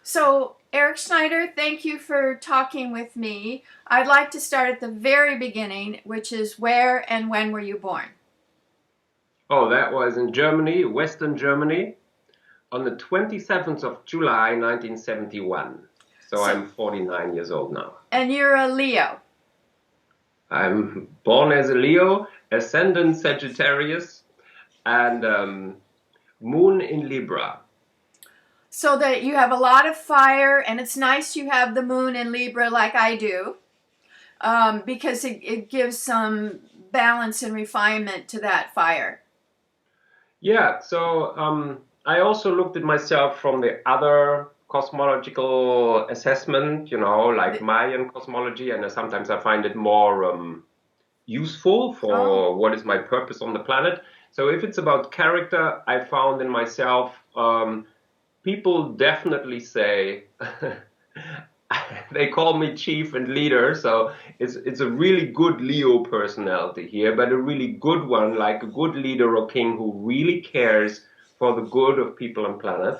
So, Eric Schneider, thank you for talking with me. I'd like to start at the very beginning, which is where and when were you born? Oh, that was in Germany, Western Germany, on the 27th of July, 1971. So So, I'm 49 years old now. and you're a Leo. I'm born as a Leo, ascendant Sagittarius, and moon in Libra. So that you have a lot of fire, and it's nice you have the moon in Libra like I do, because it gives some balance and refinement to that fire. Yeah, so I also looked at myself from the other cosmological assessment, like Mayan cosmology, and sometimes I find it more useful Oh, for what is my purpose on the planet. So if it's about character, I found in myself, people definitely say they call me chief and leader. So it's a really good Leo personality here, but a really good one, like a good leader or king who really cares for the good of people and planet.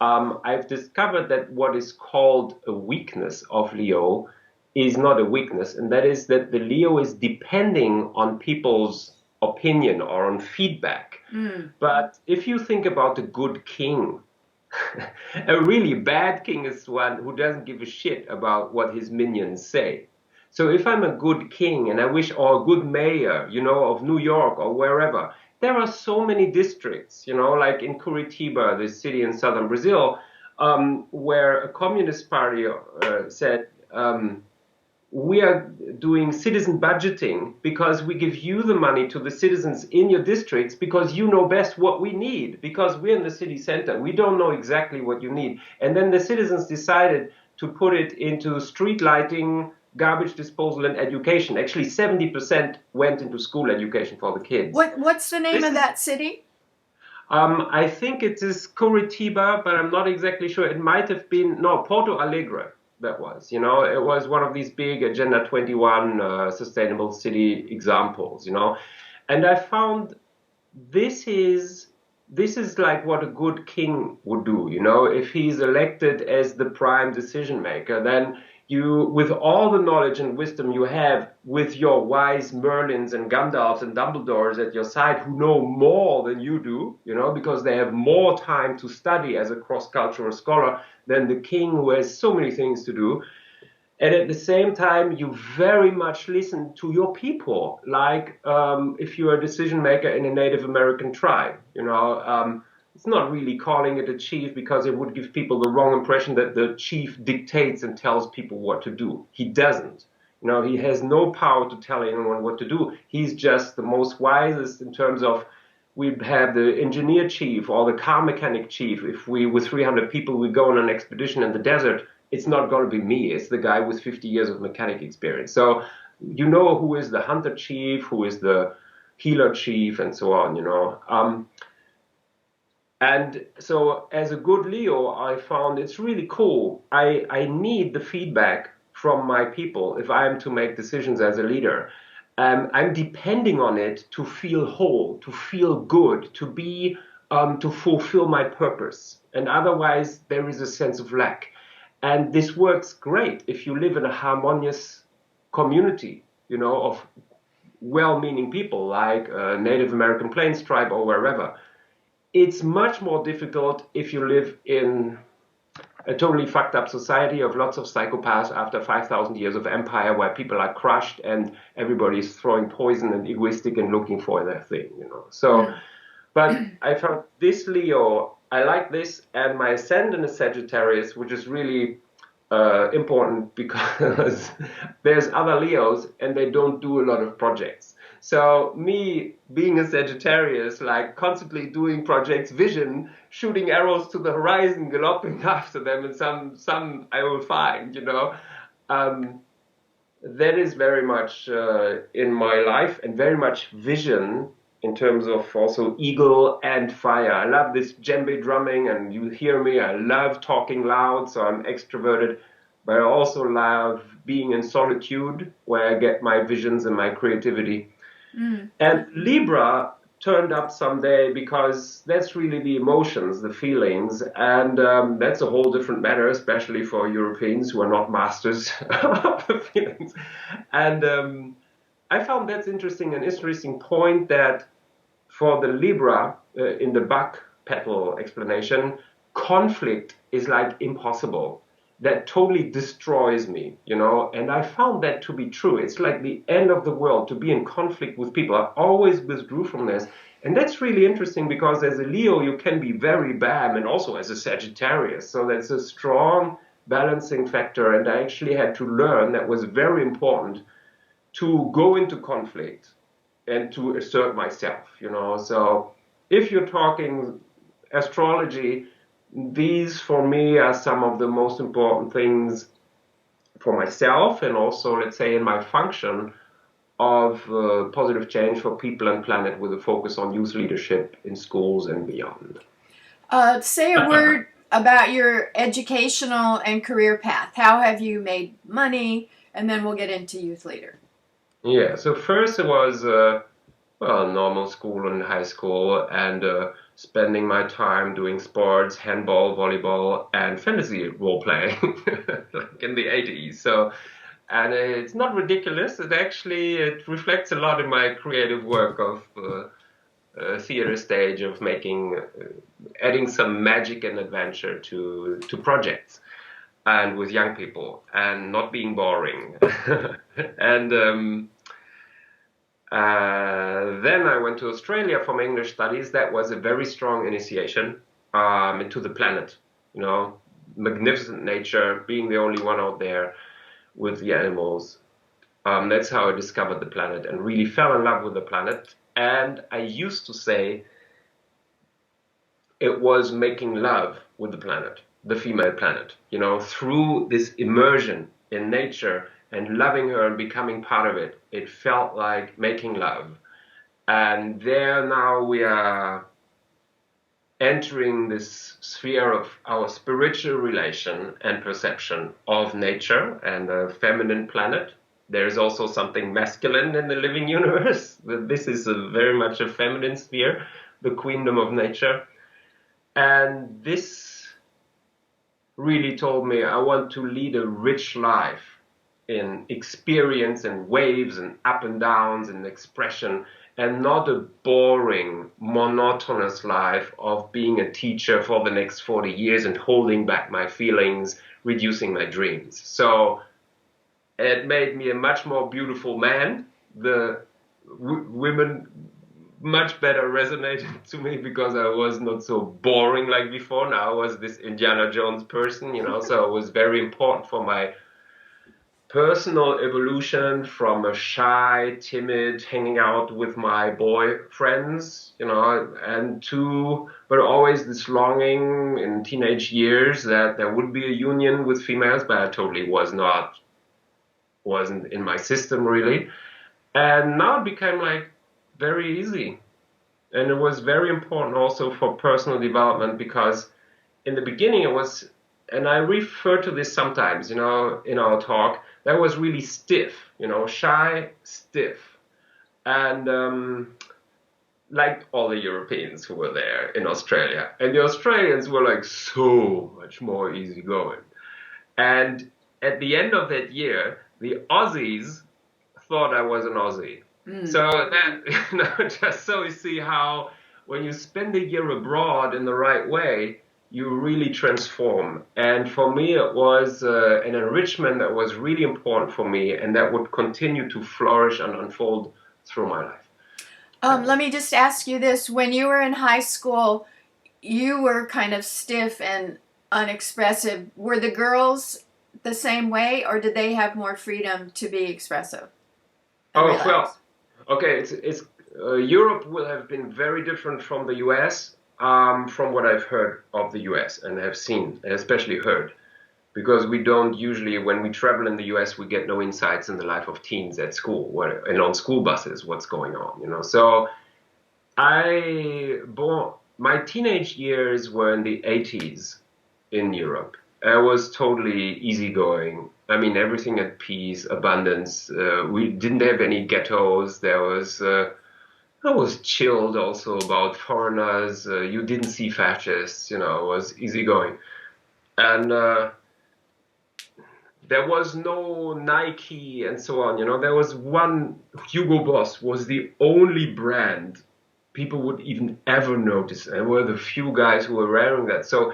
I've discovered that what is called a weakness of Leo is not a weakness, and that is that the Leo is depending on people's opinion or on feedback. mm. But if you think about a good king, a really bad king is one who doesn't give a shit about what his minions say. So if I'm a good king and I wish, or a good mayor, of New York or wherever, there are so many districts, like in Curitiba, the city in southern Brazil, where a communist party said, we are doing citizen budgeting because we give you the money to the citizens in your districts because you know best what we need, because we're in the city center. We don't know exactly what you need. And then the citizens decided to put it into street lighting, garbage disposal, and education. Actually, 70% went into school education for the kids. What's the name This of is that city? I think it is Curitiba, but I'm not exactly sure. It might have been, no, Porto Alegre, that was. It was one of these big Agenda 21 sustainable city examples, And I found this is this is like what a good king would do, if he's elected as the prime decision maker, then you, with all the knowledge and wisdom you have, with your wise Merlins and Gandalfs and Dumbledores at your side who know more than you do, because they have more time to study as a cross-cultural scholar than the king who has so many things to do. And at the same time, you very much listen to your people, like if you're a decision maker in a Native American tribe. It's not really calling it a chief because it would give people the wrong impression that the chief dictates and tells people what to do. He doesn't. He has no power to tell anyone what to do. He's just the most wisest in terms of we have the engineer chief or the car mechanic chief. If we, with 300 people, we go on an expedition in the desert, it's not going to be me. It's the guy with 50 years of mechanic experience. So you know who is the hunter chief, who is the healer chief, and so on. And so as a good Leo, I found it's really cool. I need the feedback from my people if I'm to make decisions as a leader. I'm depending on it to feel whole, to feel good, to fulfill my purpose. And otherwise, there is a sense of lack. And this works great if you live in a harmonious community, of well-meaning people like Native American Plains tribe or wherever. It's much more difficult if you live in a totally fucked up society of lots of psychopaths after 5,000 years of empire where people are crushed and everybody's throwing poison and egoistic and looking for their thing. So, Mm. but I found this Leo, I like this, and my ascendant is Sagittarius, which is really important because there's other Leos and they don't do a lot of projects. So me being a Sagittarius, like constantly doing projects, vision, shooting arrows to the horizon, galloping after them, and some I will find. Um, that is very much in my life and very much vision in terms of also eagle and fire. I love this djembe drumming and you hear me. I love talking loud, so I'm extroverted, but I also love being in solitude where I get my visions and my creativity. Mm. And Libra turned up someday, because that's really the emotions, the feelings, and that's a whole different matter, especially for Europeans who are not masters of the feelings. And I found that's interesting, an interesting point that for the Libra, in the Bach petal explanation, conflict is like impossible. That totally destroys me, you know, and I found that to be true. It's like the end of the world to be in conflict with people. I always withdrew from this. And that's really interesting, because as a Leo, you can be very bam, and also as a Sagittarius. So that's a strong balancing factor. And I actually had to learn that was very important to go into conflict and to assert myself, you know. So if you're talking astrology, these for me are some of the most important things for myself, and also, let's say, in my function of positive change for people and planet, with a focus on youth leadership in schools and beyond. Say a word about your educational and career path. How have you made money? And then we'll get into youth leader. Yeah, so first it was well, normal school and high school, and spending my time doing sports, handball, volleyball, and fantasy role playing, like in the 80s. So, and it's not ridiculous. It reflects a lot in my creative work of theater stage, of making, adding some magic and adventure to projects, and with young people, and not being boring. And then I went to Australia for my English studies. That was a very strong initiation into the planet. You know, magnificent nature, being the only one out there with the animals. That's how I discovered the planet and really fell in love with the planet. And I used to say it was making love with the planet, the female planet, you know, through this immersion in nature and loving her and becoming part of it. It felt like making love. And there now we are entering this sphere of our spiritual relation and perception of nature and a feminine planet. There's also something masculine in the living universe. This is very much a feminine sphere, the queendom of nature. And this really told me I want to lead a rich life in experience and waves and up and downs and expression, and not a boring, monotonous life of being a teacher for the next 40 years and holding back my feelings, reducing my dreams. So it made me a much more beautiful man. The women much better resonated to me, because I was not so boring like before. Now I was this Indiana Jones person, you know, so it was very important for my personal evolution from a shy, timid, hanging out with my boy friends, you know, and but always this longing in teenage years that there would be a union with females, but I totally wasn't in my system really. And now it became like very easy. And it was very important also for personal development, because in the beginning it was, and I refer to this sometimes, you know, in our talk, that was really stiff, you know, shy, stiff. And like all the Europeans who were there in Australia. And the Australians were like so much more easygoing. And at the end of that year, the Aussies thought I was an Aussie. So that, you know, just so you see how when you spend a year abroad in the right way, you really transform. And for me, it was an enrichment that was really important for me, and that would continue to flourish and unfold through my life. Let me just ask you this. When you were in high school, you were kind of stiff and unexpressive. Were the girls the same way, or did they have more freedom to be expressive? Well, okay, it's Europe will have been very different from the US, from what I've heard of the US and have seen, and especially heard. Because we don't usually, when we travel in the US, we get no insights in the life of teens at school and on school buses, what's going on, you know. So my teenage years were in the 80s in Europe. I was totally easygoing. I mean, everything at peace, abundance. We didn't have any ghettos. There was I was chilled also about foreigners. You didn't see fascists, it was easygoing. And there was no Nike and so on, There was one, Hugo Boss was the only brand people would even ever notice. And were the few guys who were wearing that. So,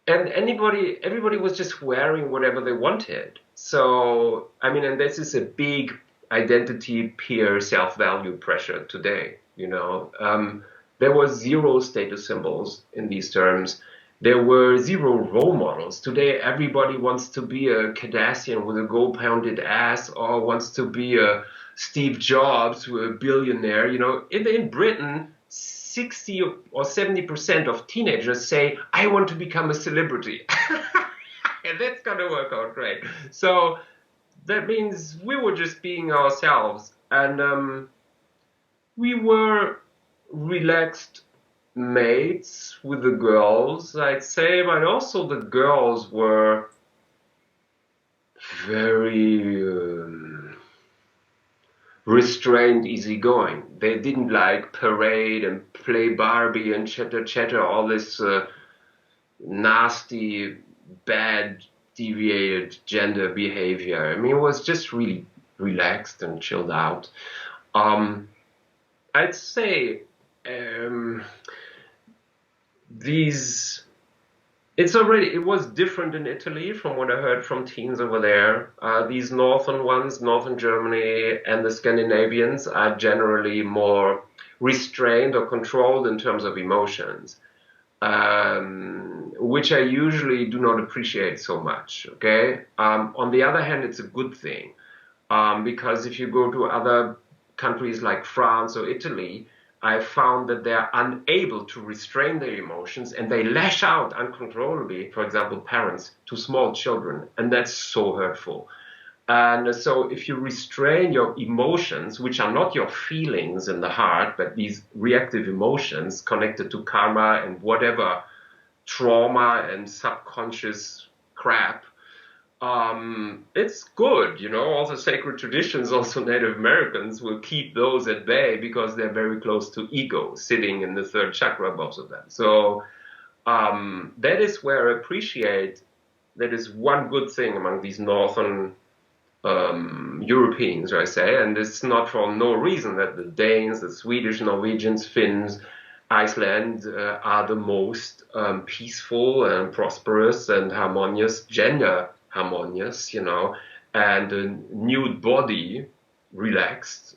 and everybody was just wearing whatever they wanted. So, I mean, and this is a big identity, peer, self-value pressure today, There was zero status symbols in these terms. There were zero role models. Today, everybody wants to be a Kardashian with a gold-pounded ass, or wants to be a Steve Jobs, who a billionaire. In Britain, 60 or 70% of teenagers say, I want to become a celebrity. And that's going to work out great. So that means we were just being ourselves. And we were relaxed mates with the girls, I'd say, but also the girls were very restrained, easygoing. They didn't like parade and play Barbie and chatter, all this nasty, bad, deviated gender behavior. I mean, it was just really relaxed and chilled out. I'd say it was different in Italy from what I heard from teens over there. These northern ones, northern Germany and the Scandinavians, are generally more restrained or controlled in terms of emotions, which I usually do not appreciate so much. Okay. On the other hand, it's a good thing, because if you go to other countries like France or Italy, I found that they're unable to restrain their emotions and they lash out uncontrollably, for example, parents, to small children. And that's so hurtful. And so if you restrain your emotions, which are not your feelings in the heart, but these reactive emotions connected to karma and whatever trauma and subconscious crap, it's good, all the sacred traditions, also Native Americans will keep those at bay because they're very close to ego, sitting in the third chakra, both of them. So that is where I appreciate that is one good thing among these northern Europeans, I say, and it's not for no reason that the Danes, the Swedish, Norwegians, Finns, Iceland are the most peaceful and prosperous and harmonious, gender harmonious, and a nude body, relaxed,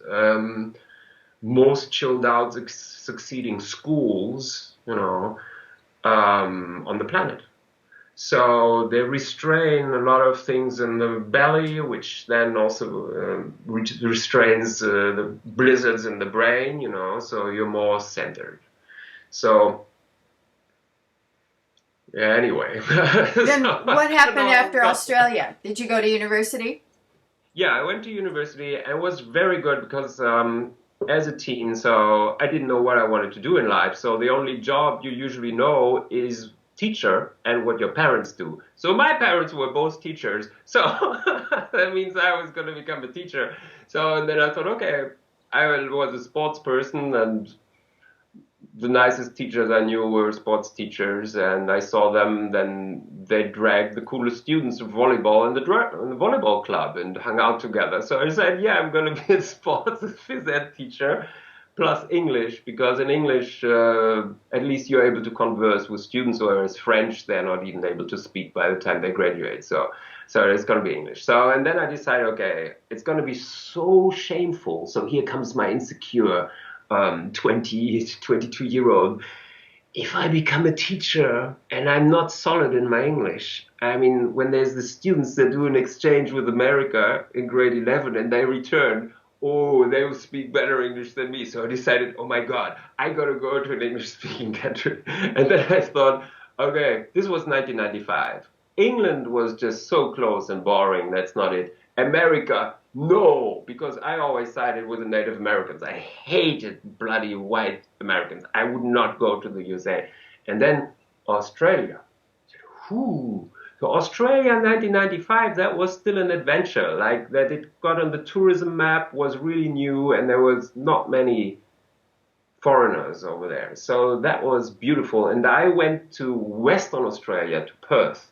most chilled out, succeeding schools, on the planet. So they restrain a lot of things in the belly, which then also restrains the blizzards in the brain, so you're more centered. So, yeah, anyway. Then what happened after Australia? Did you go to university? Yeah, I went to university. It was very good because as a teen, so I didn't know what I wanted to do in life. So the only job you usually know is teacher and what your parents do. So my parents were both teachers. So that means I was going to become a teacher. So and then I thought, okay, I was a sports person, and the nicest teachers I knew were sports teachers, and I saw them. Then they dragged the coolest students to volleyball in the volleyball club and hung out together. So I said, yeah, I'm going to be a sports phys ed teacher plus English, because in English, at least you're able to converse with students, whereas French, they're not even able to speak by the time they graduate. So it's going to be English. So, and then I decided, okay, it's going to be so shameful. So here comes my insecure 22-year-old. If I become a teacher and I'm not solid in my English, I mean, when there's the students that do an exchange with America in grade 11 and they return, oh, they will speak better English than me. So I decided, oh my God, I got to go to an English-speaking country. And then I thought, okay, this was 1995. England was just so close and boring. That's not it. America, no, because I always sided with the Native Americans. I hated bloody white Americans. I would not go to the USA. And then Australia. Whoo, So Australia in 1995, that was still an adventure. Like that it got on the tourism map was really new and there was not many foreigners over there. So that was beautiful. And I went to Western Australia, to Perth.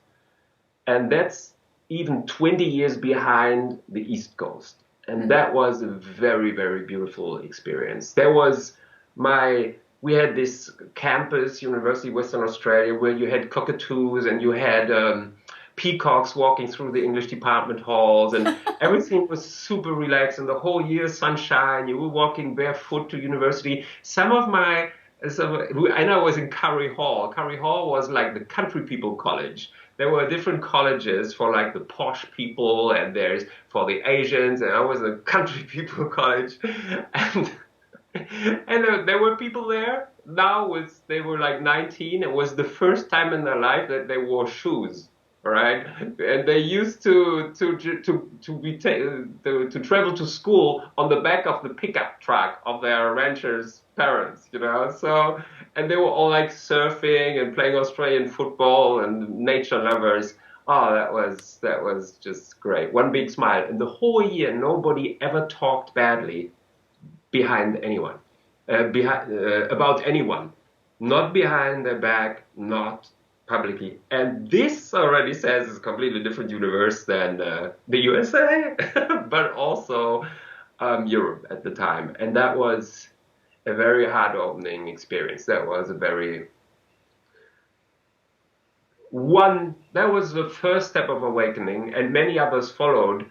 And that's even 20 years behind the East Coast. And that was a very, very beautiful experience. We had this campus, University of Western Australia, where you had cockatoos and you had peacocks walking through the English department halls, and everything was super relaxed. And the whole year, sunshine. You were walking barefoot to university. And I was in Curry Hall. Curry Hall was like the country people college. There were different colleges for like the posh people, and there's for the Asians, and I was a country people college, and there were people there. They were like 19. It was the first time in their life that they wore shoes, right? And they used to travel to school on the back of the pickup truck of their ranchers' parents, you know. So, and they were all like surfing and playing Australian football and nature lovers. Oh, that was just great. One big smile. And the whole year, nobody ever talked badly behind anyone, about anyone, not behind their back, not publicly. And this already says it's a completely different universe than the USA, but also Europe at the time. And that was a very heart-opening experience. That was that was the first step of awakening, and many others followed.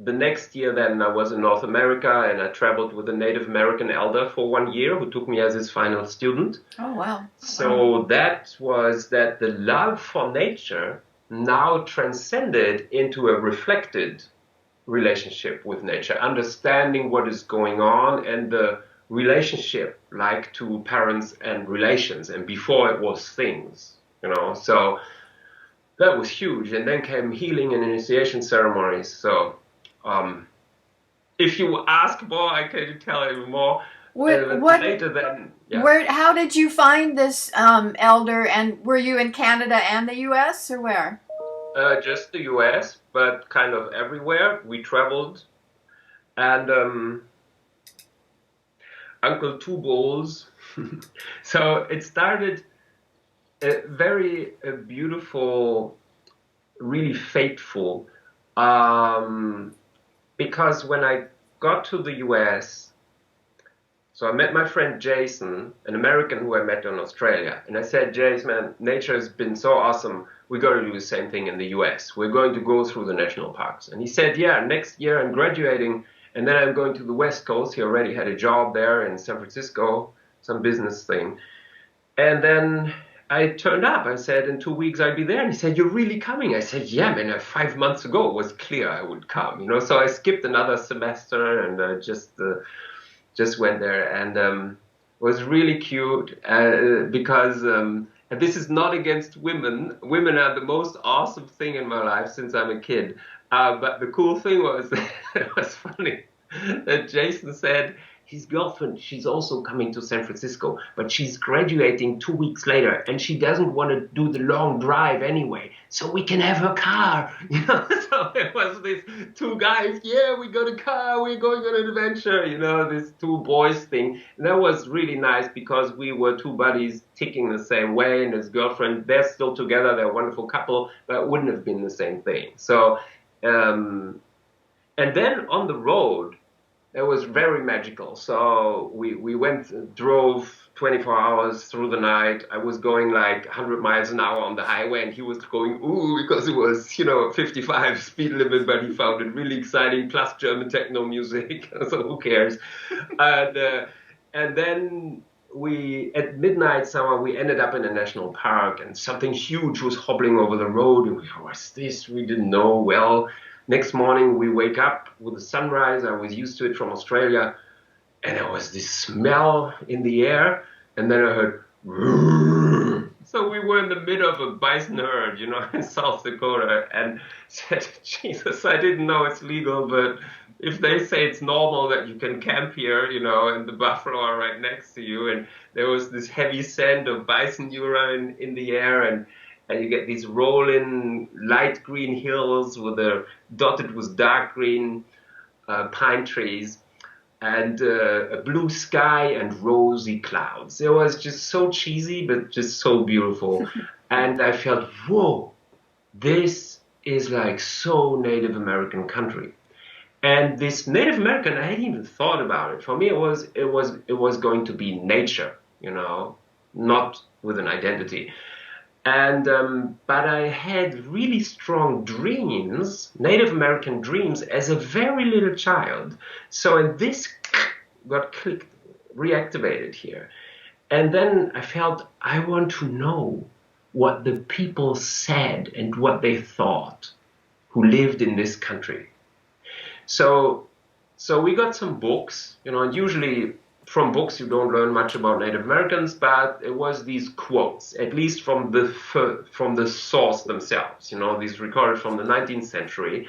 The next year then I was in North America, and I traveled with a Native American elder for 1 year who took me as his final student. Oh, wow. So that was that the love for nature now transcended into a reflected relationship with nature, understanding what is going on and the relationship like to parents and relations. And before it was things, you know, so that was huge. And then came healing and initiation ceremonies. So if you ask more, I can tell you more later. Then, yeah. How did you find this elder? And were you in Canada and the U.S. or where? Just the U.S., but kind of everywhere. We traveled, and Uncle Two Bowls. So it started a beautiful, really fateful. Because when I got to the US, so I met my friend Jason, an American who I met in Australia. And I said, Jason, man, nature has been so awesome. We got to do the same thing in the US. We're going to go through the national parks. And he said, yeah, next year I'm graduating. And then I'm going to the West Coast. He already had a job there in San Francisco, some business thing. And then I turned up. I said, in 2 weeks I'll be there. And he said, you're really coming? I said, yeah, man, 5 months ago it was clear I would come. You know, so I skipped another semester and just went there. And it was really cute because and this is not against women. Women are the most awesome thing in my life since I'm a kid. But the cool thing was, it was funny, that Jason said, his girlfriend, she's also coming to San Francisco, but she's graduating 2 weeks later, and she doesn't want to do the long drive anyway, so we can have her car. You know, so it was these two guys, yeah, we got a car, we're going on an adventure, you know, this two boys thing. And that was really nice because we were two buddies ticking the same way, and his girlfriend, they're still together, they're a wonderful couple, but it wouldn't have been the same thing. So, and then on the road, it was very magical. So we drove 24 hours through the night. I was going like 100 miles an hour on the highway, and he was going, ooh, because it was, 55 speed limit, but he found it really exciting, plus German techno music, so who cares? And then at midnight somewhere, we ended up in a national park, and something huge was hobbling over the road, and what's this? We didn't know. Well, next morning, we wake up with the sunrise. I was used to it from Australia. And there was this smell in the air. And then I heard, "Rrrr." So we were in the middle of a bison herd, in South Dakota. And said, Jesus, I didn't know it's legal. But if they say it's normal that you can camp here, and the buffalo are right next to you. And there was this heavy scent of bison urine in the air. and you get these rolling light green hills dotted with dark green pine trees, and a blue sky and rosy clouds. It was just so cheesy, but just so beautiful. And I felt, whoa, this is like so Native American country. And this Native American, I hadn't even thought about it. For me, it was going to be nature, you know, not with an identity. And but I had really strong dreams, Native American dreams, as a very little child. So and this got clicked, reactivated here. And then I felt I want to know what the people said and what they thought who lived in this country. So we got some books, you know, and usually from books you don't learn much about Native Americans, but it was these quotes, at least from the source themselves, you know, these recorded from the 19th century,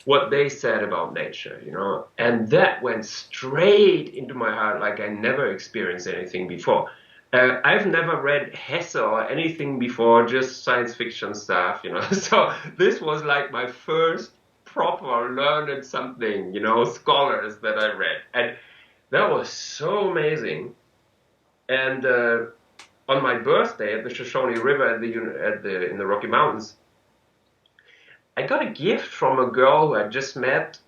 what they said about nature, you know, and that went straight into my heart like I never experienced anything before. I've never read Hesse or anything before, just science fiction stuff, you know, so this was like my first proper learned something, you know, scholars that I read. And that was so amazing. And on my birthday at the Shoshone River in the Rocky Mountains, I got a gift from a girl who I just met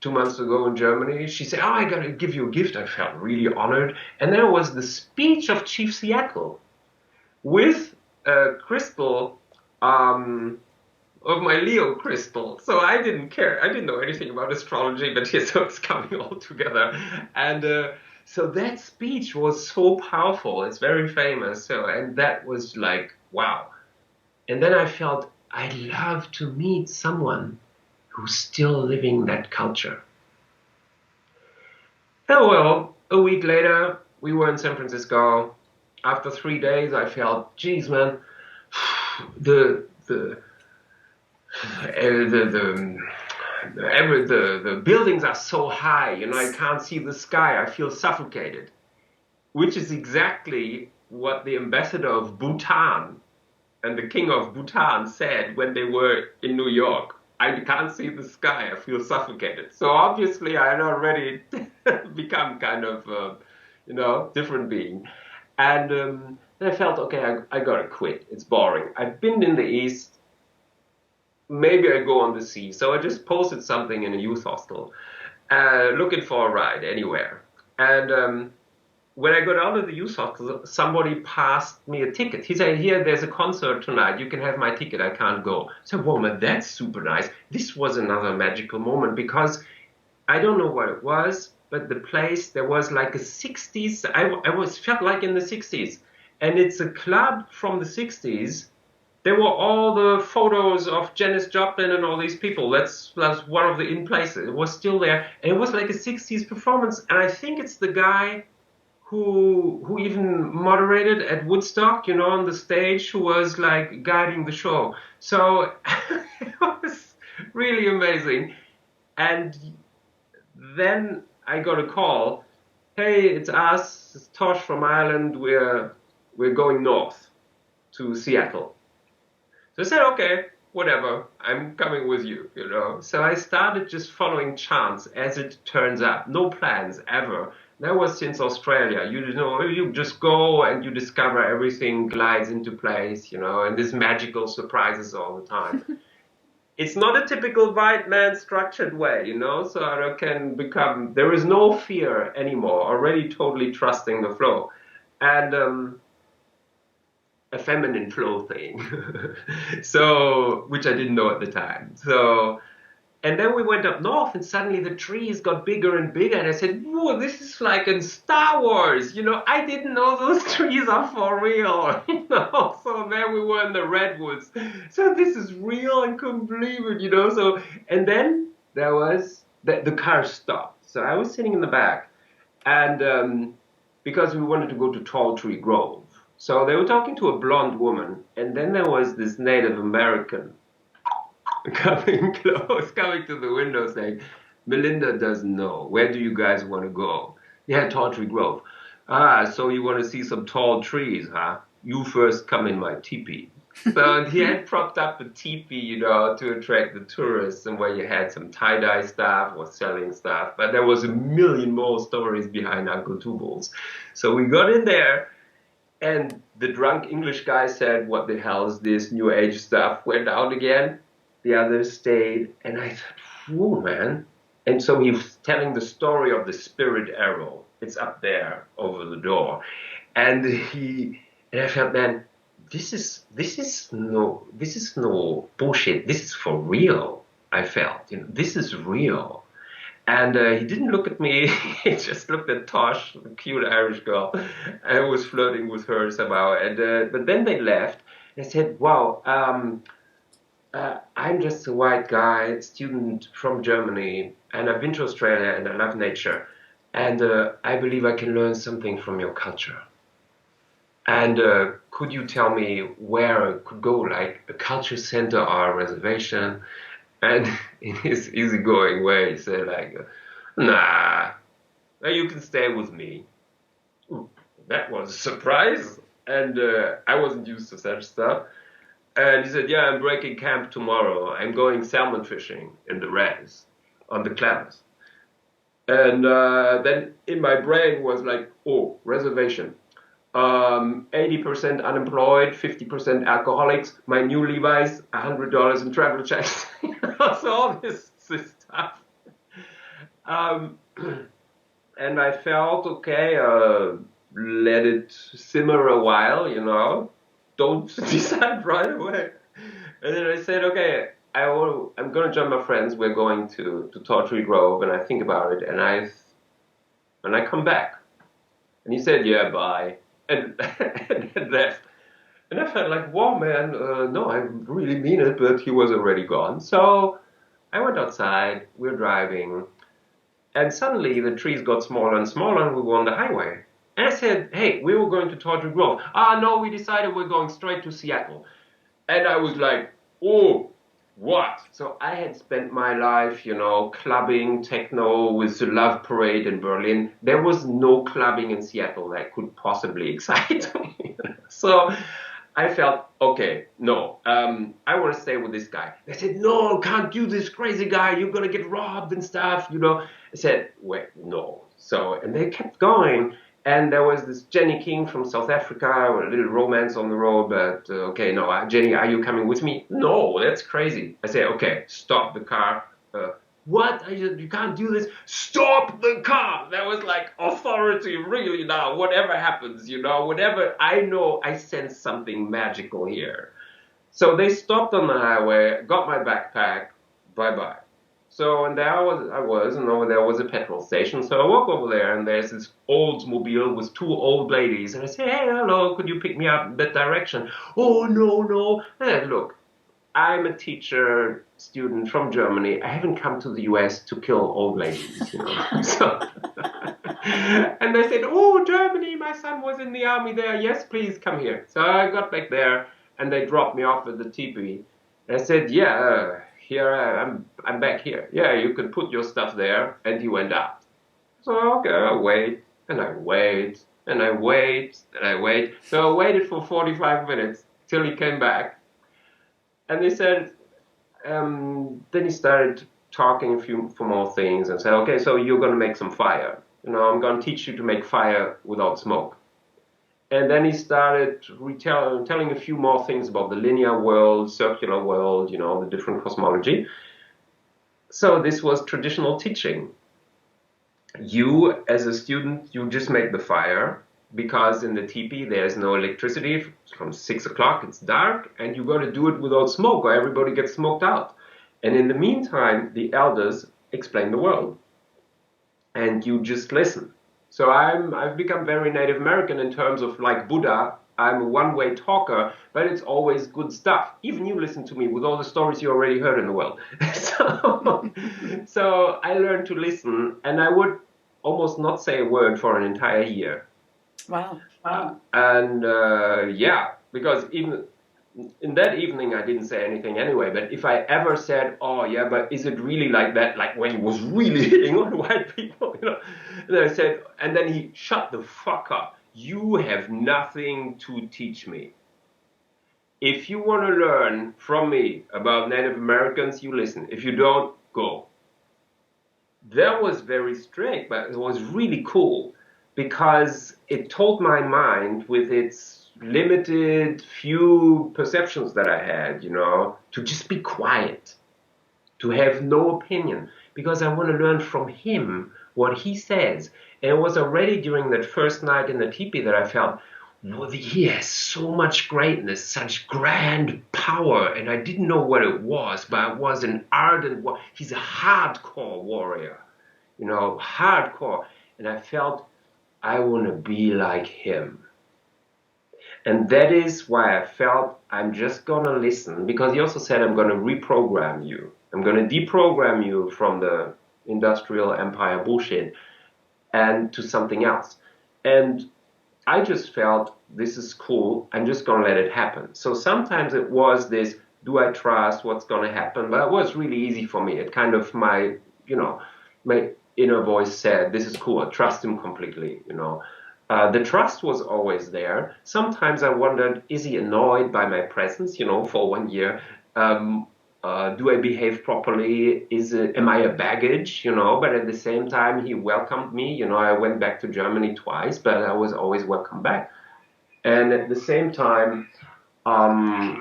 2 months ago in Germany. She said, "Oh, I got to give you a gift." I felt really honored. And there was the speech of Chief Seattle with a crystal of my Leo crystal. So I didn't care. I didn't know anything about astrology, but here, so it's coming all together. And so that speech was so powerful. It's very famous. So, and that was like, wow. And then I felt I'd love to meet someone who's still living that culture. Oh well, a week later, we were in San Francisco. After 3 days, I felt, geez, man, the buildings are so high, you know, I can't see the sky. I feel suffocated, which is exactly what the ambassador of Bhutan and the king of Bhutan said when they were in New York. I can't see the sky. I feel suffocated. So obviously, I had already become kind of, you know, different being. And then I felt, okay, I gotta quit. It's boring. I've been in the East. Maybe I go on the sea. So I just posted something in a youth hostel, looking for a ride anywhere. And when I got out of the youth hostel, somebody passed me a ticket. He said, "Here, there's a concert tonight. You can have my ticket. I can't go." So, whoa, man, that's super nice. This was another magical moment because I don't know what it was, but the place, there was like a 60s. Felt like in the 60s. And it's a club from the 60s. There were all the photos of Janis Joplin and all these people. That's one of the in places. It was still there. And it was like a 60s performance. And I think it's the guy who even moderated at Woodstock, you know, on the stage, who was like guiding the show. So it was really amazing. And then I got a call. "Hey, it's us, it's Tosh from Ireland. We're going north to Seattle." So I said, "Okay, whatever, I'm coming with you, you know." So I started just following chance as it turns up. No plans ever. That was since Australia. You know, you just go and you discover everything glides into place, you know, and there's magical surprises all the time. It's not a typical white man structured way, you know, so I can become, there is no fear anymore, already totally trusting the flow. And a feminine flow thing. So, which I didn't know at the time. So, and then we went up north and suddenly the trees got bigger and bigger. And I said, whoa, this is like in Star Wars. You know, I didn't know those trees are for real. You know, so there we were in the redwoods. So this is real. I couldn't believe it, you know. So, and then there was, the car stopped. So I was sitting in the back. And because we wanted to go to Tall Tree Grove. So they were talking to a blonde woman. And then there was this Native American coming close, coming to the window saying, "Melinda doesn't know. Where do you guys want to go?" "Yeah, Tall Tree Grove." "Ah, so you want to see some tall trees, huh? You first come in my teepee." So he had propped up a teepee, to attract the tourists, and where you had some tie-dye staff or selling stuff. But there was a million more stories behind Uncle Tubal's. So we got in there, and the drunk English guy said, "What the hell is this New Age stuff?" Went out again. The others stayed, and I thought, "Whoa, man!" And so he was telling the story of the spirit arrow. It's up there over the door, and I felt, man, this is no bullshit. This is for real. I felt, this is real. And he didn't look at me. He just looked at Tosh, the cute Irish girl. I was flirting with her somehow. And but then they left. I said, "Wow, I'm just a white guy, student from Germany, and I've been to Australia, and I love nature, and I believe I can learn something from your culture. And could you tell me where I could go, like a culture center or a reservation?" And in his easygoing way, he said, like, "Nah, you can stay with me." Ooh, that was a surprise. And I wasn't used to such stuff. And he said, "Yeah, I'm breaking camp tomorrow. I'm going salmon fishing in the Res on the Clavers." And then in my brain was like, oh, reservation. 80% unemployed, 50% alcoholics, my new Levi's, $100 in travel checks. So all this stuff. Um, and I felt, okay, let it simmer a while, don't decide right away. And then I said, okay, I'm going to join my friends. We're going to Tortree Grove, and I think about it, and I come back. And he said, "Yeah, bye." And, and left. And I felt like, whoa, man, no, I really mean it, but he was already gone. So I went outside, we're driving, and suddenly the trees got smaller and smaller, and we were on the highway. And I said, "Hey, we were going to Tortree Grove." "Ah, no, we decided we're going straight to Seattle." And I was like, oh, what? So I had spent my life, clubbing techno with the Love Parade in Berlin. There was no clubbing in Seattle that could possibly excite me. So I felt, okay, no, I want to stay with this guy. They said, "No, can't do this, crazy guy. You're going to get robbed and stuff, I said, wait, no. So, and they kept going. And there was this Jenny King from South Africa, a little romance on the road, but okay, no, Jenny, are you coming with me? No, that's crazy. I say, okay, stop the car. What? You can't do this. Stop the car. That was like authority, really now. Whatever happens, whatever, I know I sense something magical here. So they stopped on the highway, got my backpack, bye-bye. So, and there I was, and over there was a petrol station. So I walk over there, and there's this Oldsmobile with two old ladies. And I say, "Hey, hello, could you pick me up in that direction?" "Oh, no." And look, I'm a teacher student from Germany. I haven't come to the US to kill old ladies, So, and they said, "Oh, Germany, my son was in the army there. Yes, please come here." So I got back there, and they dropped me off at the teepee. And I said, "Yeah, here I'm back here. Yeah, you can put your stuff there." And he went out. So okay, I wait, and I wait, and I wait, and I wait. So I waited for 45 minutes till he came back. And they said, then he started talking a few for more things and said, "Okay, so you're going to make some fire. I'm going to teach you to make fire without smoke." And then he started telling a few more things about the linear world, circular world, the different cosmology. So this was traditional teaching. You, as a student, you just make the fire, because in the teepee there's no electricity. From 6 o'clock it's dark, and you got to do it without smoke, or everybody gets smoked out. And in the meantime, the elders explain the world, and you just listen. So I've become very Native American in terms of, like Buddha. I'm a one-way talker, but it's always good stuff. Even you listen to me with all the stories you already heard in the world. So I learned to listen, and I would almost not say a word for an entire year. Wow. And yeah, because even in that evening I didn't say anything anyway. But if I ever said, "Oh yeah, but is it really like that?" Like when he was really hitting on white people, And I said, and then he shut the fuck up. "You have nothing to teach me." if you want to learn from me about Native Americans, you listen. If you don't, go. That was very strict, but it was really cool because it told my mind, with its limited few perceptions that I had, to just be quiet, to have no opinion, because I want to learn from him what he says. And it was already during that first night in the teepee that I felt, well, he has so much greatness, such grand power, and I didn't know what it was, but it was an ardent, he's a hardcore warrior, hardcore. And I felt, I want to be like him. And that is why I felt I'm just going to listen, because he also said, I'm going to reprogram you. I'm going to deprogram you from the industrial empire bullshit and to something else. And I just felt, this is cool, I'm just going to let it happen. So sometimes it was this, do I trust what's going to happen? But it was really easy for me. It kind of, my inner voice said, this is cool, I trust him completely, The trust was always there. Sometimes I wondered, is he annoyed by my presence, for 1 year? Do I behave properly? Am I a baggage, But at the same time, he welcomed me. I went back to Germany twice, but I was always welcome back. And at the same time, I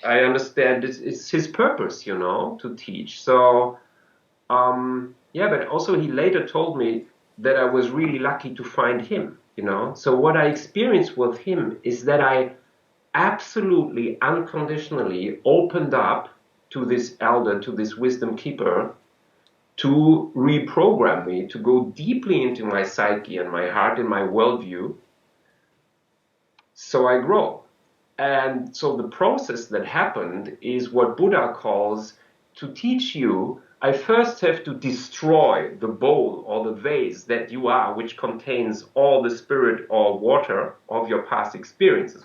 understand it's his purpose, to teach. So, but also he later told me that I was really lucky to find him, So what I experienced with him is that I absolutely unconditionally opened up to this elder, to this wisdom keeper, to reprogram me, to go deeply into my psyche and my heart and my worldview, so I grow. And so the process that happened is what Buddha calls, to teach you, I first have to destroy the bowl or the vase that you are, which contains all the spirit or water of your past experiences.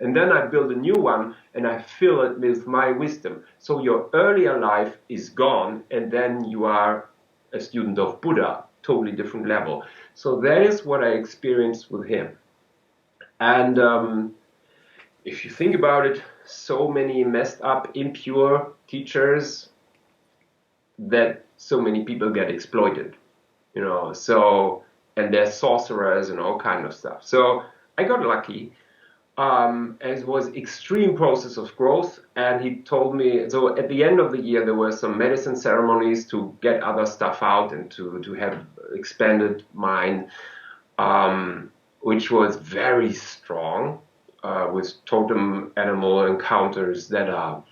And then I build a new one and I fill it with my wisdom. So your earlier life is gone, and then you are a student of Buddha, totally different level. So that is what I experienced with him. And if you think about it, so many messed up, impure teachers, that so many people get exploited, and they're sorcerers and all kind of stuff. So I got lucky. It was extreme process of growth, and he told me, so at the end of the year there were some medicine ceremonies to get other stuff out and to have expanded mind, which was very strong, with totem animal encounters that are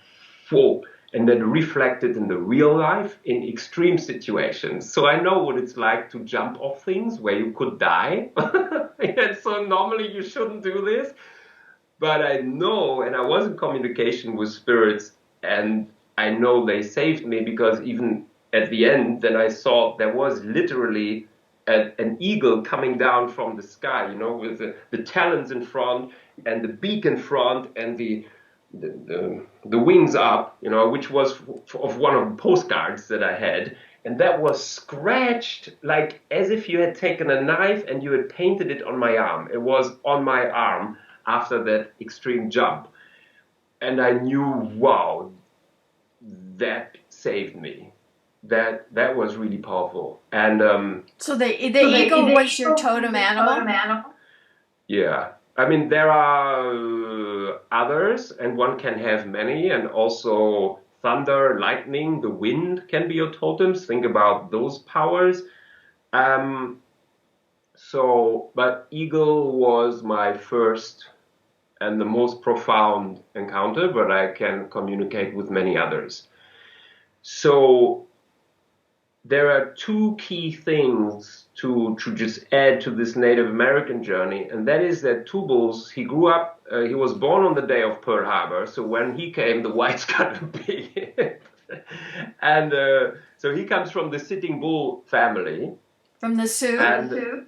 full and then reflected in the real life in extreme situations. So I know what it's like to jump off things where you could die. And so normally you shouldn't do this. But I know, and I was in communication with spirits, and I know they saved me, because even at the end, then I saw there was literally an eagle coming down from the sky, with the talons in front and the beak in front and the wings up, which was of one of the postcards that I had. And that was scratched, like as if you had taken a knife and you had painted it on my arm. It was on my arm after that extreme jump. And I knew, wow, that saved me. That was really powerful. And so the eagle was your totem animal? Yeah. I mean, there are others, and one can have many, and also thunder, lightning, the wind can be your totems. Think about those powers. But eagle was my first and the most profound encounter, but I can communicate with many others. So there are two key things to just add to this Native American journey, and that is that Tubals, he grew up, he was born on the day of Pearl Harbor, so when he came, the whites got a big hit. And so he comes from the Sitting Bull family. From the Sioux? And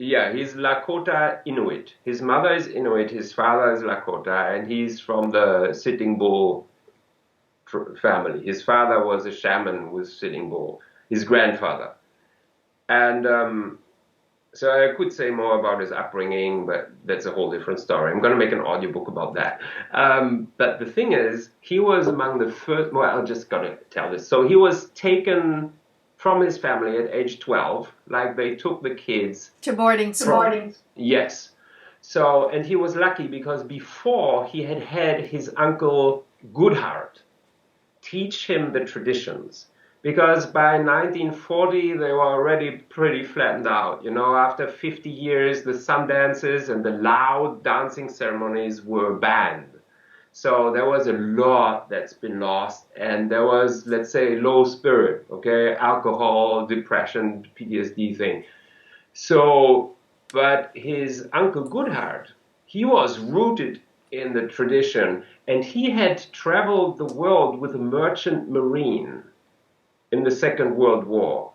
yeah, he's Lakota Inuit. His mother is Inuit, his father is Lakota, and he's from the Sitting Bull family. His father was a shaman with Sitting Bull, his grandfather. And So I could say more about his upbringing, but that's a whole different story. I'm going to make an audiobook about that. But the thing is, he was among the first. Well, I'm just going to tell this. So he was taken from his family at age 12. Like they took the kids To boarding school. boarding. Yes. So, and he was lucky because before he had had his uncle Goodhart teach him the traditions. Because by 1940, they were already pretty flattened out. You know, after 50 years, the sun dances and the loud dancing ceremonies were banned. So there was a lot that's been lost, and there was, let's say, low spirit, okay, alcohol, depression, PTSD thing. So, but his uncle Goodhart, he was rooted in the tradition, and he had traveled the world with a merchant marine in the Second World War.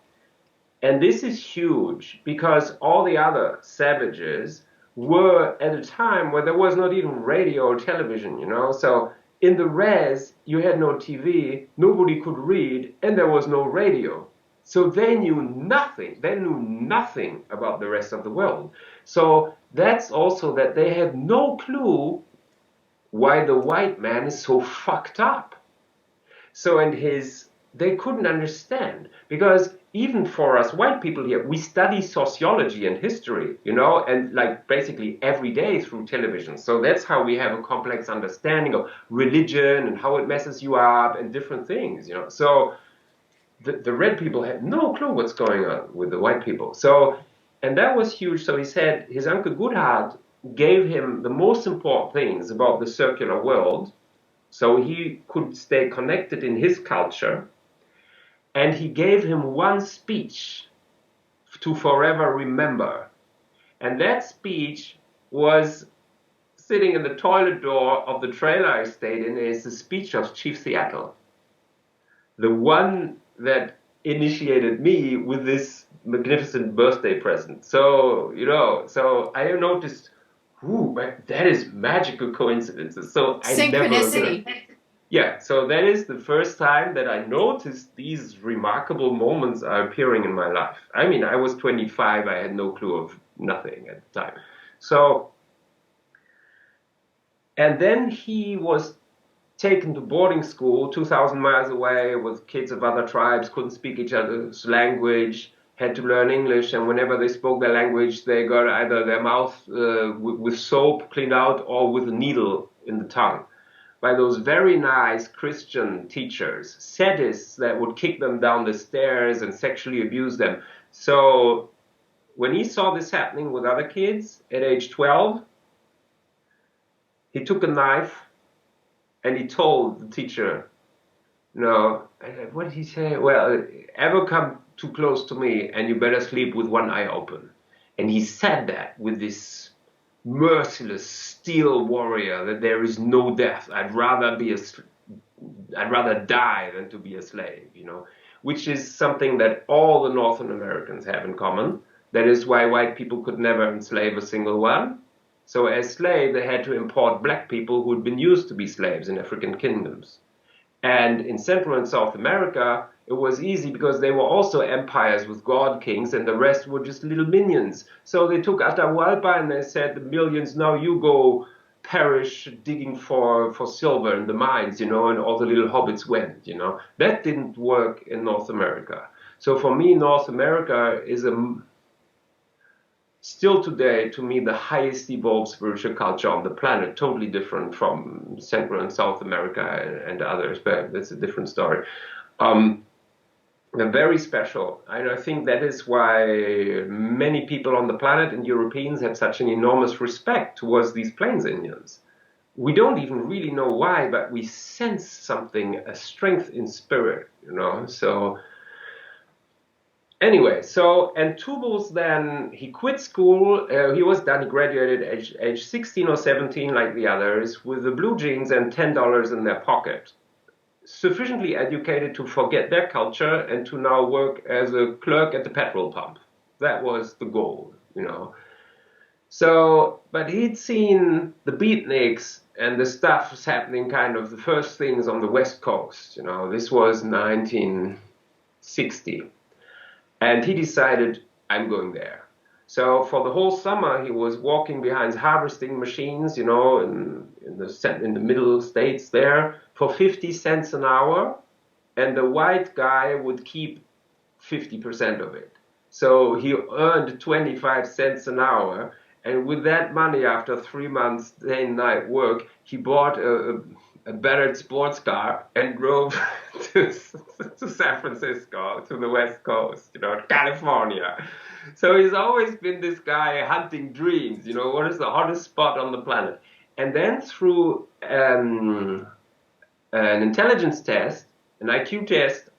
And this is huge because all the other savages were at a time where there was not even radio or television, you know. So in the res, you had no TV, nobody could read, and there was no radio. So they knew nothing. They knew nothing about the rest of the world. So that's also that they had no clue why the white man is so fucked up. So they couldn't understand because even for us white people here, we study sociology and history, you know, and like basically every day through television. So that's how we have a complex understanding of religion and how it messes you up and different things, you know. So the red people had no clue what's going on with the white people. So, and that was huge. So he said his uncle Goodhart gave him the most important things about the circular world so he could stay connected in his culture. And he gave him one speech to forever remember. And that speech was sitting in the toilet door of the trailer I stayed in. Is the speech of Chief Seattle, the one that initiated me with this magnificent birthday present. So, you know, so I noticed, ooh, that is magical coincidences. So I Synchronicity. never. Yeah, so that is the first time that I noticed these remarkable moments are appearing in my life. I mean, I was 25, I had no clue of nothing at the time. So, and then he was taken to boarding school 2,000 miles away with kids of other tribes, couldn't speak each other's language, had to learn English, and whenever they spoke their language, they got either their mouth with soap cleaned out or with a needle in the tongue by those very nice Christian teachers, sadists that would kick them down the stairs and sexually abuse them. So when he saw this happening with other kids at age 12, he took a knife and he told the teacher, no, what did he say? Well, ever come too close to me and you better sleep with one eye open. And he said that with this merciless steel warrior that there is no death. I'd rather die than to be a slave, you know, which is something that all the Northern Americans have in common. That is why white people could never enslave a single one. So as slaves, they had to import black people who had been used to be slaves in African kingdoms. And in Central and South America, it was easy because they were also empires with god kings and the rest were just little minions. So they took Atahualpa and they said, the millions, now you go perish digging for silver in the mines, you know, and all the little hobbits went, you know. That didn't work in North America. So for me, North America is still today, to me, the highest evolved spiritual culture on the planet, totally different from Central and South America and others, but that's a different story. They're very special. And I think that is why many people on the planet and Europeans have such an enormous respect towards these Plains Indians. We don't even really know why, but we sense something, a strength in spirit, you know, so... Anyway, so, and Tubals then, he quit school, he was done, he graduated age 16 or 17 like the others, with the blue jeans and $10 in their pocket. Sufficiently educated to forget their culture and to now work as a clerk at the petrol pump. That was the goal, you know. So, but he'd seen the beatniks and the stuff was happening kind of the first things on the West Coast, you know. This was 1960. And he decided, I'm going there. So for the whole summer, he was walking behind harvesting machines, you know, in the middle states there for 50 cents an hour, and the white guy would keep 50% of it. So he earned 25 cents an hour, and with that money, after 3 months day and night work, he bought a battered sports car and drove to San Francisco, to the West Coast, you know, California. So he's always been this guy hunting dreams, you know, what is the hottest spot on the planet? And then through an intelligence test, an IQ test,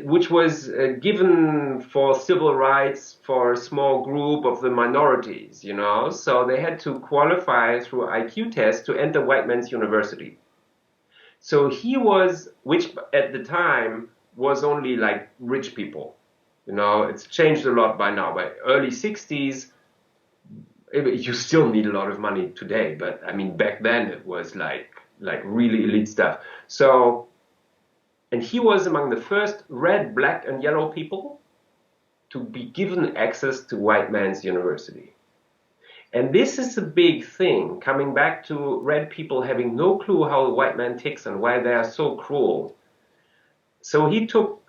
which was given for civil rights for a small group of the minorities, you know, so they had to qualify through IQ test to enter white man's university. So he was, which at the time was only like rich people, you know, it's changed a lot by now. By early 60s, you still need a lot of money today, but I mean, back then it was like really elite stuff. So, and he was among the first red, black, and yellow people to be given access to white man's university. And this is a big thing, coming back to red people having no clue how the white man ticks and why they are so cruel. So he took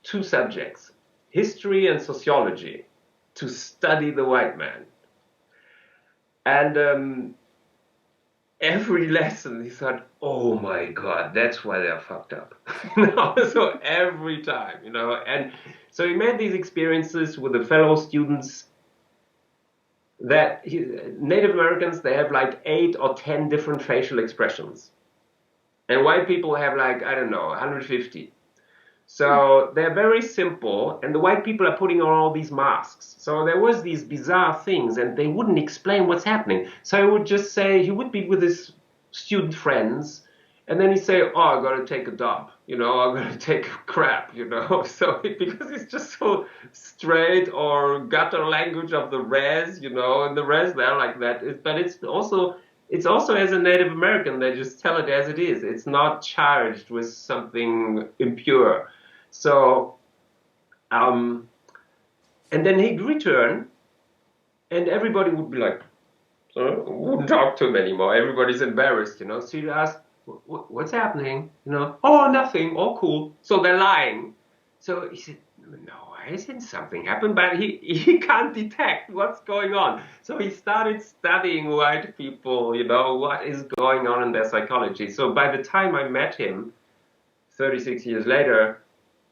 two subjects, history and sociology, to study the white man. And every lesson he thought, oh my God, that's why they're fucked up. So every time, you know, and so he made these experiences with the fellow students that Native Americans, they have like 8 or 10 different facial expressions. And white people have like, I don't know, 150. So they're very simple, and the white people are putting on all these masks. So there was these bizarre things, and they wouldn't explain what's happening. So he would just say, he would be with his student friends, and then he'd say, oh, I gotta take a dump, you know, I'm gonna take a crap, you know. So because it's just so straight, or gutter language of the res, you know, and the res they're like that. But it's also as a Native American, they just tell it as it is. It's not charged with something impure. So, and then he'd return, and everybody would be like, wouldn't talk to him anymore. Everybody's embarrassed, you know. So you'd ask, what's happening? You know, oh, nothing, all cool. So they're lying. So he said, no, isn't something happened? But he can't detect what's going on. So he started studying white people, you know, what is going on in their psychology. So by the time I met him, 36 years later,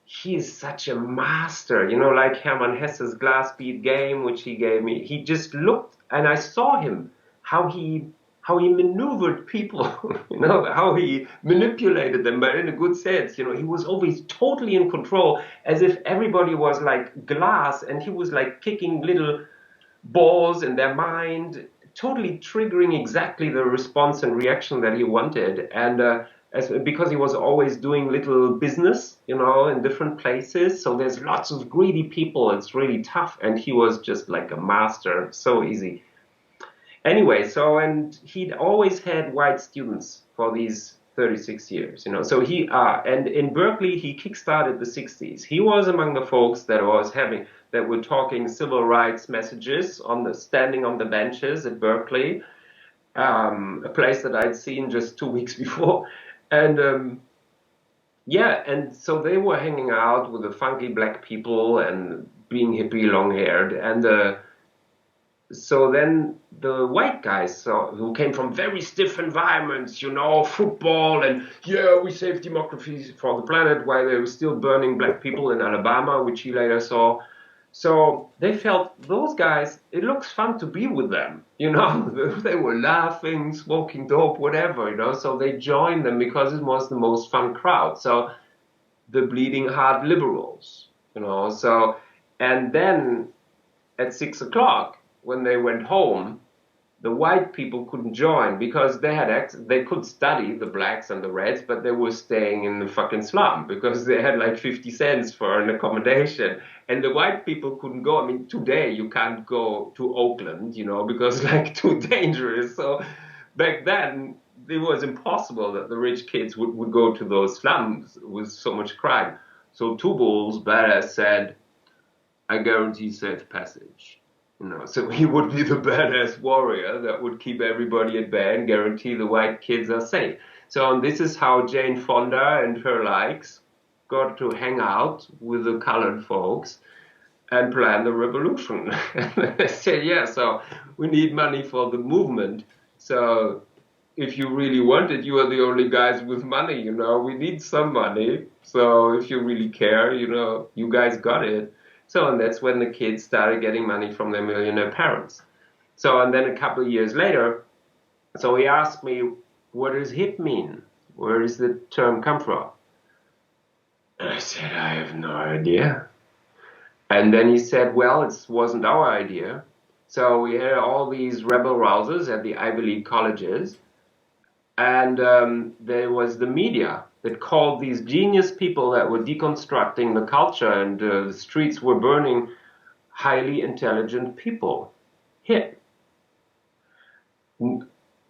he is such a master, you know, like Hermann Hesse's glass bead game, which he gave me. He just looked, and I saw him, how he maneuvered people, you know, how he manipulated them, but in a good sense, you know, he was always totally in control, as if everybody was like glass, and he was like kicking little balls in their mind, totally triggering exactly the response and reaction that he wanted. And because he was always doing little business, you know, in different places. So there's lots of greedy people. It's really tough. And he was just like a master, so easy. Anyway, so, and he'd always had white students for these 36 years, you know. So and in Berkeley, he kickstarted the 60s. He was among the folks that were talking civil rights messages standing on the benches at Berkeley, a place that I'd seen just 2 weeks before. And and so they were hanging out with the funky black people and being hippie, long-haired. And so then the white guys who came from very stiff environments, you know, football, and yeah, we saved democracy for the planet, while they were still burning black people in Alabama, which he later saw. So they felt, those guys, it looks fun to be with them, you know. They were laughing, smoking dope, whatever, you know. So they joined them because it was the most fun crowd. So the bleeding heart liberals, you know. So, and then at 6 o'clock, when they went home, the white people couldn't join because they could study, the blacks and the reds, but they were staying in the fucking slum because they had like 50 cents for an accommodation. And the white people couldn't go. I mean, today you can't go to Oakland, you know, because like too dangerous. So back then it was impossible that the rich kids would go to those slums with so much crime. So Two Bulls badass said, I guarantee safe passage. So he would be the badass warrior that would keep everybody at bay and guarantee the white kids are safe. So this is how Jane Fonda and her likes got to hang out with the colored folks and plan the revolution. And they said, yeah, so we need money for the movement. So if you really want it, you are the only guys with money, we need some money. So if you really care, you guys got it. So, and that's when the kids started getting money from their millionaire parents. So, and then a couple of years later, so he asked me, what does hip mean? Where does the term come from? And I said, I have no idea. And then he said, well, it wasn't our idea. So we had all these rebel rousers at the Ivy League colleges. And there was the media that called these genius people that were deconstructing the culture and the streets were burning highly intelligent people hip.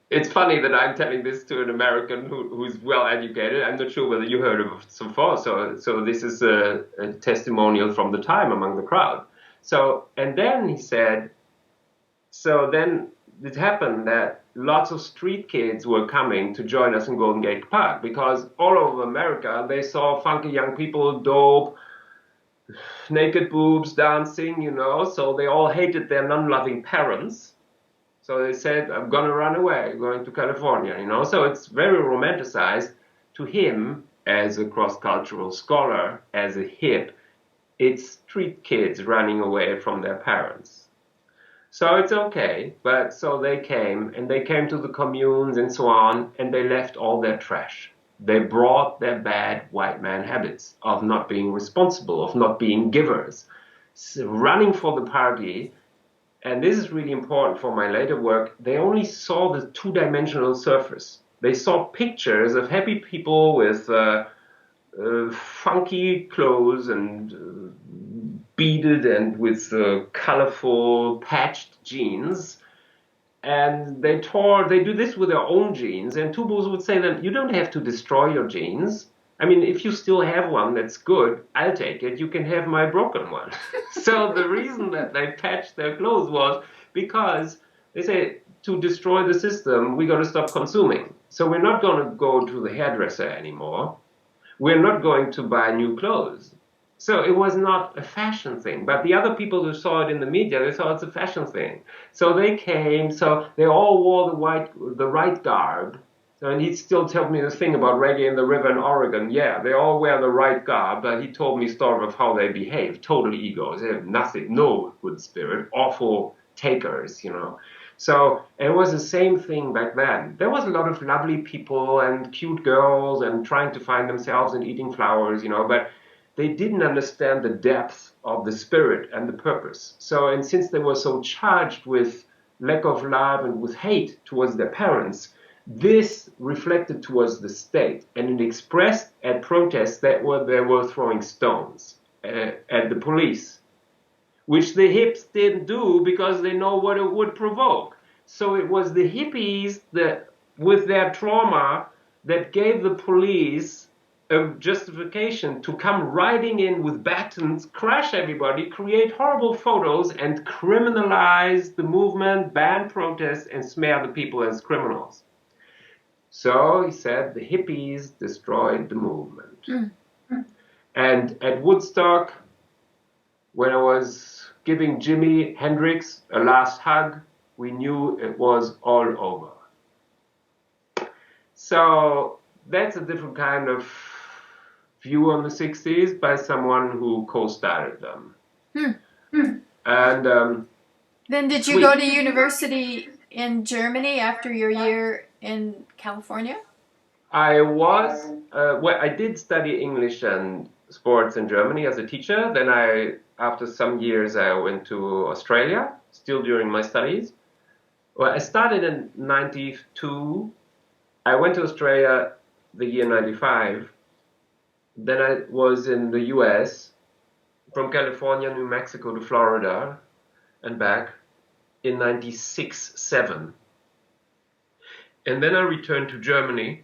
It's funny that I'm telling this to an American who's well educated. I'm not sure whether you heard of it so far. So this is a testimonial from the time among the crowd. So, and then he said, so then it happened that lots of street kids were coming to join us in Golden Gate Park because all over America they saw funky young people, dope, naked boobs, dancing, so they all hated their non-loving parents. So they said, I'm going to run away, going to California, So it's very romanticized to him as a cross-cultural scholar, as a hip. It's street kids running away from their parents. So it's okay, but so they came to the communes and so on, and they left all their trash. They brought their bad white man habits of not being responsible, of not being givers, running for the party. And this is really important for my later work. They only saw the two-dimensional surface. They saw pictures of happy people with funky clothes and beaded and with colorful patched jeans. And they do this with their own jeans. And Tubos would say that you don't have to destroy your jeans. I mean, if you still have one that's good, I'll take it. You can have my broken one. So the reason that they patched their clothes was because they say to destroy the system, we got to stop consuming. So we're not going to go to the hairdresser anymore. We're not going to buy new clothes. So it was not a fashion thing. But the other people who saw it in the media, they saw it's a fashion thing. So they came, so they all wore the right garb. And he still tells me this thing about reggae in the river in Oregon. Yeah, they all wear the right garb, but he told me a story of how they behave. Total egos. They have nothing, no good spirit, awful takers, So it was the same thing back then. There was a lot of lovely people and cute girls and trying to find themselves and eating flowers, but they didn't understand the depth of the spirit and the purpose. So, and since they were so charged with lack of love and with hate towards their parents, this reflected towards the state, and it expressed at protests that they were throwing stones at the police, which the hips didn't do because they know what it would provoke. So it was the hippies that, with their trauma, that gave the police a justification to come riding in with batons, crash everybody, create horrible photos, and criminalize the movement, ban protests, and smear the people as criminals. So he said the hippies destroyed the movement. Mm-hmm. And at Woodstock, when I was giving Jimi Hendrix a last hug, we knew it was all over. So that's a different kind of view on the 60s by someone who co-started them. Mm-hmm. And then did you go to university in Germany after your year in California? I did study English and sports in Germany as a teacher. Then after some years, I went to Australia, still during my studies. Well, I started in 92. I went to Australia the year 95. Then I was in the US, from California, New Mexico to Florida and back in 96-7. And then I returned to Germany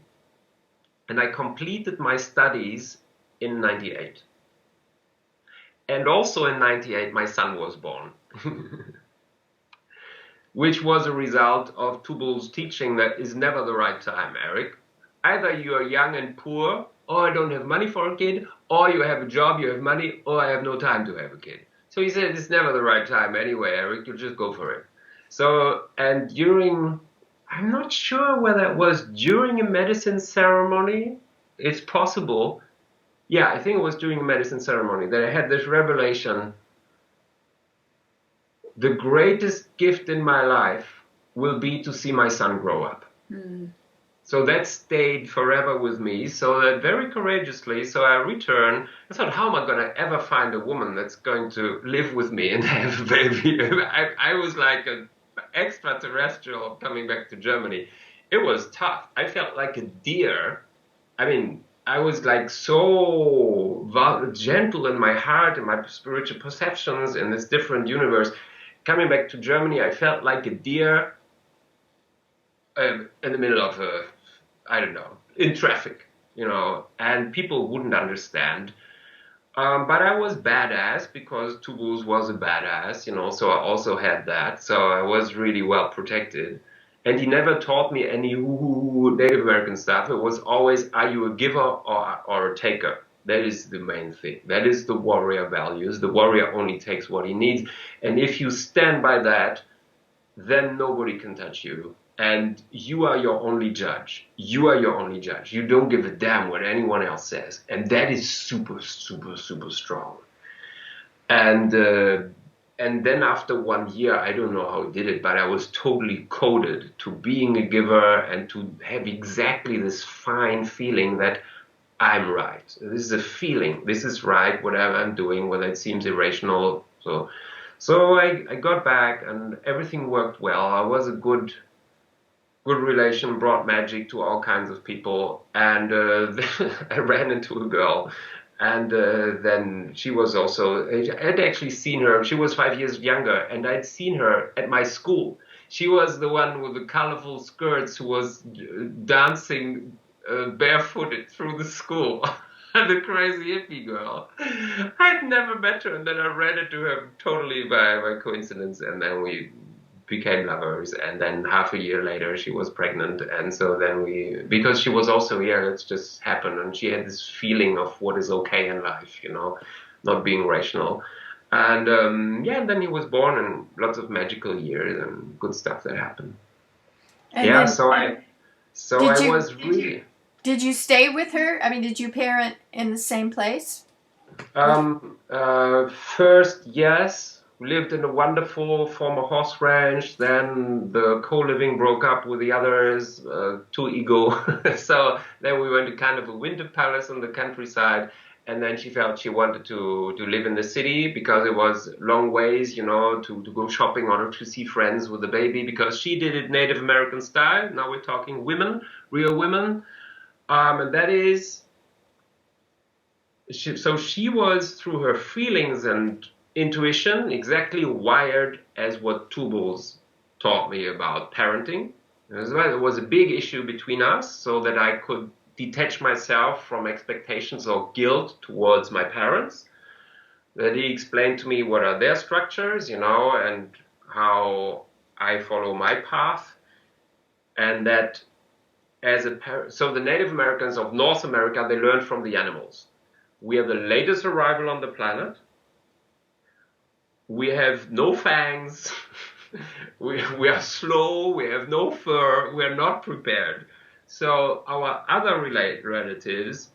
and I completed my studies in 98. And also in 98, my son was born, which was a result of Tubal's teaching that is never the right time, Eric. Either you are young and poor, or I don't have money for a kid, or you have a job, you have money, or I have no time to have a kid. So he said, it's never the right time anyway, Eric, you just go for it. So, and during, I'm not sure whether it was during a medicine ceremony, it's possible. Yeah, I think it was during a medicine ceremony that I had this revelation. The greatest gift in my life will be to see my son grow up. Mm. So that stayed forever with me. So that very courageously, so I returned. I thought, how am I going to ever find a woman that's going to live with me and have a baby? I was like an extraterrestrial coming back to Germany. It was tough. I felt like a deer. I mean, I was like so gentle in my heart and my spiritual perceptions in this different universe. Coming back to Germany, I felt like a deer in the middle of I don't know, in traffic, you know, and people wouldn't understand. But I was badass because Toulouse was a badass, you know, so I also had that. So I was really well protected. And he never taught me any Native American stuff. It was always, are you a giver or a taker? That is the main thing. That is the warrior values. The warrior only takes what he needs. And if you stand by that, then nobody can touch you. And you are your only judge. You are your only judge. You don't give a damn what anyone else says. And that is super, super, super strong. And then after 1 year, I don't know how I did it, but I was totally coded to being a giver and to have exactly this fine feeling that I'm right. This is a feeling. This is right, whatever I'm doing, whether it seems irrational. So I got back and everything worked well. I was a good relation, brought magic to all kinds of people. And I ran into a girl. And then she was also, I'd actually seen her. She was 5 years younger, and I'd seen her at my school. She was the one with the colorful skirts who was dancing barefooted through the school. The crazy hippie girl. I'd never met her, and then I ran into her totally by coincidence, and then we became lovers. And then half a year later, she was pregnant, and so then because she was also here, it's just happened, and she had this feeling of what is okay in life, you know, not being rational. And and then he was born, and lots of magical years and good stuff that happened. And yeah, Did you stay with her? I mean, did you parent in the same place? First, yes. We lived in a wonderful former horse ranch. Then the co-living broke up with the others, too ego. So then we went to kind of a winter palace in the countryside. And then she felt she wanted to live in the city because it was long ways, you know, to go shopping or to see friends with the baby, because she did it Native American style. Now we're talking women, real women. And that is, she was, through her feelings and intuition, exactly wired as what Tubals taught me about parenting. As well, it was a big issue between us, so that I could detach myself from expectations or guilt towards my parents. That he explained to me what are their structures, you know, and how I follow my path. And that so the Native Americans of North America, they learned from the animals. We are the latest arrival on the planet. We have no fangs. we are slow. We have no fur. We are not prepared. So our other relatives,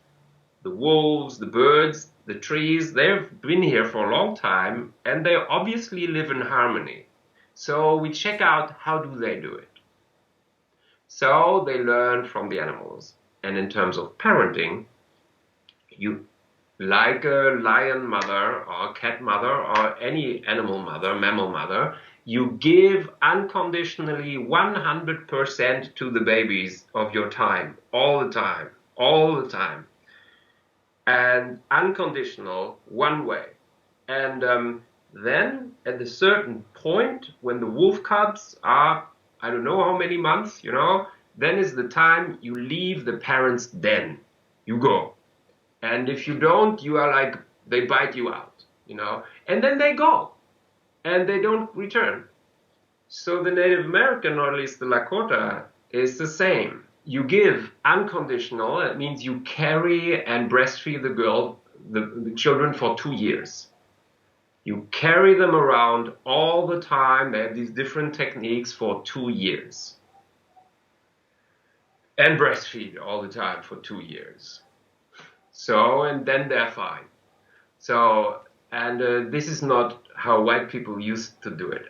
the wolves, the birds, the trees, they've been here for a long time, and they obviously live in harmony. So we check out, how do they do it? So they learn from the animals. And in terms of parenting, you, like a lion mother or a cat mother or any animal mother, mammal mother, you give unconditionally 100% to the babies of your time, all the time, all the time. And unconditional, one way. And then at a certain point, when the wolf cubs are, I don't know how many months, you know, then is the time you leave the parents' den. You go. And if you don't, you are like, they bite you out. and then they go, and they don't return. So the Native American, or at least the Lakota, is the same. You give unconditional, that means you carry and breastfeed the children for 2 years. You carry them around all the time. They have these different techniques for 2 years. And breastfeed all the time for 2 years. So, and then they're fine. So, and this is not how white people used to do it.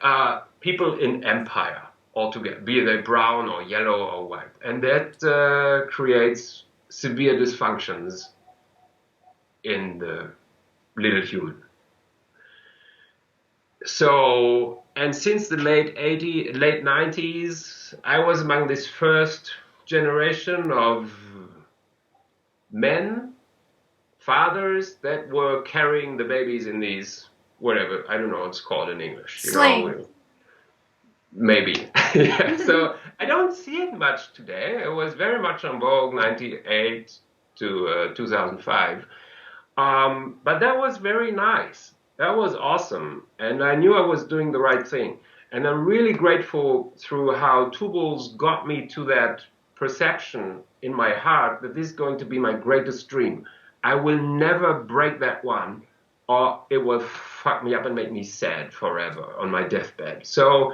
People in empire altogether, be they brown or yellow or white. And that creates severe dysfunctions in the little human. So, and since the late 90s, I was among this first generation of men, fathers, that were carrying the babies in these, whatever, I don't know what it's called in English. Sling. Maybe. Yeah. So I don't see it much today. It was very much on vogue 98 to 2005. But that was very nice. That was awesome. And I knew I was doing the right thing. And I'm really grateful through how Tubuls got me to that perception in my heart that this is going to be my greatest dream. I will never break that one, or it will fuck me up and make me sad forever on my deathbed. So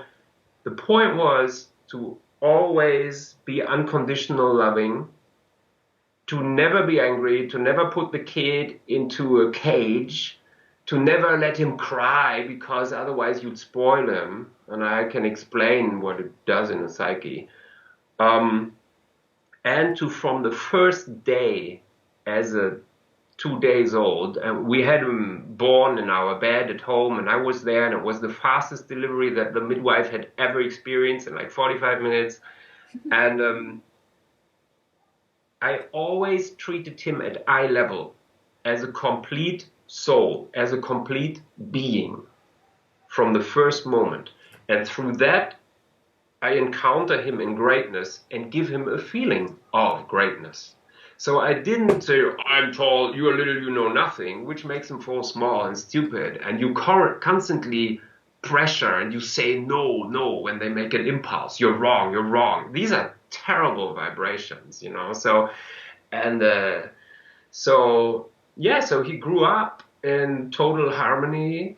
the point was to always be unconditional loving, to never be angry, to never put the kid into a cage, to never let him cry because otherwise you'd spoil him. And I can explain what it does in the psyche. And to, from the first day as a 2 days old, and we had him born in our bed at home, and I was there, and it was the fastest delivery that the midwife had ever experienced in like 45 minutes. And I always treated him at eye level as a complete soul, as a complete being from the first moment. And through that, I encounter him in greatness and give him a feeling of greatness. So I didn't say, I'm tall, you're little, you know nothing, which makes him feel small and stupid. And you constantly pressure and you say no when they make an impulse. You're wrong. These are terrible vibrations, So, and so he grew up in total harmony.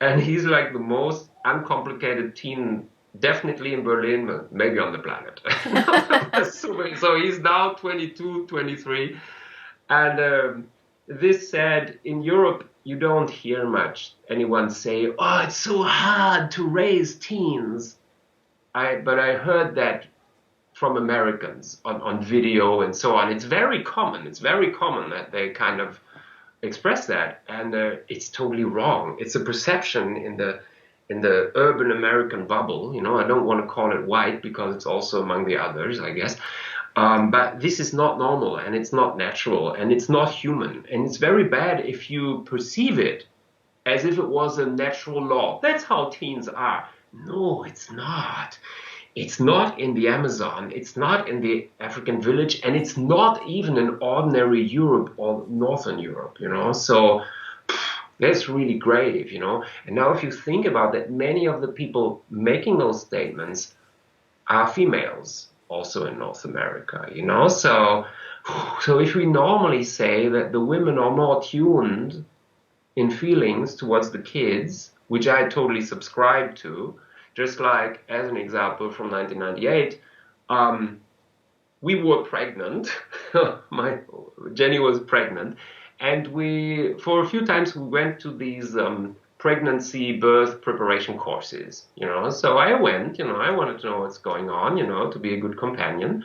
And he's like the most uncomplicated teen, definitely in Berlin, but maybe on the planet. So he's now 22, 23. And this said, in Europe, you don't hear much anyone say, oh, it's so hard to raise teens. But I heard that from Americans on video and so on. It's very common. It's very common that they kind of express that, and it's totally wrong. It's a perception in the urban American bubble. I don't want to call it white because it's also among the others, I guess. But this is not normal, and it's not natural, and it's not human, and it's very bad if you perceive it as if it was a natural law. That's how teens are. No, it's not. It's not in the Amazon, it's not in the African village, and it's not even in ordinary Europe or Northern Europe, So that's really grave, And now if you think about that, many of the people making those statements are females also in North America, So if we normally say that the women are more tuned in feelings towards the kids, which I totally subscribe to, just like, as an example, from 1998, we were pregnant. Jenny was pregnant. And for a few times, we went to these pregnancy birth preparation courses, So I went, I wanted to know what's going on, to be a good companion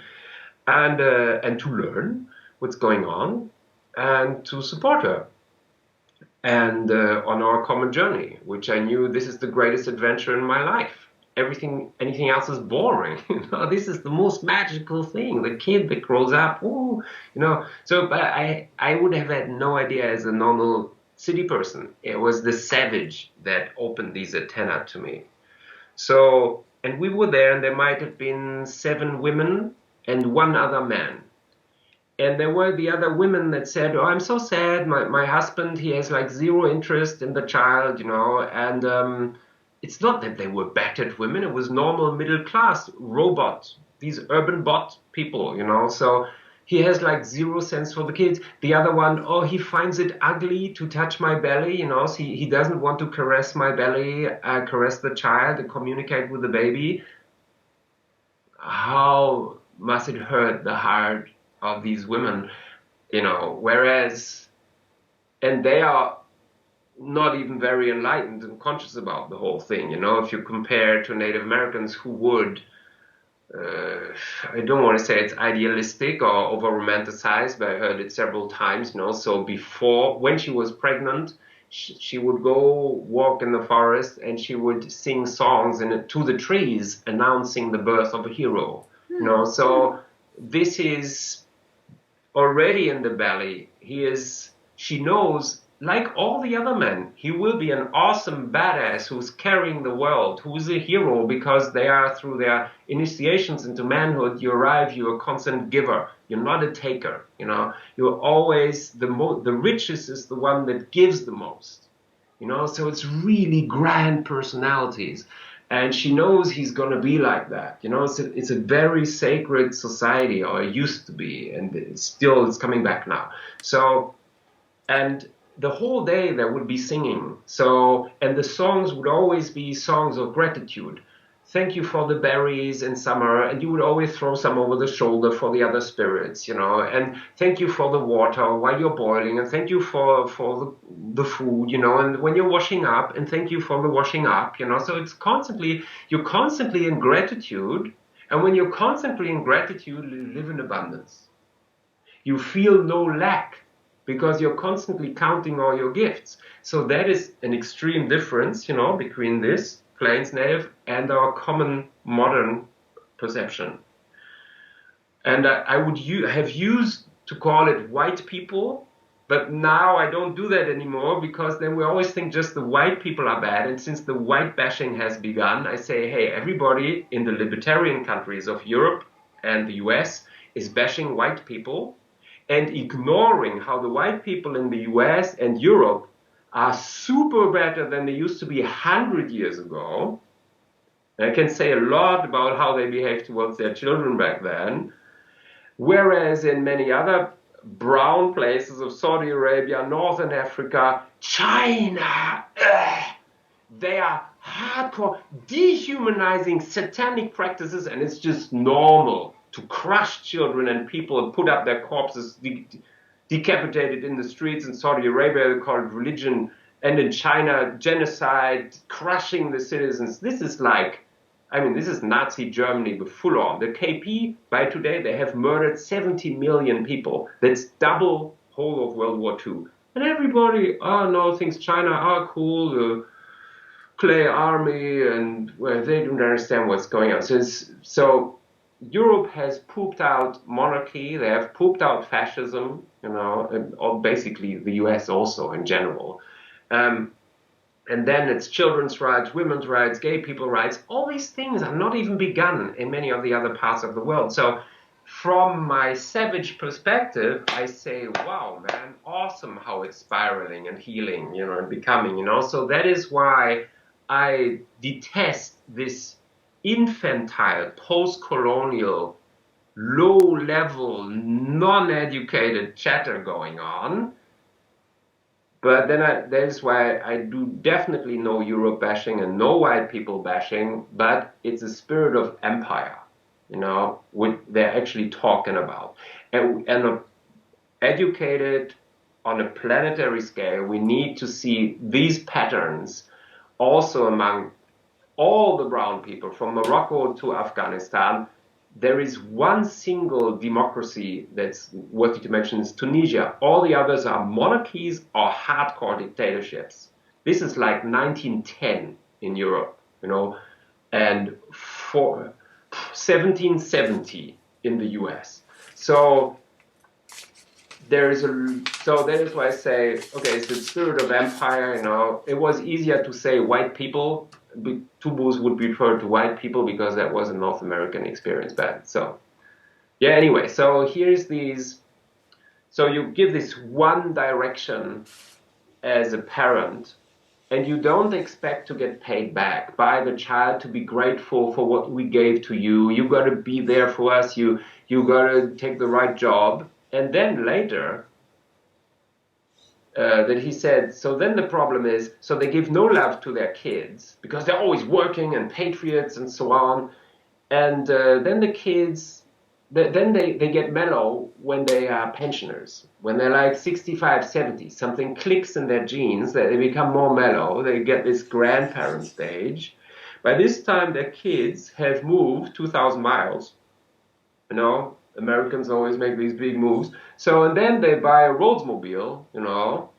and to learn what's going on and to support her. And on our common journey, which I knew this is the greatest adventure in my life. Anything else is boring. This is the most magical thing. The kid that grows up, So, but I would have had no idea as a normal city person. It was the savage that opened these antennae to me. So, and we were there, and there might have been 7 women and 1 other man. And there were the other women that said, "Oh, I'm so sad. My husband, he has like zero interest in the child, you know." And it's not that they were battered women. It was normal middle class robot, these urban bot people, you know. So he has like zero sense for the kids. The other one, oh, he finds it ugly to touch my belly, you know. So he doesn't want to caress my belly, caress the child, and communicate with the baby. How must it hurt the heart of these women, you know? Whereas, and they are not even very enlightened and conscious about the whole thing, you know. If you compare to Native Americans who would, I don't want to say it's idealistic or over romanticized, but I heard it several times, you know. So before, when she was pregnant, she would go walk in the forest and she would sing songs to the trees announcing the birth of a hero, you know. So this is already in the belly. She knows, like all the other men, he will be an awesome badass who's carrying the world, who's a hero because they are, through their initiations into manhood, you're a constant giver. You're not a taker, you know. You're always the richest is the one that gives the most, you know. So it's really grand personalities. And she knows he's going to be like that. You know, it's a very sacred society, or it used to be, and it's coming back now. So, and the whole day there would be singing. So, and the songs would always be songs of gratitude. Thank you for the berries in summer, and you would always throw some over the shoulder for the other spirits, you know, and thank you for the water while you're boiling, and thank you for the food, you know, and when you're washing up, and thank you for the washing up, you know. So you're constantly in gratitude, and when you're constantly in gratitude, you live in abundance. You feel no lack because you're constantly counting all your gifts. So that is an extreme difference, you know, between this Plains Native and our common modern perception. And I would have used to call it white people, but now I don't do that anymore, because then we always think just the white people are bad. And since the white bashing has begun, I say, hey, everybody in the libertarian countries of Europe and the US is bashing white people and ignoring how the white people in the US and Europe are super better than they used to be 100 years ago. And I can say a lot about how they behaved towards their children back then. Whereas in many other brown places of Saudi Arabia, Northern Africa, China, they are hardcore, dehumanizing satanic practices, and it's just normal to crush children and people and put up their corpses decapitated in the streets. In Saudi Arabia, they call it religion, and in China, genocide, crushing the citizens. This is Nazi Germany, but full on. The KP, by today, they have murdered 70 million people. That's double whole of World War II. And everybody, thinks China are cool, the clay army, and they don't understand what's going on. So Europe has pooped out monarchy, they have pooped out fascism, you know, or basically the US also in general. And then it's children's rights, women's rights, gay people rights. All these things are not even begun in many of the other parts of the world. So from my savage perspective, I say, wow, man, awesome how it's spiraling and healing, you know, and becoming, you know. So that is why I detest this infantile, post-colonial, low-level, non-educated chatter going on. But then that is why I do definitely no Europe bashing and no white people bashing, but it's a spirit of empire, you know, what they're actually talking about. And educated on a planetary scale, we need to see these patterns also among all the brown people, from Morocco to Afghanistan. There is one single democracy that's worthy to mention, is Tunisia. All the others are monarchies or hardcore dictatorships. This is like 1910 in Europe, you know, and 1770 in the US. So that is why I say, okay, it's the spirit of empire, you know. It was easier to say white people. Tubus would refer to white people because that was a North American experience back. So, yeah, anyway, so here's these So you give this one direction as a parent, and you don't expect to get paid back by the child to be grateful for what we gave to you. You got to be there for us. You got to take the right job. And then later, that he said, so then the problem is, so they give no love to their kids because they're always working and patriots and so on. And then the kids, then they get mellow when they are pensioners. When they're like 65, 70, something clicks in their genes, that they become more mellow. They get this grandparent stage. By this time, their kids have moved 2,000 miles. You know, Americans always make these big moves. So, and then they buy a Oldsmobile, you know,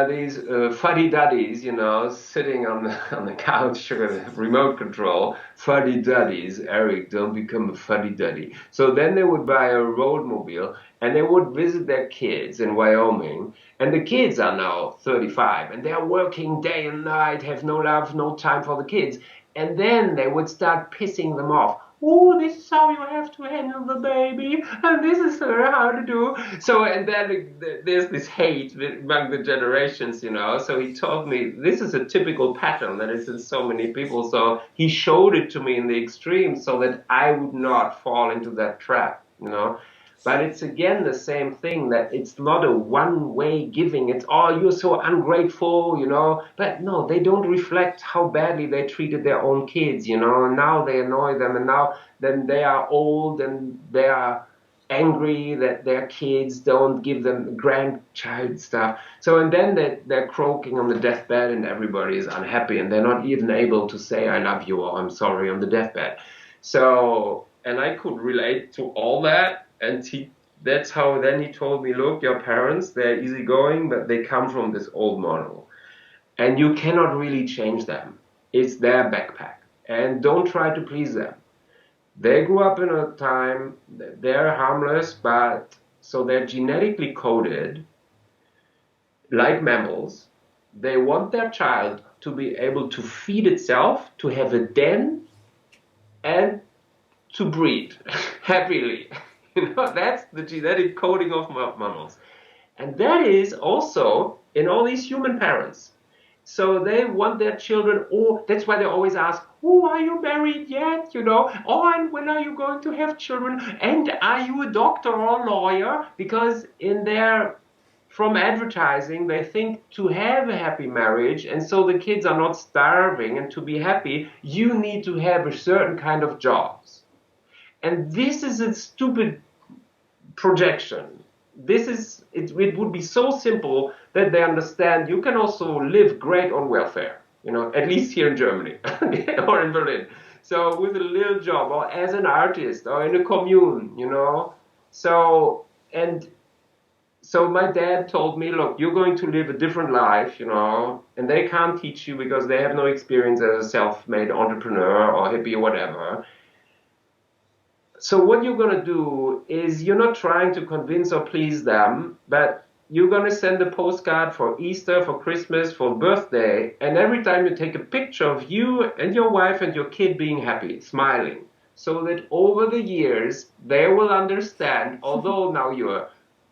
these fuddy-duddies, you know, sitting on the couch with remote control. Fuddy-duddies. Eric, don't become a fuddy-duddy. So then they would buy a roadmobile, and they would visit their kids in Wyoming. And the kids are now 35, and they're working day and night, have no love, no time for the kids. And then they would start pissing them off. Oh, this is how you have to handle the baby, and this is how to do. So, and then there's this hate among the generations, you know. So he told me this is a typical pattern that is in so many people. So he showed it to me in the extreme so that I would not fall into that trap, you know. But it's again the same thing, that it's not a one-way giving. It's, oh, you're so ungrateful, you know. But no, they don't reflect how badly they treated their own kids, you know. And now they annoy them, and now then they are old and they are angry that their kids don't give them grandchild stuff. So, and then they're croaking on the deathbed, and everybody is unhappy, and they're not even able to say I love you or I'm sorry on the deathbed. So, and I could relate to all that. And that's how then he told me, look, your parents, they're easygoing, but they come from this old model. And you cannot really change them. It's their backpack. And don't try to please them. They grew up in a time, they're harmless, but so they're genetically coded, like mammals. They want their child to be able to feed itself, to have a den, and to breed happily. You know, that's the genetic coding of mammals. And that is also in all these human parents. So they want their children, oh, that's why they always ask, oh, are you married yet? You know, oh, and when are you going to have children? And are you a doctor or a lawyer? Because from advertising, they think to have a happy marriage, and so the kids are not starving, and to be happy, you need to have a certain kind of jobs. And this is a stupid projection. It would be so simple that they understand you can also live great on welfare, you know, at least here in Germany or in Berlin. So with a little job, or as an artist, or in a commune, you know. So my dad told me, look, you're going to live a different life, you know, and they can't teach you because they have no experience as a self-made entrepreneur or hippie or whatever. So what you're going to do is you're not trying to convince or please them, but you're going to send a postcard for Easter, for Christmas, for birthday, and every time you take a picture of you and your wife and your kid being happy, smiling, so that over the years they will understand, although now you're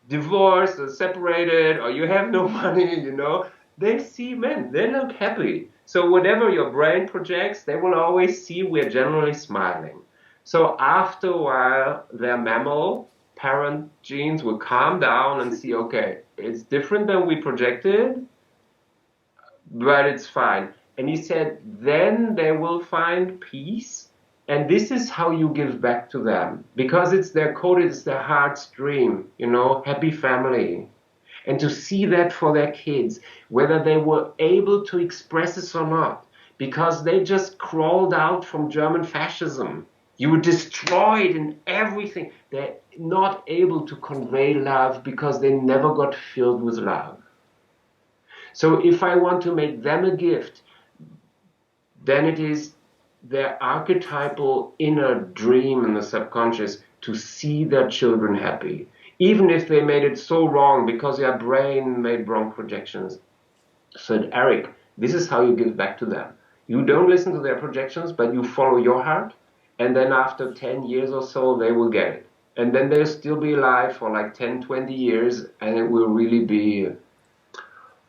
divorced or separated or you have no money, you know, they see, man, they look happy. So whatever your brain projects, they will always see we're generally smiling. So after a while, their mammal parent genes will calm down and see, okay, it's different than we projected, but it's fine. And he said, then they will find peace. And this is how you give back to them. Because it's their code, it's their heartstream, you know, happy family. And to see that for their kids, whether they were able to express this or not, because they just crawled out from German fascism. You were destroyed in everything. They're not able to convey love because they never got filled with love. So if I want to make them a gift, then it is their archetypal inner dream in the subconscious to see their children happy. Even if they made it so wrong because their brain made wrong projections. Said, Eric, this is how you give back to them. You don't listen to their projections, but you follow your heart. And then after 10 years or so, they will get it. And then they'll still be alive for like 10, 20 years, and it will really be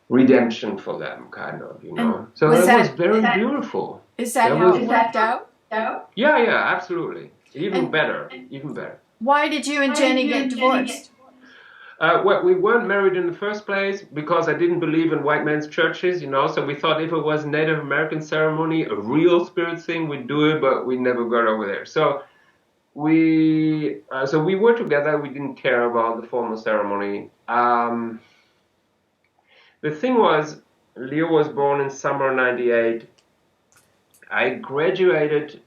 redemption for them, kind of, you know. And So was it was that very beautiful. is that That how was, it worked out? yeah, yeah, absolutely. Even And better, even better. why did you and Jenny get divorced? Well, we weren't married in the first place because I didn't believe in white men's churches, you know. So we thought if it was Native American ceremony, a real spirit thing, we'd do it, but we never got over there. So we were together. We didn't care about the formal ceremony. The thing was, Leo was born in summer '98. I graduated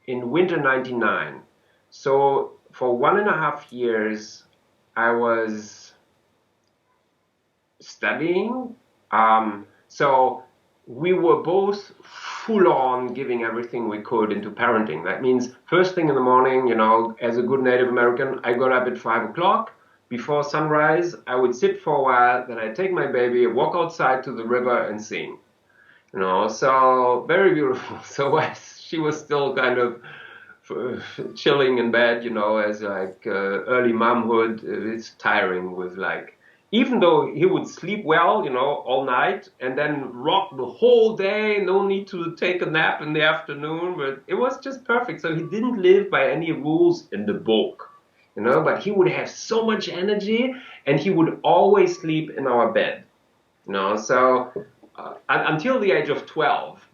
in winter '99. So for 1.5 years, I was studying. So we were both full on giving everything we could into parenting. That means first thing in the morning, you know, as a good Native American, I got up at 5 o'clock. Before sunrise, I would sit for a while, then I'd take my baby, walk outside to the river and sing. You know, so very beautiful. So she was still kind of chilling in bed, you know, as like early momhood. It's tiring with like, even though he would sleep well, you know, all night and then rock the whole day, no need to take a nap in the afternoon, but it was just perfect. So he didn't live by any rules in the book, you know, but he would have so much energy and he would always sleep in our bed, you know, so until the age of 12.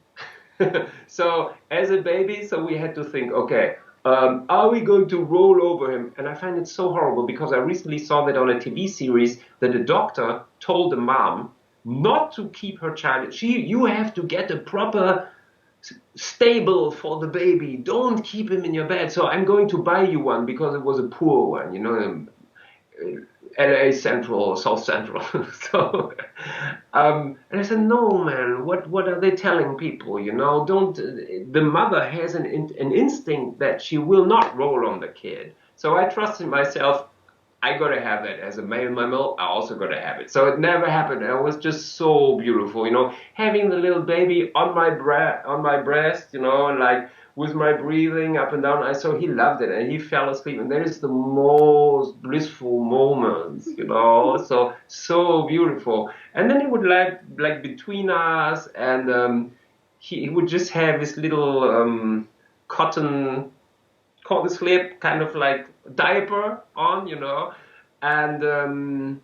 So as a baby, so we had to think, okay, are we going to roll over him? And I find it so horrible because I recently saw that on a TV series that a doctor told the mom not to keep her child. You have to get a proper stable for the baby. Don't keep him in your bed. So I'm going to buy you one because it was a poor one, you know. LA Central, South Central. So, and I said, no, man, what are they telling people? You know, don't. The mother has an instinct that she will not roll on the kid. So I trusted myself. I gotta have that as a male mammal. I also gotta have it. So it never happened. And it was just so beautiful, you know, having the little baby on my breast, you know, like with my breathing up and down. So he loved it, and he fell asleep. And that is the most blissful moments, you know. So beautiful. And then he would like between us, and he would just have his little cotton slip, kind of like diaper on, you know, and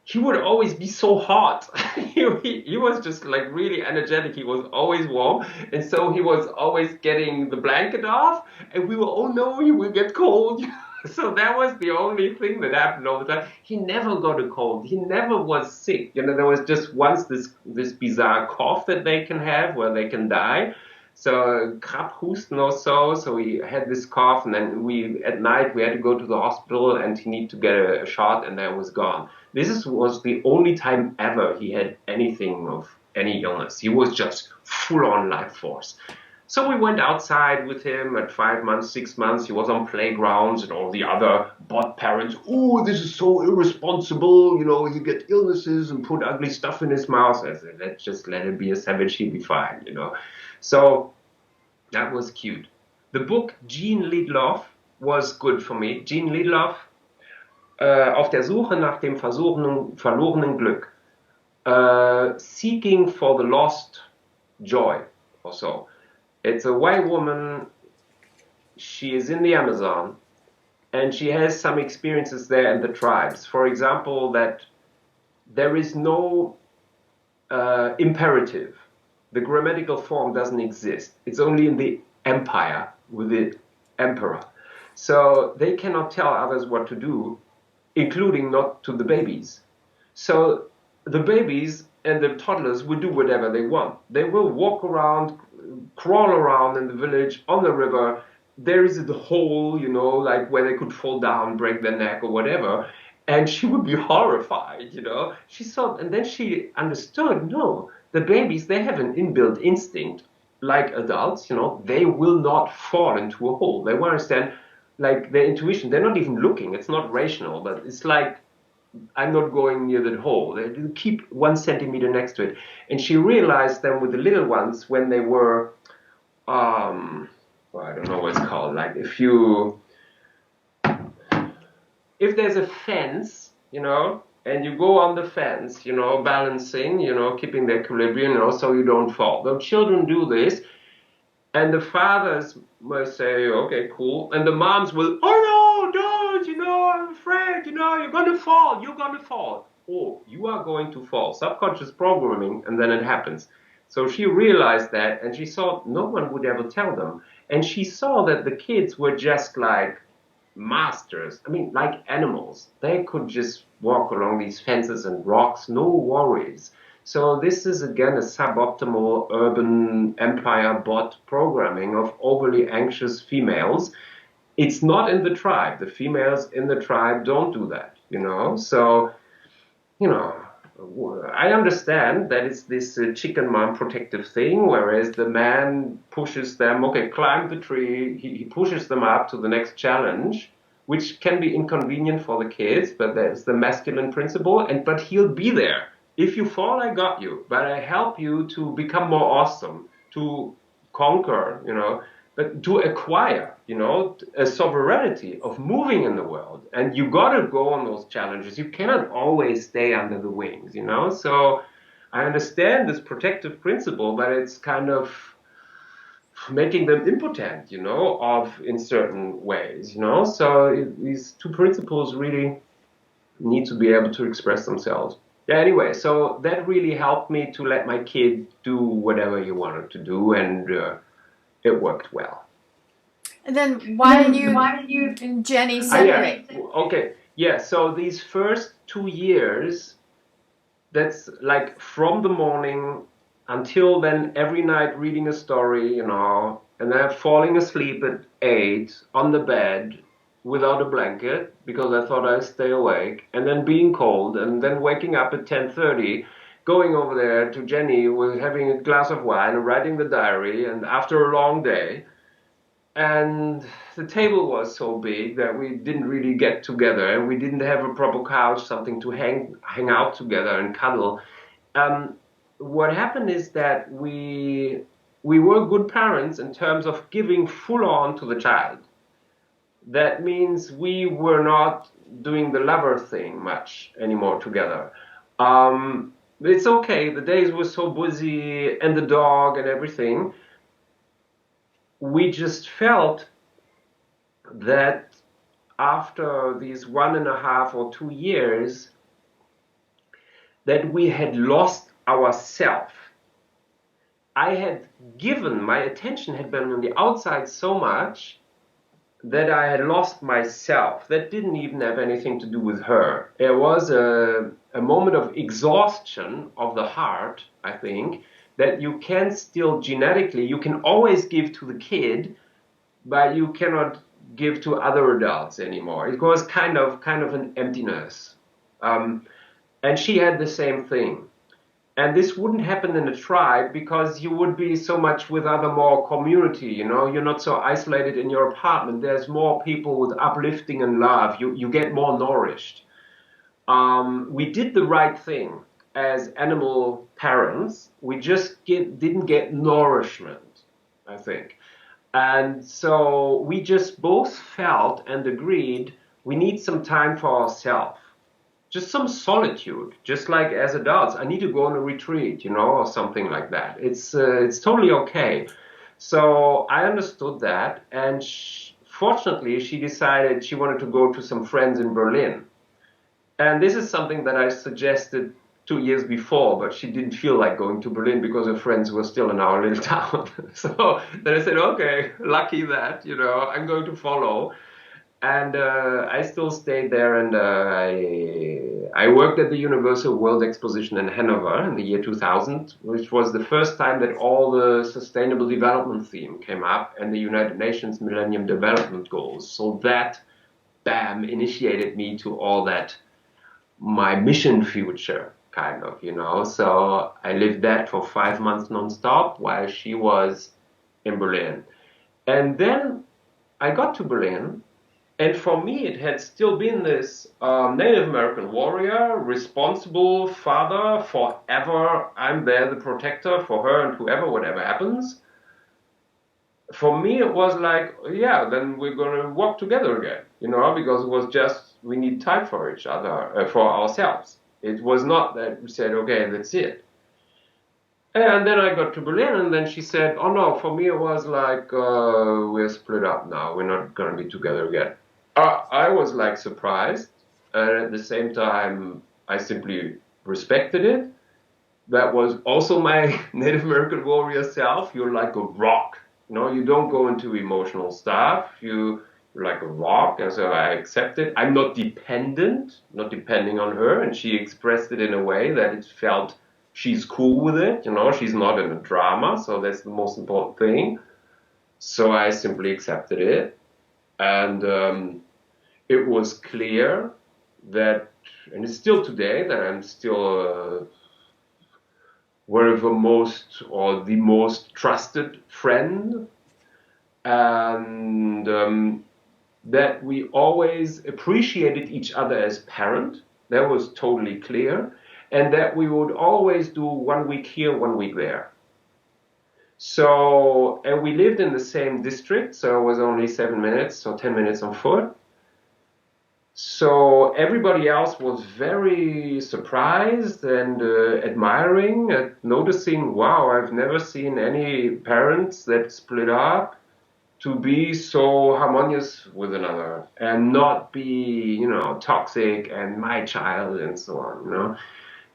he would always be so hot. He was just like really energetic. He was always warm, and so he was always getting the blanket off, and we were, oh no, he will get cold. So that was the only thing that happened all the time. He never got a cold. He never was sick. You know, there was just once this bizarre cough that they can have where they can die. So Krabhusten or so. So he had this cough, and then at night we had to go to the hospital, and he needed to get a shot, and then it was gone. Was the only time ever he had anything of any illness. He was just full on life force. So we went outside with him at 5 months, 6 months. He was on playgrounds, and all the other bot parents, oh, this is so irresponsible. You know, he get illnesses and put ugly stuff in his mouth. I said, let's just let him be a savage. He'll be fine, you know. So that was cute. The book Gene Lidloff was good for me. Gene Lidloff, Auf der Suche nach dem verlorenen Glück. Seeking for the lost joy, or so. It's a white woman. She is in the Amazon, and she has some experiences there in the tribes. For example, that there is no imperative. The grammatical form doesn't exist. It's only in the empire with the emperor. So they cannot tell others what to do, including not to the babies. So the babies and the toddlers will do whatever they want. They will walk around, crawl around in the village, on the river. There is a hole, you know, like where they could fall down, break their neck or whatever. And she would be horrified, you know. She saw, and then she understood, no, the babies, they have an inbuilt instinct, like adults, you know, they will not fall into a hole. They will understand, like their intuition, they're not even looking, it's not rational, but it's like, I'm not going near the hole. They keep 1 centimeter next to it. And she realized then with the little ones, when they were, well, I don't know what it's called, like if you if there's a fence, and you go on the fence, balancing, keeping the equilibrium, so you don't fall. The children do this, and the fathers will say, okay, cool. And the moms will, oh no, don't, I'm afraid, you're going to fall, you're going to fall. Oh, you are going to fall. Subconscious programming, and then it happens. So she realized that, and she saw no one would ever tell them. And she saw that the kids were just like masters. I mean, like animals. They could just walk along these fences and rocks, no worries. So this is again a suboptimal urban empire bot programming of overly anxious females. It's not in the tribe. The females in the tribe don't do that, So, you know, I understand that it's this chicken mom protective thing, whereas the man pushes them, okay, climb the tree, he pushes them up to the next challenge, which can be inconvenient for the kids, but that's the masculine principle, but he'll be there. If you fall, I got you, but I help you to become more awesome, to conquer, but to acquire, a sovereignty of moving in the world. And you got to go on those challenges. You cannot always stay under the wings, So I understand this protective principle, but it's kind of making them impotent, in certain ways, So these two principles really need to be able to express themselves. Yeah, anyway, so that really helped me to let my kid do whatever he wanted to do, and it worked well. And then why did you and Jenny separate? Yeah. Okay, yeah, so these first 2 years, that's like from the morning until then, every night reading a story, and then falling asleep at 8 on the bed without a blanket because I thought I'd stay awake, and then being cold, and then waking up at 10:30, going over there to Jenny with having a glass of wine and writing the diary, and after a long day. And the table was so big that we didn't really get together, and we didn't have a proper couch, something to hang out together and cuddle. What happened is that we were good parents in terms of giving full on to the child. That means we were not doing the lover thing much anymore together. It's okay, the days were so busy, and the dog and everything. We just felt that after these 1.5 or 2 years, that we had lost ourselves. I had given, my attention had been on the outside so much that I had lost myself. That didn't even have anything to do with her. It was a moment of exhaustion of the heart, I think, that you can still genetically, you can always give to the kid, but you cannot give to other adults anymore. It was kind of an emptiness. And she had the same thing. And this wouldn't happen in a tribe because you would be so much with other more community, You're not so isolated in your apartment. There's more people with uplifting and love. You get more nourished. We did the right thing as animal parents. We just didn't get nourishment, I think. And so we just both felt and agreed we need some time for ourselves. Just some solitude, just like as adults. I need to go on a retreat, or something like that. It's totally okay. So I understood that, and fortunately, she decided she wanted to go to some friends in Berlin. And this is something that I suggested 2 years before, but she didn't feel like going to Berlin because her friends were still in our little town. So then I said, okay, lucky that, I'm going to follow. And I still stayed there, and I worked at the Universal World Exposition in Hanover in the year 2000, which was the first time that all the Sustainable Development theme came up and the United Nations Millennium Development Goals. So that, bam, initiated me to all that, my mission future, kind of, So I lived that for 5 months nonstop while she was in Berlin. And then I got to Berlin. And for me, it had still been this Native American warrior, responsible father forever. I'm there, the protector for her and whoever, whatever happens. For me, it was like, yeah, then we're going to walk together again, because it was just we need time for each other, for ourselves. It was not that we said, okay, that's it. And then I got to Berlin, and then she said, oh no, for me it was like, we're split up now, we're not going to be together again. I was like surprised, and at the same time, I simply respected it. That was also my Native American warrior self. You're like a rock. You don't go into emotional stuff. You're like a rock, and so I accept it. I'm not depending on her, and she expressed it in a way that it felt she's cool with it. She's not in a drama, so that's the most important thing. So I simply accepted it, and it was clear that, and it's still today, that I'm still the most trusted friend, and that we always appreciated each other as parent. That was totally clear, and that we would always do 1 week here, 1 week there. So, and we lived in the same district, so it was only 7 minutes, so 10 minutes on foot. So everybody else was very surprised and admiring, noticing, wow, I've never seen any parents that split up to be so harmonious with another and not be, toxic and my child and so on.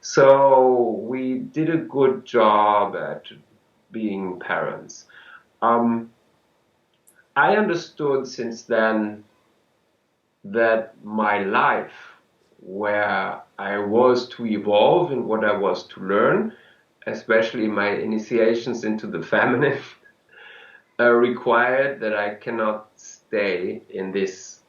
So we did a good job at being parents. I understood since then that my life, where I was to evolve and what I was to learn, especially my initiations into the feminine, required that I cannot stay in this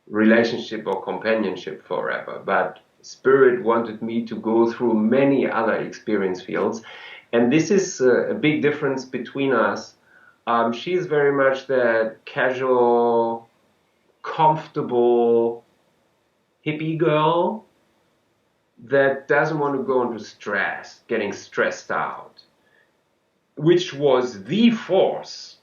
relationship or companionship forever. But Spirit wanted me to go through many other experience fields. And this is a big difference between us. She's very much that casual, comfortable hippie girl that doesn't want to go into stress, getting stressed out, which was the force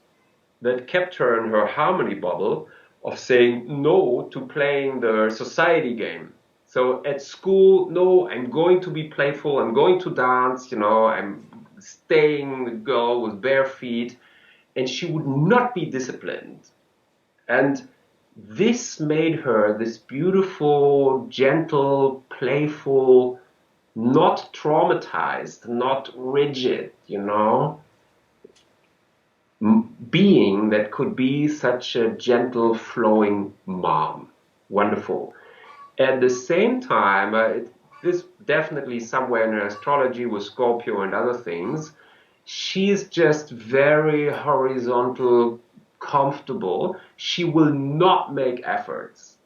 that kept her in her harmony bubble of saying no to playing the society game. So at school, no, I'm going to be playful, I'm going to dance, I'm staying the girl with bare feet, and she would not be disciplined. And this made her this beautiful, gentle, playful, not traumatized, not rigid, being that could be such a gentle, flowing mom. Wonderful. At the same time, this definitely somewhere in her astrology with Scorpio and other things, she's just very horizontal, comfortable. She will not make efforts.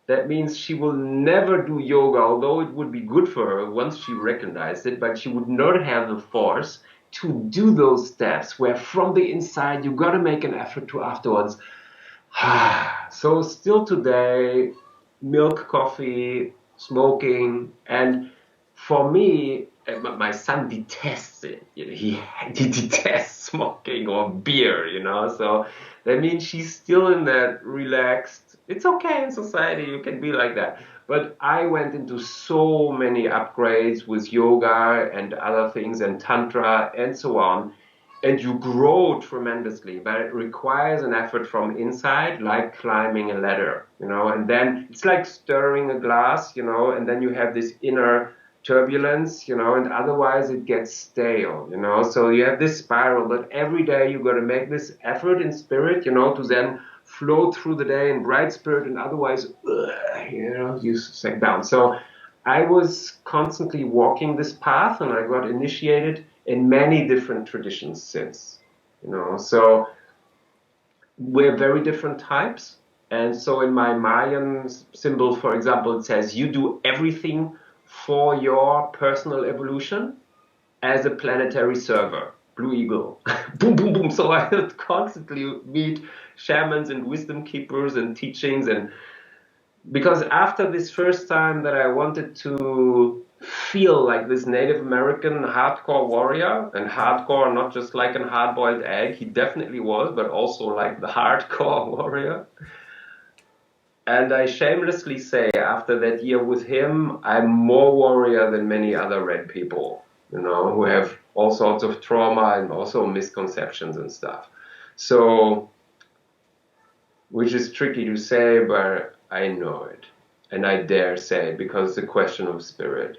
That means she will never do yoga, although it would be good for her once she recognized it, but she would not have the force to do those steps where from the inside you got to make an effort to afterwards. So still today, milk, coffee, smoking, and for me, my son detests it. He detests smoking or beer, So that means she's still in that relaxed. It's okay in society, you can be like that. But I went into so many upgrades with yoga and other things and tantra and so on. And you grow tremendously, but it requires an effort from inside, like climbing a ladder, And then it's like stirring a glass, and then you have this inner turbulence, and otherwise it gets stale, So you have this spiral that every day you got to make this effort in spirit, to then float through the day in bright spirit, and otherwise, you sink down. So I was constantly walking this path, and I got initiated in many different traditions since, So we're very different types. And so in my Mayan symbol, for example, it says you do everything for your personal evolution as a planetary server. Blue Eagle. Boom, boom, boom. So I would constantly meet shamans and wisdom keepers and teachings. And because after this first time that I wanted to feel like this Native American hardcore warrior, and hardcore not just like a hard-boiled egg, he definitely was, but also like the hardcore warrior. And I shamelessly say, after that year with him, I'm more warrior than many other red people, who have all sorts of trauma and also misconceptions and stuff. So, which is tricky to say, but I know it. And I dare say it because it's a question of spirit.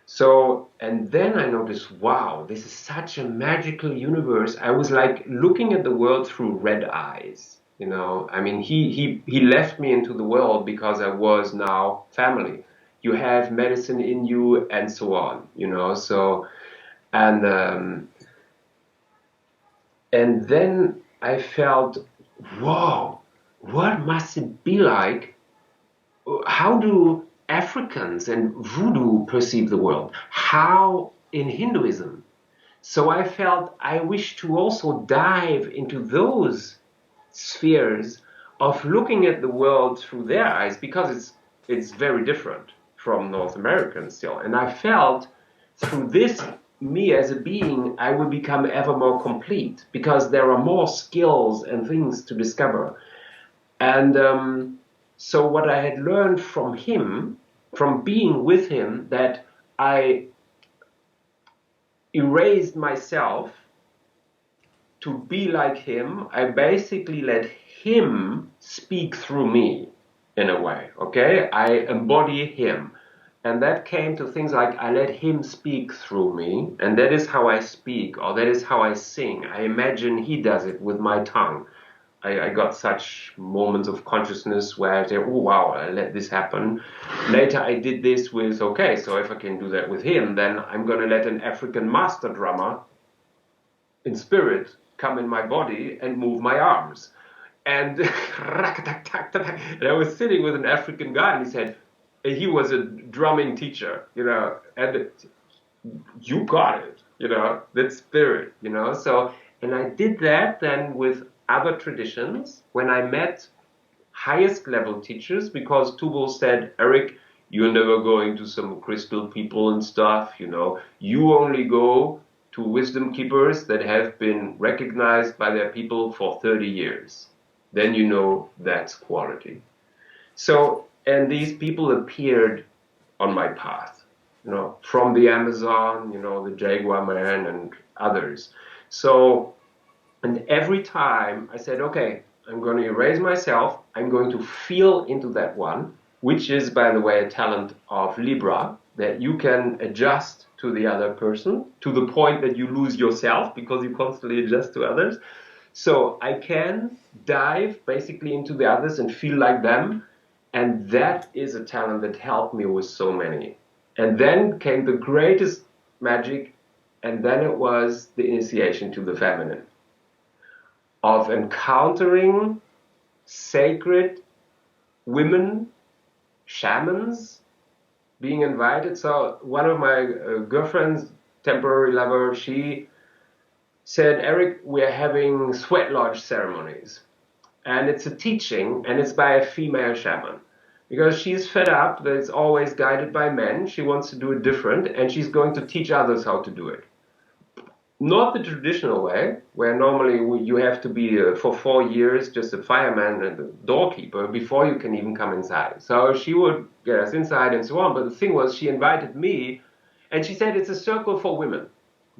So, and then I noticed, wow, this is such a magical universe. I was like looking at the world through red eyes. I mean, he left me into the world because I was now family. You have medicine in you and so on, so, and then I felt, whoa, what must it be like? How do Africans and voodoo perceive the world? How in Hinduism? So I felt I wish to also dive into those spheres of looking at the world through their eyes, because it's very different from North American still. And I felt through this, me as a being, I will become ever more complete because there are more skills and things to discover. And so what I had learned from him, from being with him, that I erased myself to be like him. I basically let him speak through me in a way, okay? I embody him. And that came to things like I let him speak through me, and that is how I speak, or that is how I sing. I imagine he does it with my tongue. I got such moments of consciousness where I say, oh wow, I let this happen. Later I did this with, okay, so if I can do that with him, then I'm going to let an African master drummer in spirit come in my body and move my arms. And, and I was sitting with an African guy, and he said, he was a drumming teacher, and you got it, that spirit, so, and I did that then with other traditions when I met highest level teachers, because Tubal said, Eric, you're never going to some crystal people and stuff, you only go to wisdom keepers that have been recognized by their people for 30 years. Then that's quality. So, and these people appeared on my path, from the Amazon, the Jaguar Man and others. So, and every time I said, okay, I'm going to erase myself, I'm going to feel into that one, which is, by the way, a talent of Libra, that you can adjust to the other person to the point that you lose yourself because you constantly adjust to others. So I can dive basically into the others and feel like them. And that is a talent that helped me with so many. And then came the greatest magic, and then it was the initiation to the feminine, of encountering sacred women, shamans, being invited. So one of my girlfriends, temporary lover, she said, Eric, we're having sweat lodge ceremonies. And it's a teaching, and it's by a female shaman. Because she's fed up that it's always guided by men. She wants to do it different, and she's going to teach others how to do it. Not the traditional way, where normally you have to be, for 4 years, just a fireman and a doorkeeper before you can even come inside. So she would get us inside and so on. But the thing was, she invited me, and she said, it's a circle for women.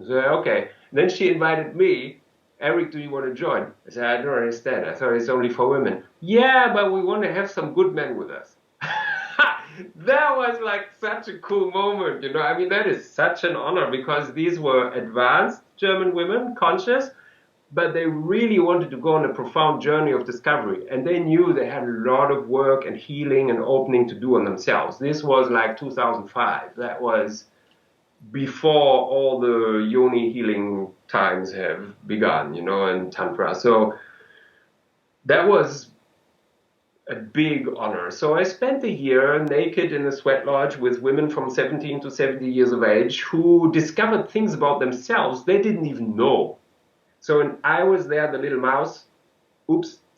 I said, okay. Then she invited me, Eric, do you want to join? I said, I don't understand. I thought it's only for women. Yeah, but we want to have some good men with us. That was like such a cool moment, I mean, that is such an honor, because these were advanced German women, conscious, but they really wanted to go on a profound journey of discovery. And they knew they had a lot of work and healing and opening to do on themselves. This was like 2005. That was before all the yoni healing times have begun, and Tantra. So that was a big honor. So I spent a year naked in a sweat lodge with women from 17 to 70 years of age who discovered things about themselves they didn't even know. So when I was there, the little mouse,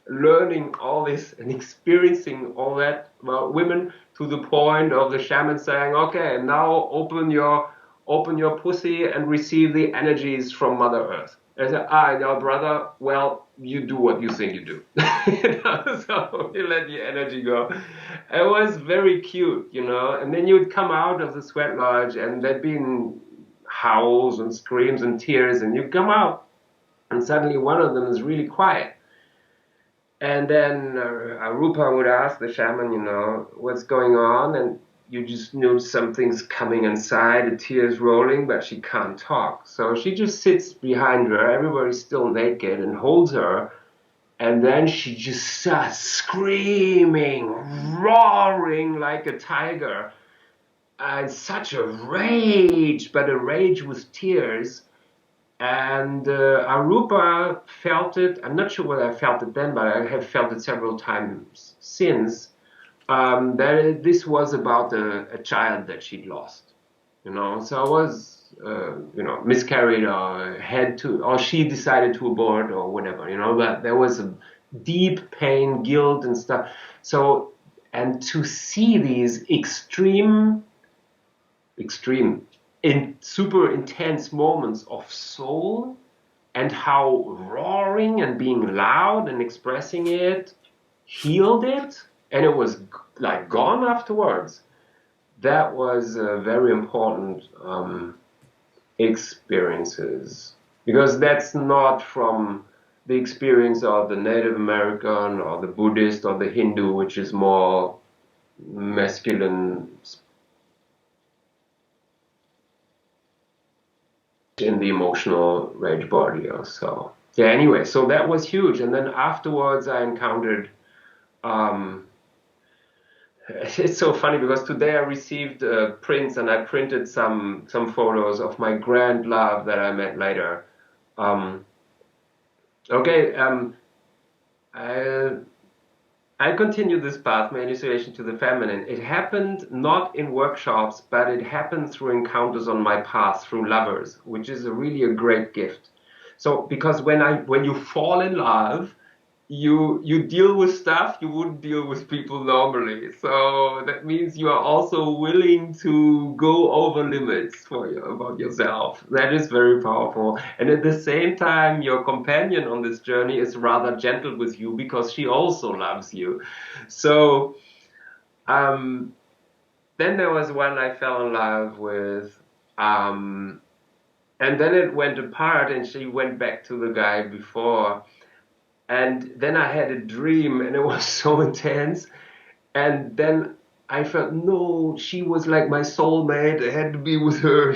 learning all this and experiencing all that about women, to the point of the shaman saying, okay, now open your pussy and receive the energies from Mother Earth. I said, now brother, well, you do what you think you do. So you let your energy go. It was very cute, and then you'd come out of the sweat lodge and there'd been howls and screams and tears, and you come out and suddenly one of them is really quiet. And then Arupa would ask the shaman, what's going on? And you just knew something's coming inside, the tears rolling, but she can't talk. So she just sits behind her, everybody's still naked, and holds her. And then she just starts screaming, roaring like a tiger. And such a rage, but a rage with tears. And Arupa felt it. I'm not sure whether I felt it then, but I have felt it several times since. That this was about a child that she'd lost. So I was, miscarried or or she decided to abort or whatever. But there was a deep pain, guilt, and stuff. So, and to see these extreme in super intense moments of soul, and how roaring and being loud and expressing it healed it, and it was like gone afterwards. That was very important experiences, because that's not from the experience of the Native American or the Buddhist or the Hindu, which is more masculine in the emotional rage body or so. Yeah, anyway, so that was huge. And then afterwards I encountered, it's so funny because today I received prints, and I printed some photos of my grand love that I met later. I continued this path, my initiation to the feminine. It happened not in workshops, but it happened through encounters on my path, through lovers, which is really a great gift. So, because when you fall in love, you deal with stuff you wouldn't deal with people normally. So that means you are also willing to go over limits about yourself. That is very powerful. And at the same time, your companion on this journey is rather gentle with you because she also loves you. So then there was one I fell in love with. And then it went apart, and she went back to the guy before. And then I had a dream, and it was so intense. And then I felt, no, she was like my soulmate. I had to be with her,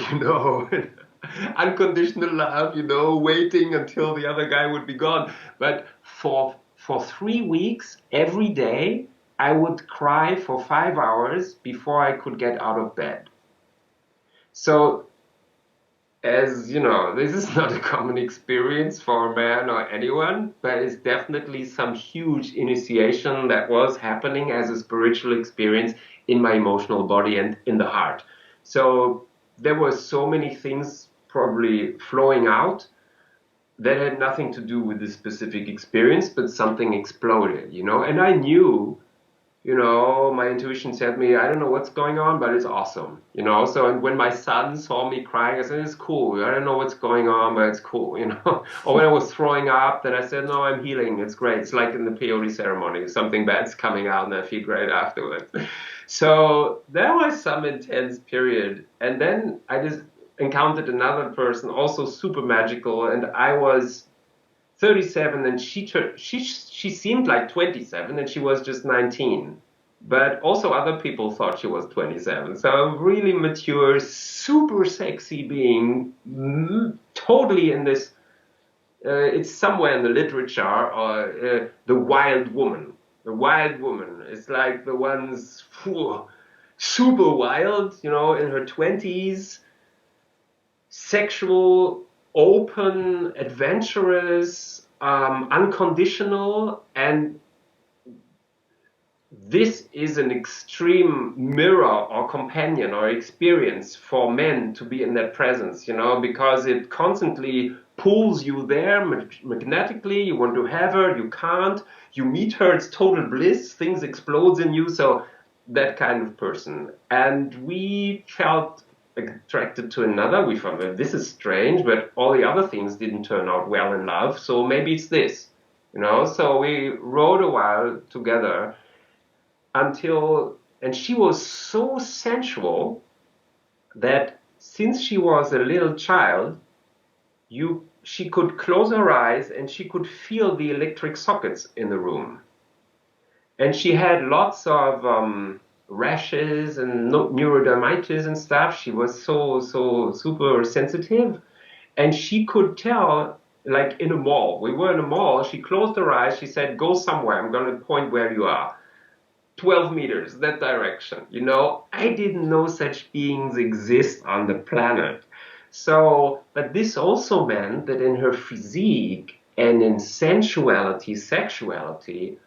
Unconditional love, waiting until the other guy would be gone. But for 3 weeks, every day, I would cry for 5 hours before I could get out of bed. So, as you know, this is not a common experience for a man or anyone, but it's definitely some huge initiation that was happening as a spiritual experience in my emotional body and in the heart. So there were so many things probably flowing out that had nothing to do with this specific experience, but something exploded, and I knew, my intuition said me, I don't know what's going on, but it's awesome, So, and when my son saw me crying, I said, it's cool. I don't know what's going on, but it's cool, Or when I was throwing up, then I said, no, I'm healing. It's great. It's like in the peyote ceremony. Something bad's coming out and I feel great afterwards. So there was some intense period. And then I just encountered another person, also super magical. And I was 37, and she seemed like 27, and she was just 19. But also other people thought she was 27. So a really mature, super sexy being, totally in this, it's somewhere in the literature, or the wild woman. The wild woman is like the ones super wild, in her 20s, sexual, open, adventurous, unconditional, and this is an extreme mirror or companion or experience for men to be in that presence, because it constantly pulls you there magnetically. You want to have her, you can't. You meet her, it's total bliss, things explode in you. So that kind of person. And we felt attracted to another. We thought, well, this is strange, but all the other things didn't turn out well in love, so maybe it's this. you know. So we rode a while together and she was so sensual that since she was a little child, she could close her eyes and she could feel the electric sockets in the room. And she had lots of rashes and neurodermitis and stuff. She was so super sensitive, and she could tell, like in a mall. We were in a mall. She closed her eyes. She said, "Go somewhere. I'm going to point where you are." 12 meters, that direction. You know, I didn't know such beings exist on the planet. So, but this also meant that in her physique and in sensuality, sexuality,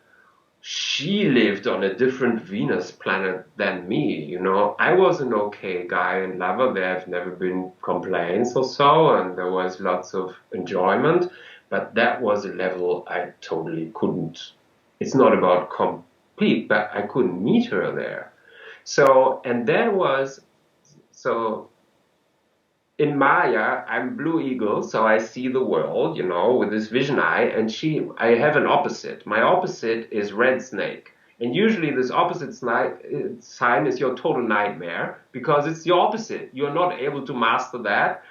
she lived on a different Venus planet than me, you know. I was an okay guy and lover. There have never been complaints or so, and there was lots of enjoyment, but that was a level I totally couldn't. It's not about complete, but I couldn't meet her there. So, and that was, so in Maya, I'm Blue Eagle, so I see the world, you know, with this vision eye, and I have an opposite. My opposite is Red Snake. And usually this opposite sign is your total nightmare because it's the opposite. You're not able to master that.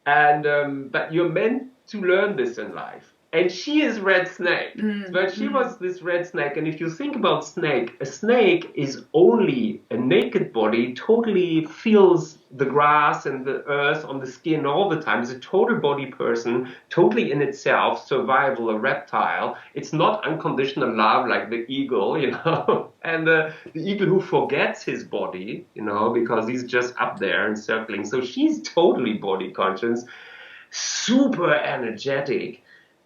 And but you're meant to learn this in life. And she is red snake, but she was this red snake. And if you think about snake, a snake is only a naked body, totally feels the grass and the earth on the skin all the time. It's a total body person, totally in itself, survival, a reptile. It's not unconditional love like the eagle, you know, and the eagle who forgets his body, you know, because he's just up there and circling. So she's totally body conscious, super energetic,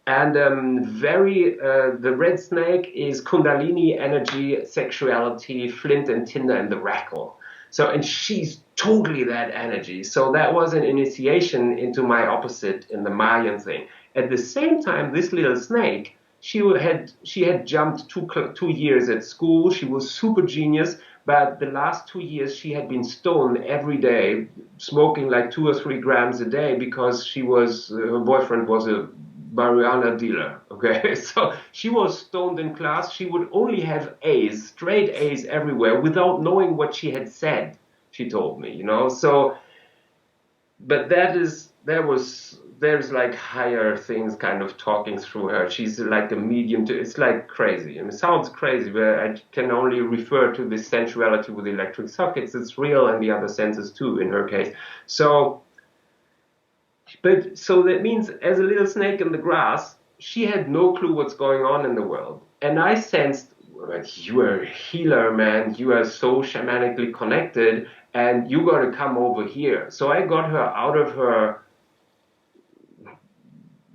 and the red snake is kundalini energy, sexuality, flint and tinder, and the rackle. So, and she's totally that energy. So that was an initiation into my opposite in the Mayan thing. At the same time, this little snake, she had jumped 2 years at school. She was super genius, but the last 2 years she had been stoned every day, smoking like 2 or 3 grams a day because her boyfriend was a marijuana dealer. Okay, so she was stoned in class. She would only have A's, straight A's everywhere, without knowing what she had said. She told me, you know. So, but there's like higher things kind of talking through her. She's like a medium to, it's like crazy. I mean, it sounds crazy, but I can only refer to this sensuality with electric sockets. It's real, and the other senses too in her case. So, but so that means as a little snake in the grass, she had no clue what's going on in the world. And I sensed, like, you are a healer, man. You are so shamanically connected, and you got to come over here. So I got her out of her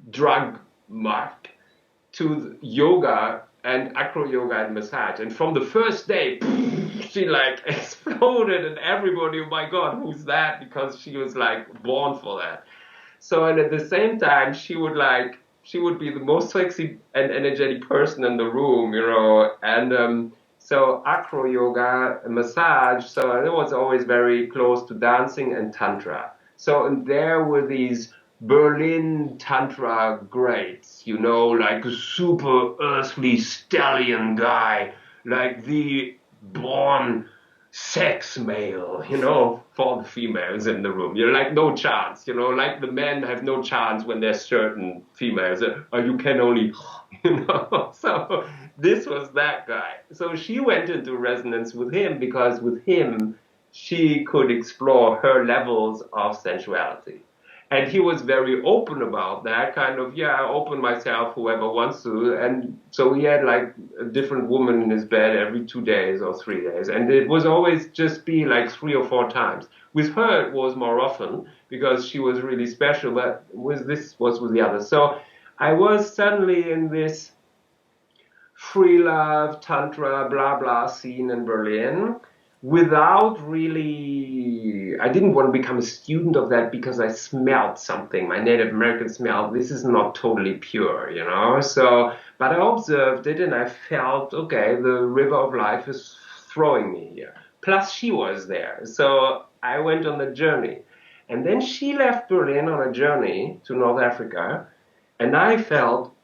drug mark to yoga and acro yoga and massage. And from the first day, she like exploded, and everybody, oh my God, who's that? Because she was like born for that. So, and at the same time, she would be the most sexy and energetic person in the room, you know. And so acro yoga, massage, so it was always very close to dancing and tantra. So, and there were these Berlin tantra greats, you know, like a super earthly stallion guy, like the born sex male, you know, for the females in the room. You're like, no chance, you know, like the men have no chance when there's certain females. You can only, you know. So this was that guy. So she went into resonance with him because with him, she could explore her levels of sensuality. And he was very open about that, kind of, yeah, I open myself, whoever wants to. And so he had like a different woman in his bed every 2 days or 3 days. And it was always just be like 3 or 4 times. With her, it was more often because she was really special, but this was with the others. So I was suddenly in this free love, tantra, blah, blah scene in Berlin without really, I didn't want to become a student of that because I smelled something, my Native American smell. This is not totally pure, you know. So, but I observed it and I felt, okay, the river of life is throwing me here. Plus she was there. So I went on the journey. And then she left Berlin on a journey to North Africa. And I felt,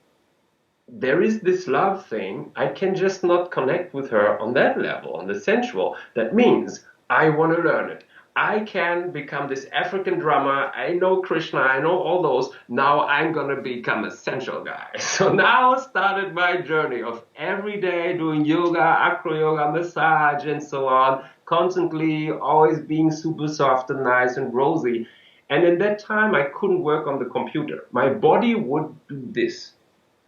there is this love thing. I can just not connect with her on that level, on the sensual. That means I want to learn it. I can become this African drummer. I know Krishna. I know all those. Now I'm going to become a sensual guy. So now started my journey of every day doing yoga, acro yoga, massage, and so on. Constantly always being super soft and nice and rosy. And in that time, I couldn't work on the computer. My body would do this.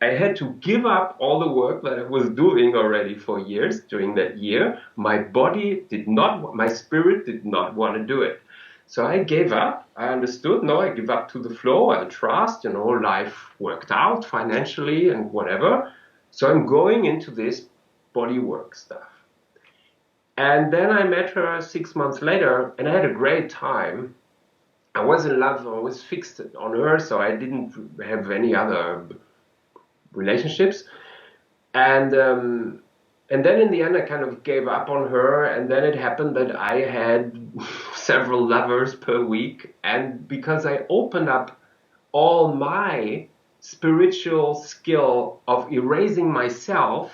I had to give up all the work that I was doing already for years during that year. My body did not, my spirit did not want to do it. So I gave up. I understood, no, I give up to the flow. I trust, life worked out financially and whatever. So I'm going into this body work stuff. And then I met her 6 months later, and I had a great time. I was in love, I was fixed on her, so I didn't have any other relationships, and then in the end I kind of gave up on her, and then it happened that I had several lovers per week, and because I opened up all my spiritual skill of erasing myself,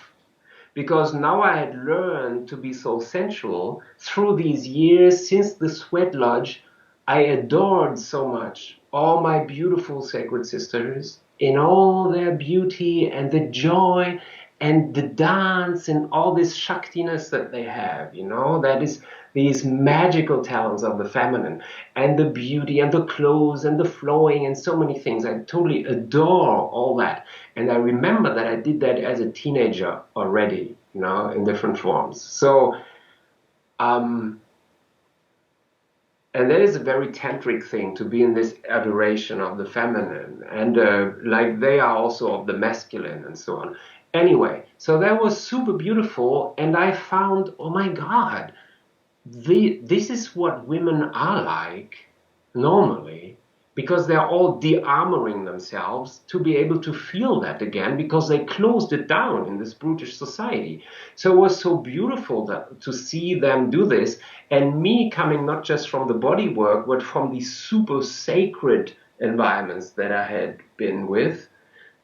because now I had learned to be so sensual through these years since the sweat lodge. I adored so much all my beautiful sacred sisters in all their beauty and the joy and the dance and all this Shaktiness that they have, that is these magical talents of the feminine and the beauty and the clothes and the flowing and so many things. I totally adore all that. And I remember that I did that as a teenager already, in different forms. So, and that is a very tantric thing, to be in this adoration of the feminine, and like they are also of the masculine and so on. Anyway, so that was super beautiful, and I found, oh my God, this is what women are like normally, because they're all de-armoring themselves to be able to feel that again, because they closed it down in this brutish society. So it was so beautiful to see them do this, and me coming not just from the body work, but from these super sacred environments that I had been with,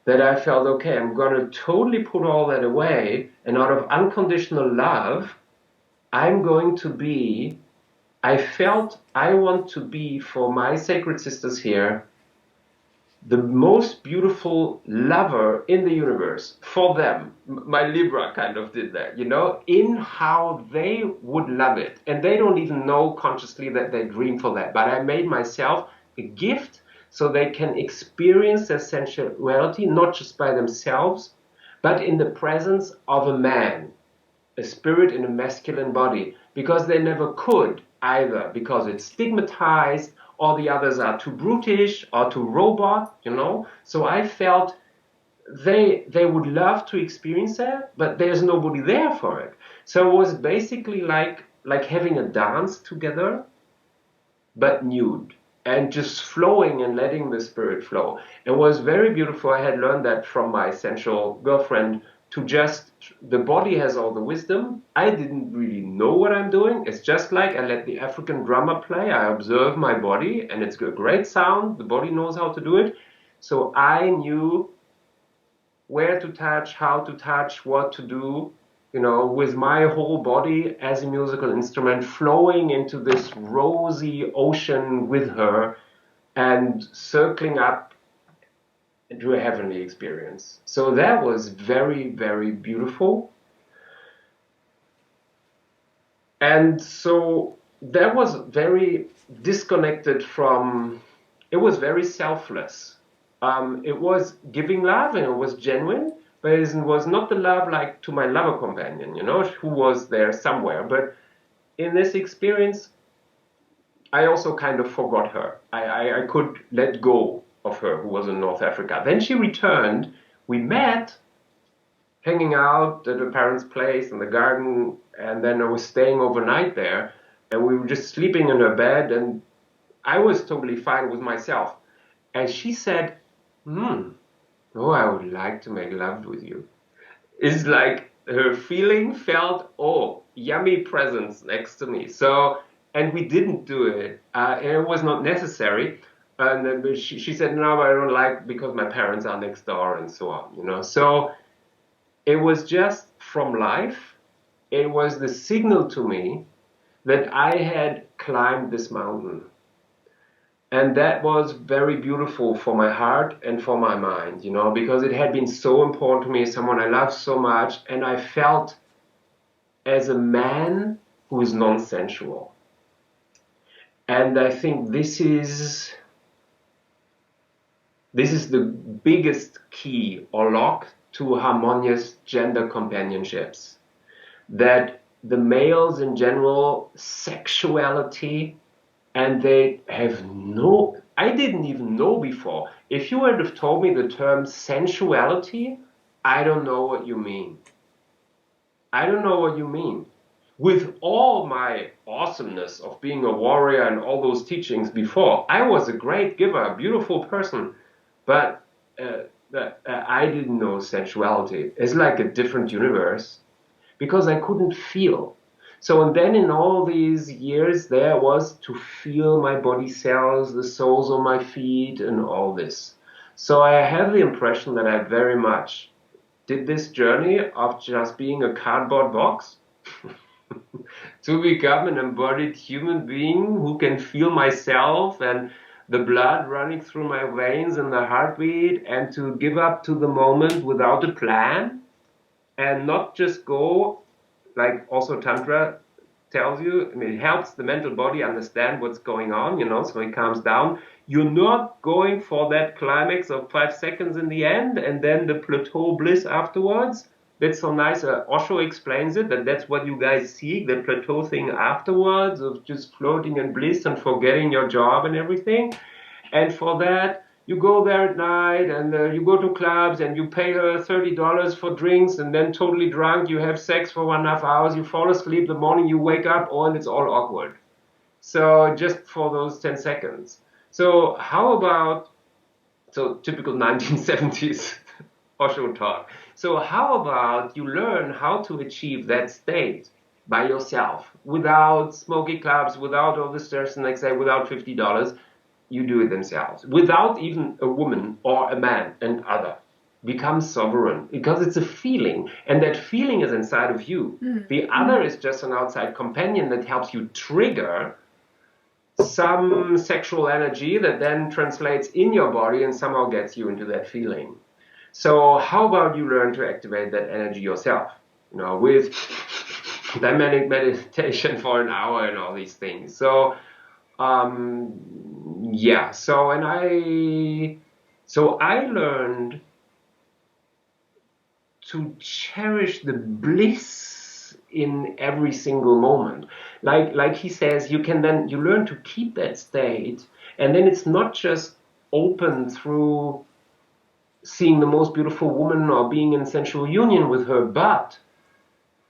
that I felt, okay, I'm going to totally put all that away, and out of unconditional love, I'm going to be, I felt I want to be, for my sacred sisters here, the most beautiful lover in the universe for them. My Libra kind of did that, in how they would love it. And they don't even know consciously that they dream for that. But I made myself a gift so they can experience their sensuality, not just by themselves, but in the presence of a man, a spirit in a masculine body, because they never could either, because it's stigmatized, or the others are too brutish or too robot, So I felt they would love to experience that, but there's nobody there for it. So it was basically like having a dance together, but nude, and just flowing and letting the spirit flow. It was very beautiful. I had learned that from my sensual girlfriend, to just, the body has all the wisdom. I didn't really know what I'm doing. It's just like I let the African drummer play. I observe my body, and it's a great sound. The body knows how to do it. So I knew where to touch, how to touch, what to do, with my whole body as a musical instrument, flowing into this rosy ocean with her and circling up into a heavenly experience. So that was very, very beautiful. And so that was very disconnected from, it was very selfless. It was giving love, and it was genuine, but it was not the love like to my lover companion, who was there somewhere. But in this experience, I also kind of forgot her. I could let go of her, who was in North Africa. Then she returned. We met, hanging out at her parents' place in the garden, and then I was staying overnight there, and we were just sleeping in her bed, and I was totally fine with myself. And she said, oh, I would like to make love with you. It's like her feeling felt, oh, yummy presence next to me. So, and we didn't do it, and it was not necessary. And then she said, no, I don't like because my parents are next door and so on, you know. So it was just from life. It was the signal to me that I had climbed this mountain. And that was very beautiful for my heart and for my mind, you know, because it had been so important to me, someone I love so much, and I felt as a man who is non-sensual. And I think this is the biggest key or lock to harmonious gender companionships. That the males in general, sexuality, and they have no, I didn't even know before. If you would have told me the term sensuality, I don't know what you mean. I don't know what you mean. With all my awesomeness of being a warrior and all those teachings before, I was a great giver, a beautiful person, but I didn't know sensuality. It's like a different universe because I couldn't feel. So, and then in all these years, there was to feel my body cells, the soles of my feet, and all this. So I have the impression that I very much did this journey of just being a cardboard box to become an embodied human being who can feel myself and the blood running through my veins and the heartbeat, and to give up to the moment without a plan and not just go like also Tantra tells you. I mean, it helps the mental body understand what's going on, you know, so it calms down. You're not going for that climax of 5 seconds in the end and then the plateau bliss afterwards. That's so nice. Osho explains it, that that's what you guys seek, the plateau thing afterwards of just floating in bliss and forgetting your job and everything. And for that, you go there at night and you go to clubs and you pay her $30 for drinks, and then totally drunk, you have sex for 1.5 hours, you fall asleep, the morning you wake up, oh, and it's all awkward. So just for those 10 seconds. So how about, so typical 1970s Osho talk. So how about you learn how to achieve that state by yourself without smoky clubs, without all the stairs the next day, without $50. You do it themselves, without even a woman or a man and other. Become sovereign, because it's a feeling, and that feeling is inside of you. The other is just an outside companion that helps you trigger some sexual energy that then translates in your body and somehow gets you into that feeling. So how about you learn to activate that energy yourself, you know, with dynamic meditation for an hour and all these things. So yeah, so I learned to cherish the bliss in every single moment. Like he says, you learn to keep that state, and then it's not just open through seeing the most beautiful woman or being in sensual union with her, but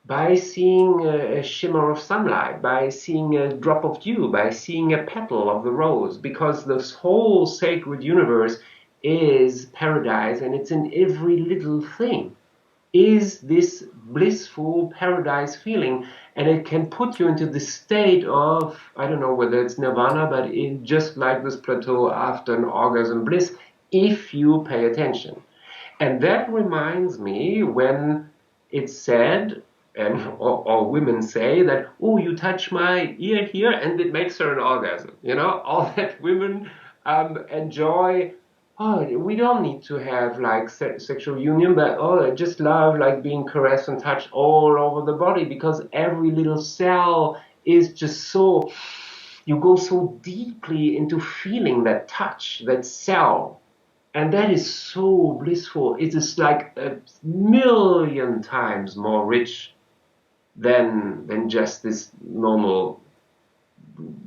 by seeing a shimmer of sunlight, by seeing a drop of dew, by seeing a petal of the rose, because this whole sacred universe is paradise, and it's in every little thing. Is this blissful paradise feeling, and it can put you into this state of, I don't know whether it's nirvana, but just like this plateau after an orgasm bliss, if you pay attention. And that reminds me when it's said, and or women say that, oh, you touch my ear here and it makes her an orgasm. You know, all that women enjoy. Oh, we don't need to have like sexual union, but oh, I just love like being caressed and touched all over the body, because every little cell is just so, you go so deeply into feeling that touch, that cell. And that is so blissful. It is like 1,000,000 times more rich than just this normal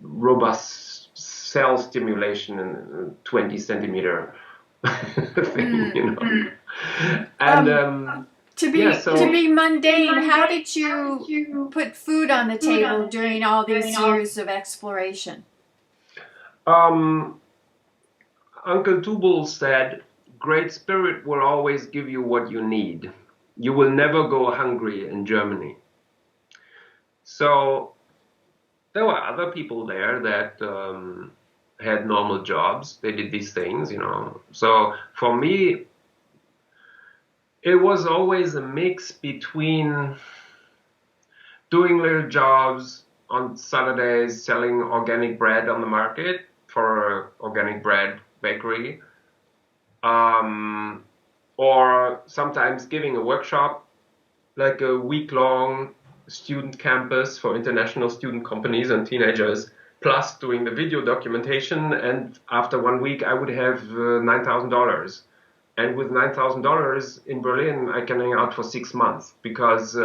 robust cell stimulation in 20 centimeter thing, you know. And to be mundane, how did you put food on the table during all these years of exploration? Uncle Tubal said, "Great Spirit will always give you what you need. You will never go hungry in Germany." So there were other people there that had normal jobs. They did these things, you know. So for me, it was always a mix between doing little jobs on Saturdays, selling organic bread on the market for an organic bread bakery, um, or sometimes giving a workshop, like a week-long student campus for international student companies and teenagers, plus doing the video documentation. And after 1 week, I would have $9,000. And with $9,000 in Berlin, I can hang out for 6 months because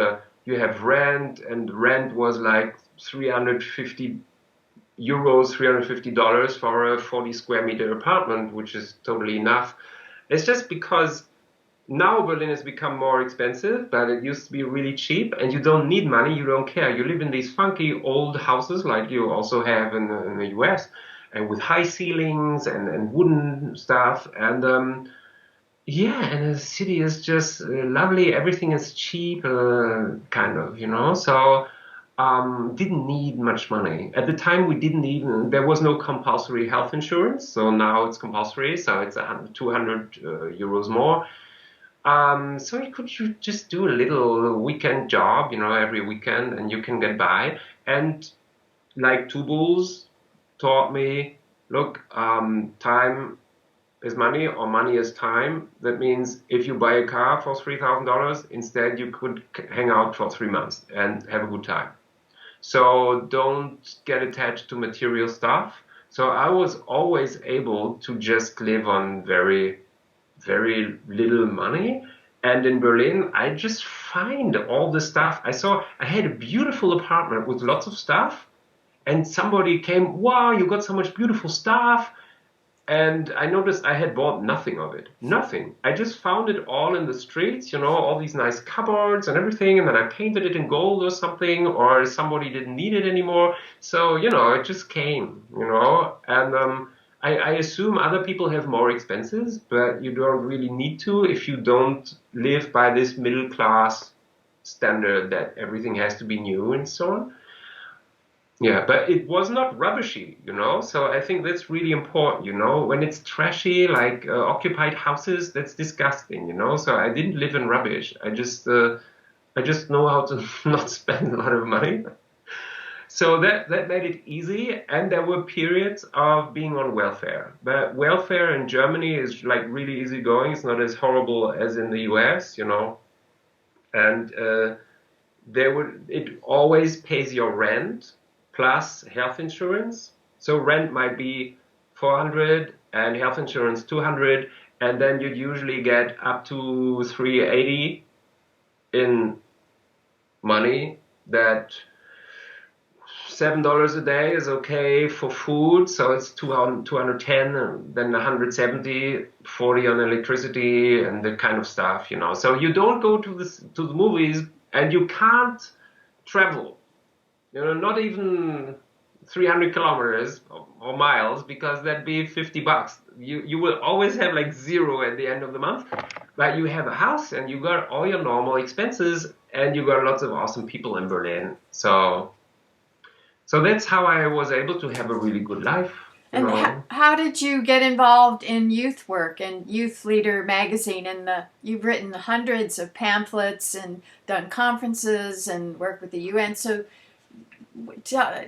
you have rent, and rent was like 350 euros, $350 for a 40 square meter apartment, which is totally enough. It's just because now Berlin has become more expensive, but it used to be really cheap, and you don't need money, you don't care. You live in these funky old houses like you also have in the US, and with high ceilings and wooden stuff. And yeah, and the city is just lovely. Everything is cheap, kind of, you know. So didn't need much money. At the time, we didn't even, there was no compulsory health insurance. So now it's compulsory. So it's 200 euros more. So you just do a little weekend job, you know, every weekend, and you can get by. And like two bulls taught me, look, time is money, or money is time. That means if you buy a car for $3,000, instead you could hang out for 3 months and have a good time. So don't get attached to material stuff. So I was always able to just live on very, very little money. And in Berlin, I just find all the stuff. I had a beautiful apartment with lots of stuff, and somebody came, wow, you got so much beautiful stuff. And I noticed I had bought nothing of it. Nothing. I just found it all in the streets, you know, all these nice cupboards and everything. And then I painted it in gold or something, or somebody didn't need it anymore. So, you know, it just came, you know. And I assume other people have more expenses, but you don't really need to if you don't live by this middle class standard that everything has to be new and so on. Yeah, but it was not rubbishy, you know. So I think that's really important, you know. When it's trashy, like occupied houses, that's disgusting, you know. So I didn't live in rubbish. I just know how to not spend a lot of money. So that made it easy, and there were periods of being on welfare. But welfare in Germany is like really easy going. It's not as horrible as in the US, you know. And it always pays your rent plus health insurance. So rent might be 400 and health insurance 200, and then you'd usually get up to 380 in money. That $7 a day is okay for food, so it's 210, and then 170, 40 on electricity and that kind of stuff, you know. So you don't go to the movies, and you can't travel, you know, not even 300 kilometers or miles, because that'd be $50. You will always have like zero at the end of the month, but you have a house and you got all your normal expenses, and you got lots of awesome people in Berlin. So that's how I was able to have a really good life. And how did you get involved in youth work and Youth Leader magazine? And you've written hundreds of pamphlets and done conferences and worked with the UN. So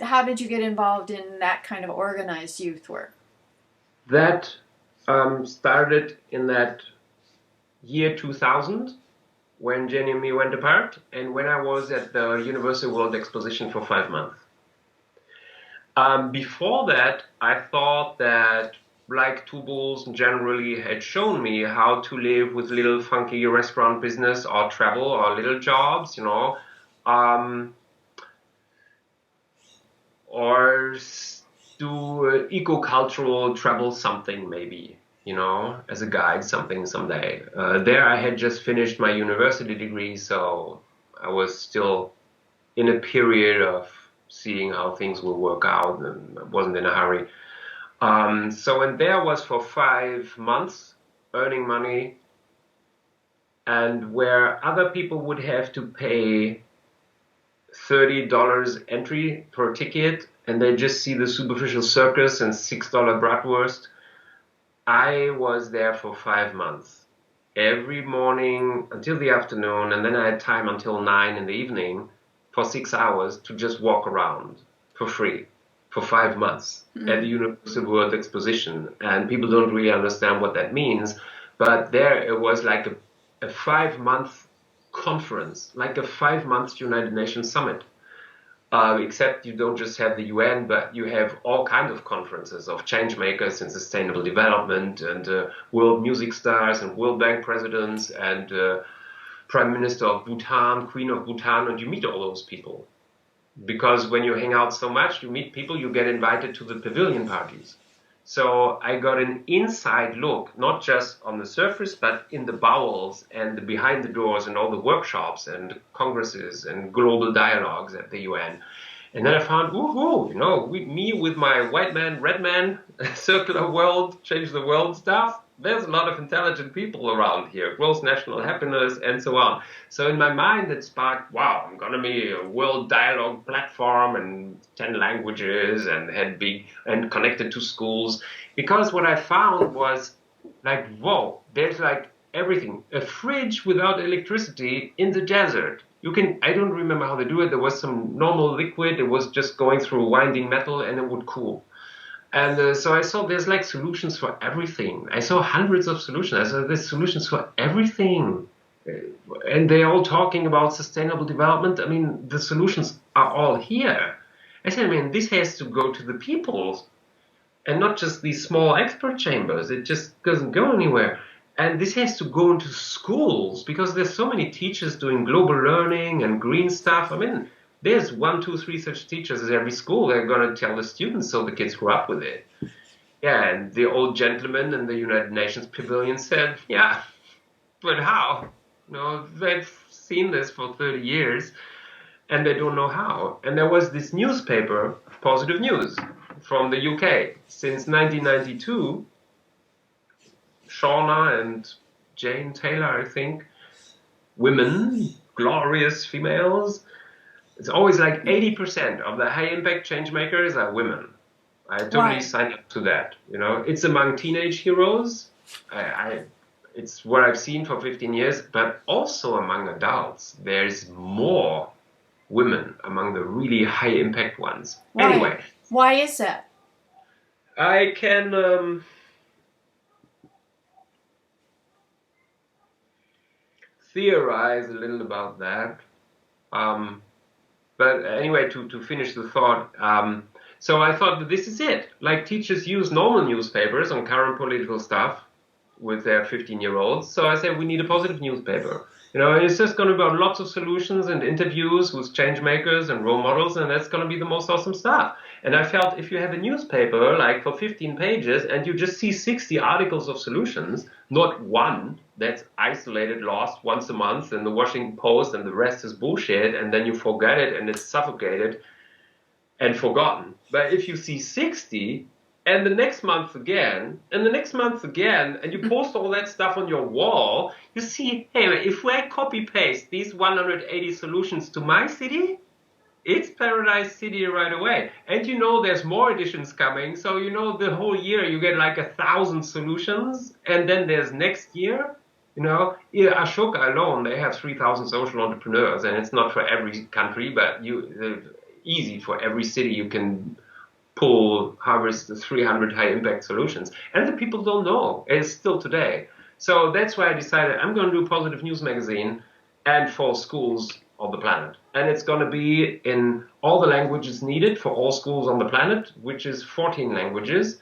how did you get involved in that kind of organized youth work? That started in that year 2000, when Jenny and me went apart, and when I was at the Universal World Exposition for 5 months. Before that, I thought that like two bulls generally had shown me how to live with little funky restaurant business or travel or little jobs, you know, or do eco-cultural travel something maybe, you know, as a guide something someday. There I had just finished my university degree, so I was still in a period of seeing how things will work out, and I wasn't in a hurry. And there was for 5 months earning money, and where other people would have to pay $30 entry per ticket and they just see the superficial circus and $6 bratwurst. I was there for 5 months, every morning until the afternoon, and then I had time until 9 in the evening for 6 hours to just walk around for free for 5 months at the Universal World Exposition. And people don't really understand what that means, but there it was like a 5 month conference, like a 5 month United Nations summit. Except you don't just have the UN, but you have all kinds of conferences of change makers in sustainable development and world music stars and World Bank presidents and Prime Minister of Bhutan, Queen of Bhutan, and you meet all those people. Because when you hang out so much, you meet people, you get invited to the pavilion parties. So I got an inside look, not just on the surface, but in the bowels and the behind the doors and all the workshops and congresses and global dialogues at the UN. And then I found, woohoo, me with my white man, red man, circular world, change the world stuff. There's a lot of intelligent people around here, gross national happiness, and so on. So in my mind, it sparked, wow, I'm going to be a world dialogue platform and 10 languages and had big and connected to schools. Because what I found was like, whoa, there's like everything. A fridge without electricity in the desert. I don't remember how they do it. There was some normal liquid. It was just going through winding metal and it would cool. And so I saw there's like solutions for everything. I saw hundreds of solutions. I saw there's solutions for everything. And they're all talking about sustainable development. I mean, the solutions are all here. I said, this has to go to the people and not just these small expert chambers. It just doesn't go anywhere. And this has to go into schools because there's so many teachers doing global learning and green stuff. There's 1, 2, 3 such teachers at every school. They're going to tell the students so the kids grow up with it. Yeah, and the old gentleman in the United Nations pavilion said, yeah, but how? They've seen this for 30 years and they don't know how. And there was this newspaper, Positive News, from the UK. Since 1992, Shauna and Jane Taylor, I think, women, glorious females. It's always like 80% of the high-impact change makers are women. I totally signed up to that. It's among teenage heroes. It's what I've seen for 15 years, but also among adults. There's more women among the really high-impact ones. Why? Anyway. Why is that? I can theorize a little about that. But anyway, to finish the thought, so I thought that this is it. Like teachers use normal newspapers on current political stuff with their 15-year-olds. So I said we need a positive newspaper. And it's just going to be about lots of solutions and interviews with change makers and role models, and that's going to be the most awesome stuff. And I felt if you have a newspaper like for 15 pages and you just see 60 articles of solutions, not one that's isolated, lost once a month in the Washington Post and the rest is bullshit, and then you forget it and it's suffocated and forgotten. But if you see 60 and the next month again, and the next month again, and you post all that stuff on your wall, you see, hey, if I copy-paste these 180 solutions to my city, it's Paradise City right away. And there's more editions coming, so the whole year you get like 1,000 solutions, and then there's next year. Ashoka alone, they have 3,000 social entrepreneurs, and it's not for every country, but easy for every city you can harvest the 300 high-impact solutions. And the people don't know. It's still today. So that's why I decided I'm going to do a positive news magazine and for schools on the planet. And it's going to be in all the languages needed for all schools on the planet, which is 14 languages.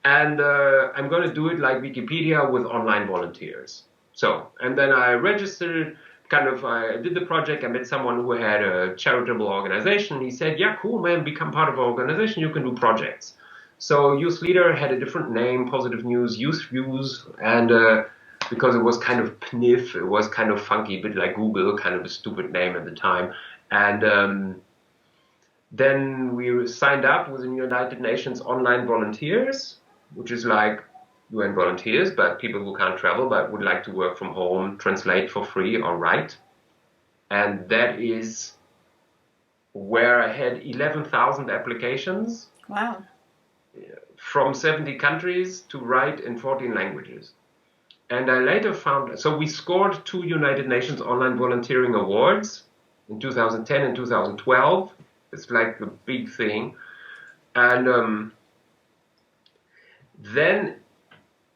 And I'm going to do it like Wikipedia with online volunteers. And then I registered, I did the project. I met someone who had a charitable organization. He said, yeah, cool, man, become part of our organization. You can do projects. So Youth Leader had a different name, Positive News, Youth Views. And because it was kind of PNIF, it was kind of funky, a bit like Google, kind of a stupid name at the time. And then we signed up with the United Nations Online Volunteers, which is like UN volunteers, but people who can't travel but would like to work from home, translate for free or write. And that is where I had 11,000 applications. Wow. From 70 countries to write in 14 languages. And I later found, so we scored 2 United Nations Online Volunteering Awards in 2010 and 2012. It's like the big thing. And then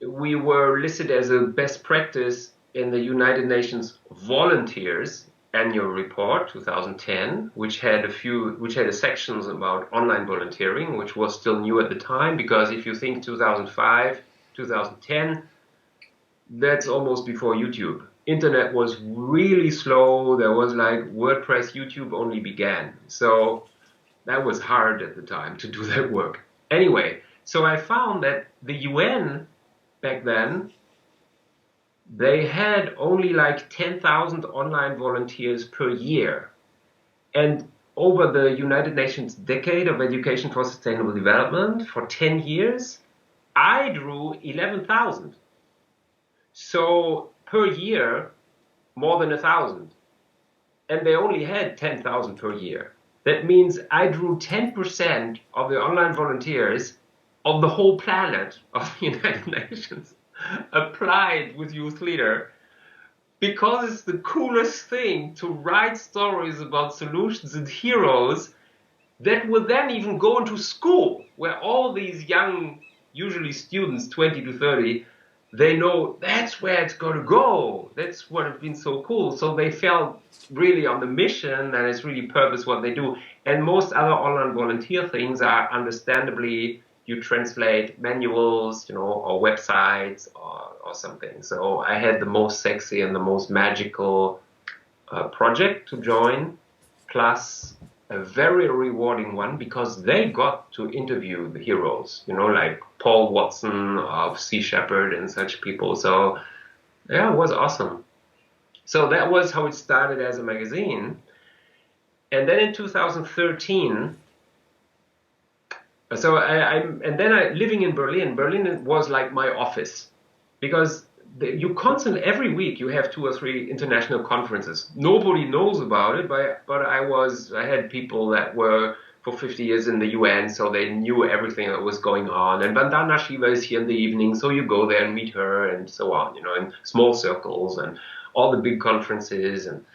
we were listed as a best practice in the United Nations Volunteers Annual Report 2010, which had a sections about online volunteering, which was still new at the time, because if you think 2005, 2010, that's almost before YouTube. Internet was really slow. There was like WordPress, YouTube only began. So that was hard at the time to do that work. Anyway, so I found that the UN back then, they had only like 10,000 online volunteers per year. And over the United Nations Decade of Education for Sustainable Development, for 10 years, I drew 11,000. So per year, more than 1,000. And they only had 10,000 per year. That means I drew 10% of the online volunteers of the whole planet of the United Nations applied with Youth Leader, because it's the coolest thing to write stories about solutions and heroes that will then even go into school, where all these young, usually students, 20 to 30, they know that's where it's going to go. That's what has been so cool. So they felt really on the mission, and it's really purpose what they do. And most other online volunteer things are understandably, you translate manuals, or websites or something. So I had the most sexy and the most magical project to join, plus a very rewarding one, because they got to interview the heroes, like Paul Watson of Sea Shepherd and such people. So yeah, it was awesome. So that was how it started as a magazine. And then in 2013, so living in Berlin. Berlin was like my office, because you constantly, every week you have 2 or 3 international conferences. Nobody knows about it, but I had people that were for 50 years in the UN, so they knew everything that was going on. And Vandana Shiva is here in the evening, so you go there and meet her and so on, in small circles, and all the big conferences, and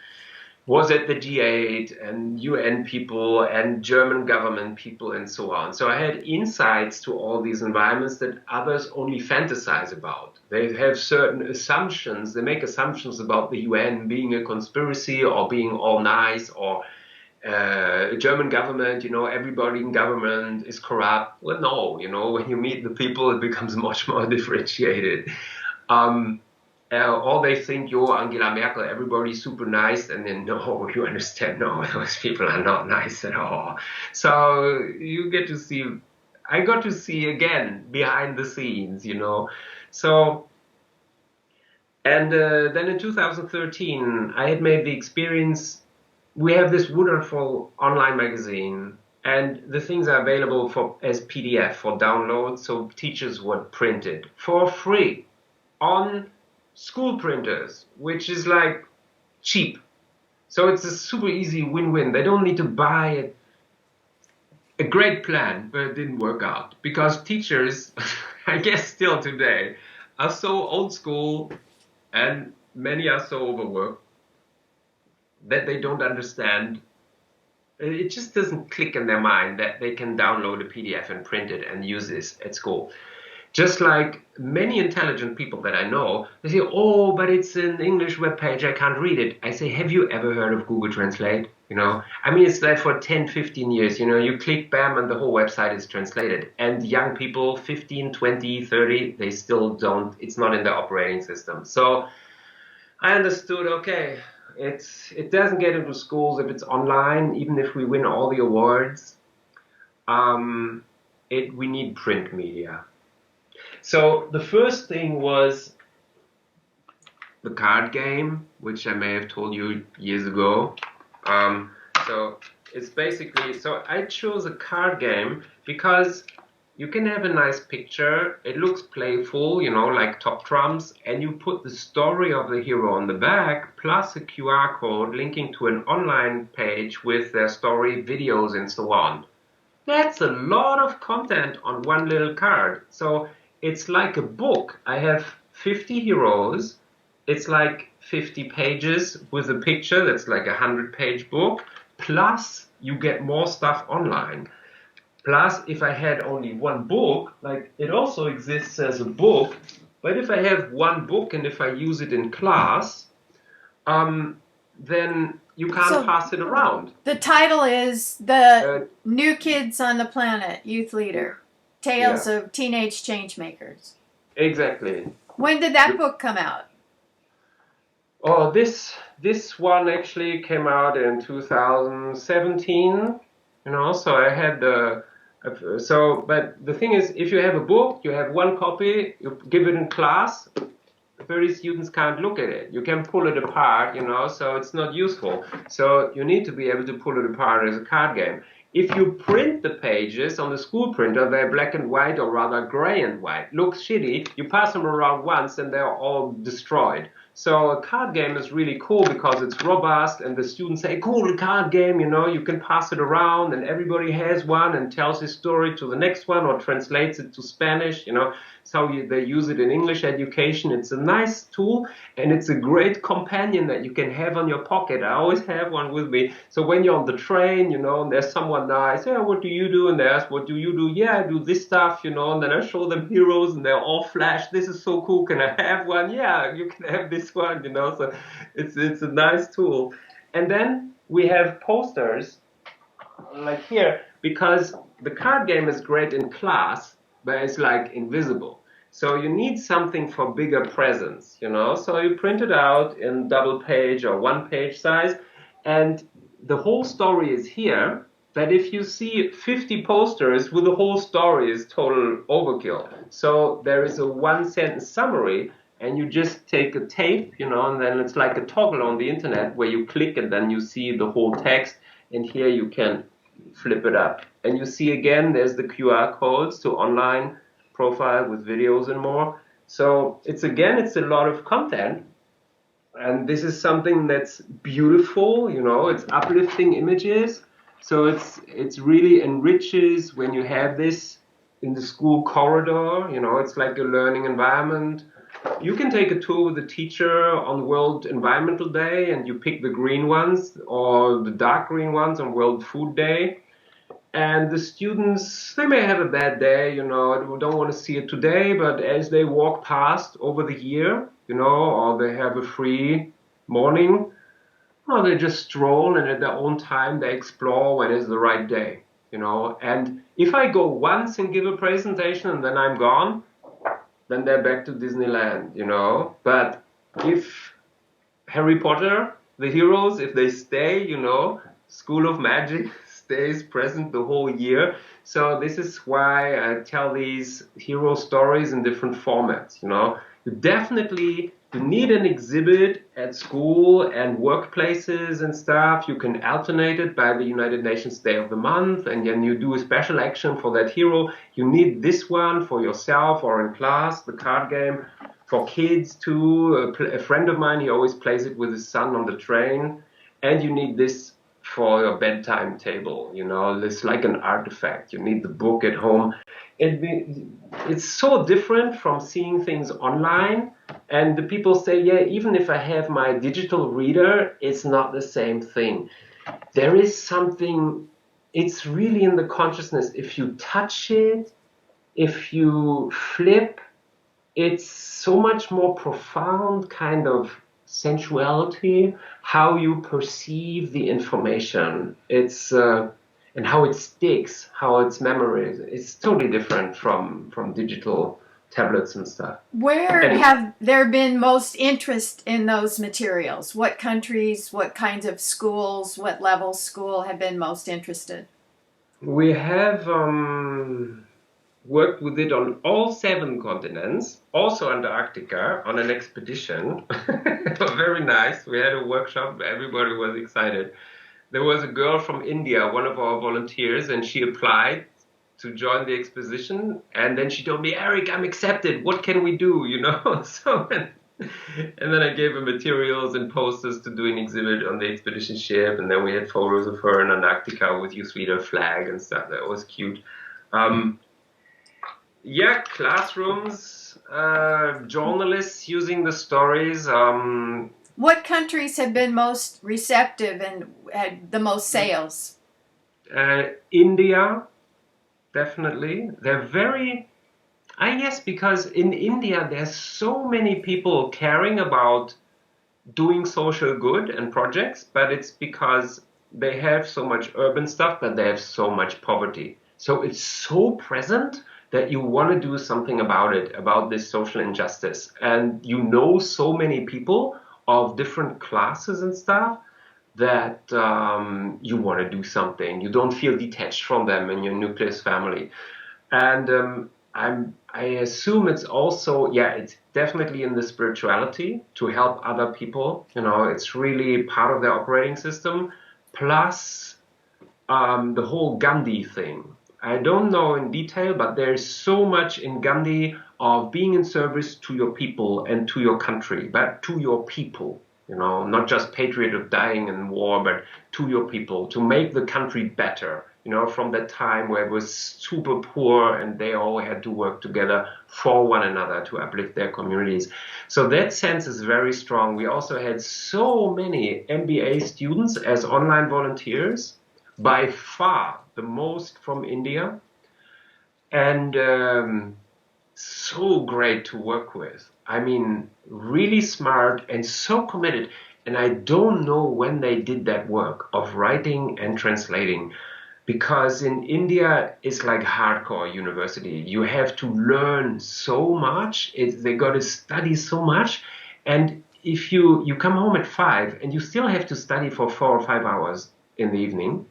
was at the G8 and UN people and German government people and so on. So I had insights to all these environments that others only fantasize about. They have certain assumptions. They make assumptions about the UN being a conspiracy or being all nice, or German government, everybody in government is corrupt. Well, no, when you meet the people, it becomes much more differentiated. Or they think you're Angela Merkel, everybody's super nice, and then no, you understand, no, those people are not nice at all. So you get to see, I got to see again behind the scenes, So, and then in 2013, I had made the experience. We have this wonderful online magazine, and the things are available as PDF for download, so teachers would print it for free on school printers, which is like cheap. So it's a super easy win-win. They don't need to buy it. A great plan, but it didn't work out, because teachers, I guess still today, are so old school, and many are so overworked, that they don't understand. It just doesn't click in their mind that they can download a PDF and print it and use this at school. Just like many intelligent people that I know, they say, oh, but it's an English webpage, I can't read it. I say, have you ever heard of Google Translate? It's like for 10, 15 years, you click, bam, and the whole website is translated. And young people, 15, 20, 30, they still don't, it's not in their operating system. So I understood, okay, it doesn't get into schools if it's online, even if we win all the awards. We need print media. So the first thing was the card game, which I may have told you years ago. So it's basically, so I chose a card game because you can have a nice picture. It looks playful, like top trumps, and you put the story of the hero on the back, plus a QR code linking to an online page with their story, videos, and so on. That's a lot of content on one little card. So it's like a book. I have 50 heroes. It's like 50 pages with a picture. That's like a 100-page book. Plus, you get more stuff online. Plus, if I had only one book, like it also exists as a book, but if I have one book and if I use it in class, then you can't pass it around. The title is The New Kids on the Planet, Youth Leader, Tales of Teenage Changemakers. Exactly. When did that book come out? Oh, this one actually came out in 2017. So I had but the thing is, if you have a book, you have one copy, you give it in class, 30 students can't look at it. You can pull it apart, so it's not useful. So you need to be able to pull it apart as a card game. If you print the pages on the school printer, they're black and white or rather gray and white. Looks shitty. You pass them around once and they're all destroyed. So a card game is really cool because it's robust and the students say, cool, card game, you can pass it around and everybody has one and tells his story to the next one or translates it to Spanish, So they use it in English education. It's a nice tool and it's a great companion that you can have on your pocket. I always have one with me. So when you're on the train, and there's someone nice, yeah, what do you do? And they ask, what do you do? Yeah, I do this stuff, and then I show them heroes and they're all flash. This is so cool. Can I have one? Yeah, you can have this one, So it's a nice tool. And then we have posters like here because the card game is great in class, but it's like invisible. So you need something for bigger presence, So you print it out in double page or one page size, and the whole story is here. But if you see 50 posters with the whole story is total overkill. So there is a one-sentence summary, and you just take a tape, and then it's like a toggle on the internet where you click and then you see the whole text, and here you can flip it up. And you see again, there's the QR codes to online profile with videos and more. So it's a lot of content. And this is something that's beautiful, it's uplifting images. So it's really enriches when you have this in the school corridor, it's like a learning environment. You can take a tour with a teacher on World Environmental Day and you pick the green ones or the dark green ones on World Food Day. And the students, they may have a bad day, don't want to see it today, but as they walk past over the year, or they have a free morning, they just stroll and at their own time they explore when is the right day, And if I go once and give a presentation and then I'm gone, then they're back to Disneyland, But if Harry Potter, the heroes, if they stay, School of Magic stays present the whole year. So this is why I tell these hero stories in different formats, You need an exhibit at school and workplaces and stuff. You can alternate it by the United Nations Day of the Month, and then you do a special action for that hero. You need this one for yourself or in class, the card game. For kids too, a friend of mine, he always plays it with his son on the train. And you need this for your bedtime table, It's like an artifact. You need the book at home. It's so different from seeing things online. And the people say, yeah, even if I have my digital reader, it's not the same thing. There is something, it's really in the consciousness. If you touch it, if you flip, it's so much more profound kind of sensuality, how you perceive the information. It's and how it sticks, how it's memorized. It's totally different from digital tablets and stuff. Where have there been most interest in those materials? What countries, what kinds of schools, what level school have been most interested? We have worked with it on all 7 continents, also Antarctica, on an expedition. Very nice. We had a workshop. Everybody was excited. There was a girl from India, one of our volunteers, and she applied to join the exposition. And then she told me, Eric, I'm accepted. What can we do? You know, so. And then I gave her materials and posters to do an exhibit on the expedition ship, and then we had photos of her in Antarctica with youth leader flag and stuff. That was cute. Yeah, classrooms, journalists using the stories. What countries have been most receptive and had the most sales? India, definitely. They're very, I guess, because in India there's so many people caring about doing social good and projects, but it's because they have so much urban stuff, but they have so much poverty. So it's so present that you want to do something about it, about this social injustice. And you know so many people of different classes and stuff that you want to do something. You don't feel detached from them in your nucleus family. And I assume it's also, yeah, it's definitely in the spirituality to help other people. You know, it's really part of their operating system. Plus the whole Gandhi thing. I don't know in detail, but there's so much in Gandhi of being in service to your people and to your country, but to your people. You know, not just patriot of dying in war, but to your people, to make the country better. You know, from that time where it was super poor and they all had to work together for one another to uplift their communities. So that sense is very strong. We also had so many MBA students as online volunteers, by far the most from India, and so great to work with. I mean, really smart and so committed. And I don't know when they did that work of writing and translating, because in India it's like hardcore university. You have to learn so much. They got to study so much. And if you come home at 5 and you still have to study for 4 or 5 hours in the evening,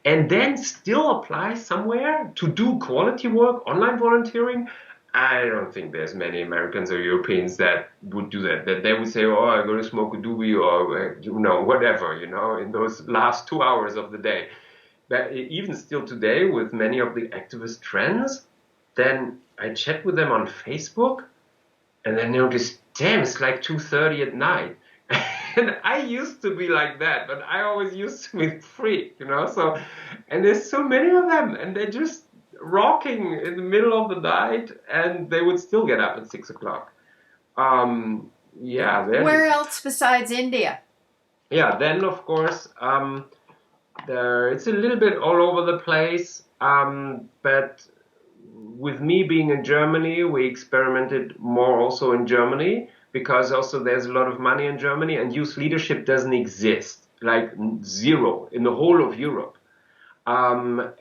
and then still apply somewhere to do quality work, online volunteering, I don't think there's many Americans or Europeans that would do that. That they would say, oh, I'm going to smoke a doobie or, you know, whatever, you know, in those last 2 hours of the day. But even still today, with many of the activist trends, then I chat with them on Facebook, and then notice, damn, it's like 2:30 at night. And I used to be like that, but I always used to be free, you know. So, and there's so many of them, and they're just rocking in the middle of the night, and they would still get up at 6 o'clock. Yeah. Where else besides India? Yeah. Then of course, it's a little bit all over the place, but with me being in Germany, we experimented more also in Germany, because also there's a lot of money in Germany and youth leadership doesn't exist, like zero in the whole of Europe. And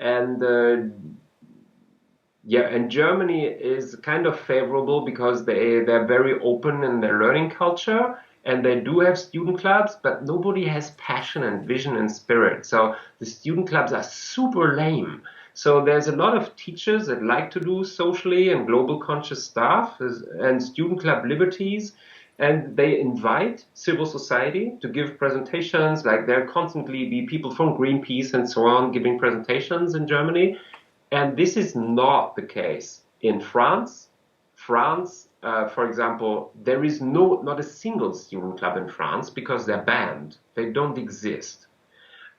Germany is kind of favorable because they're very open in their learning culture, and they do have student clubs, but nobody has passion and vision and spirit. So the student clubs are super lame. So there's a lot of teachers that like to do socially and global conscious stuff and student club liberties, and they invite civil society to give presentations. Like there constantly be people from Greenpeace and so on giving presentations in Germany. And this is not the case in France. France, for example, there is not a single student club in France because they're banned. They don't exist.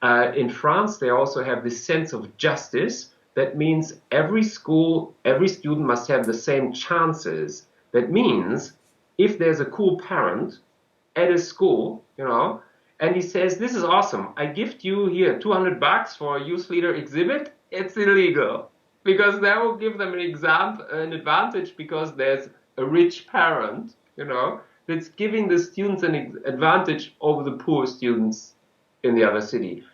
In France, they also have this sense of justice. That means every school, every student must have the same chances. That means if there's a cool parent at a school, you know, and he says, this is awesome, I gift you here $200 for a youth leader exhibit, it's illegal. Because that will give them an advantage, because there's a rich parent, you know, that's giving the students an advantage over the poor students in the other city.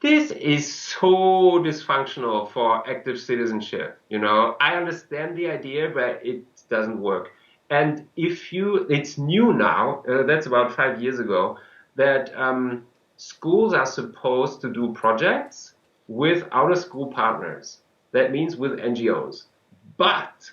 This is so dysfunctional for active citizenship. You know, I understand the idea, but it doesn't work. And it's new now, that's about 5 years ago, that schools are supposed to do projects with outer school partners. That means with NGOs. But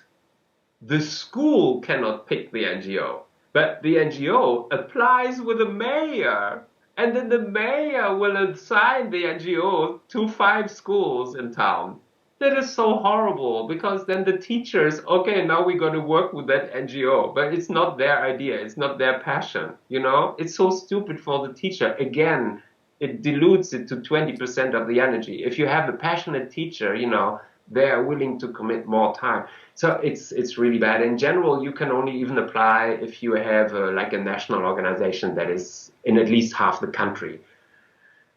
the school cannot pick the NGO. But the NGO applies with the mayor. And then the mayor will assign the NGO to 5 schools in town. That is so horrible because then the teachers, okay, now we got to work with that NGO, but it's not their idea, it's not their passion, you know? It's so stupid for the teacher. Again, it dilutes it to 20% of the energy. If you have a passionate teacher, you know, they are willing to commit more time. So it's really bad. In general, you can only even apply if you have like a national organization that is in at least half the country.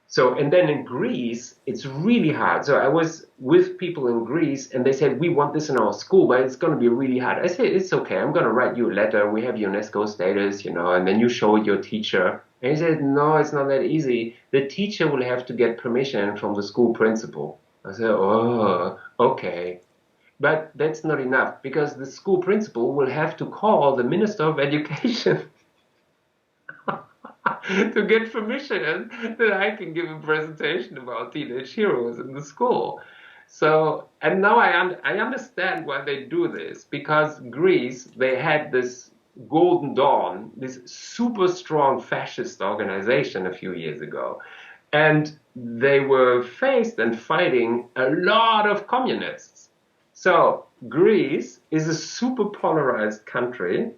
So, and then in Greece, it's really hard. So I was with people in Greece and they said, we want this in our school, but it's going to be really hard. I said, it's okay. I'm going to write you a letter. We have UNESCO status, you know, and then you show it your teacher. And he said, no, it's not that easy. The teacher will have to get permission from the school principal. I said, oh, okay. But that's not enough because the school principal will have to call the Minister of Education to get permission that I can give a presentation about teenage heroes in the school. So, and now I understand why they do this, because Greece, they had this Golden Dawn, this super strong fascist organization a few years ago. And they were faced and fighting a lot of communists. So Greece is a super polarized country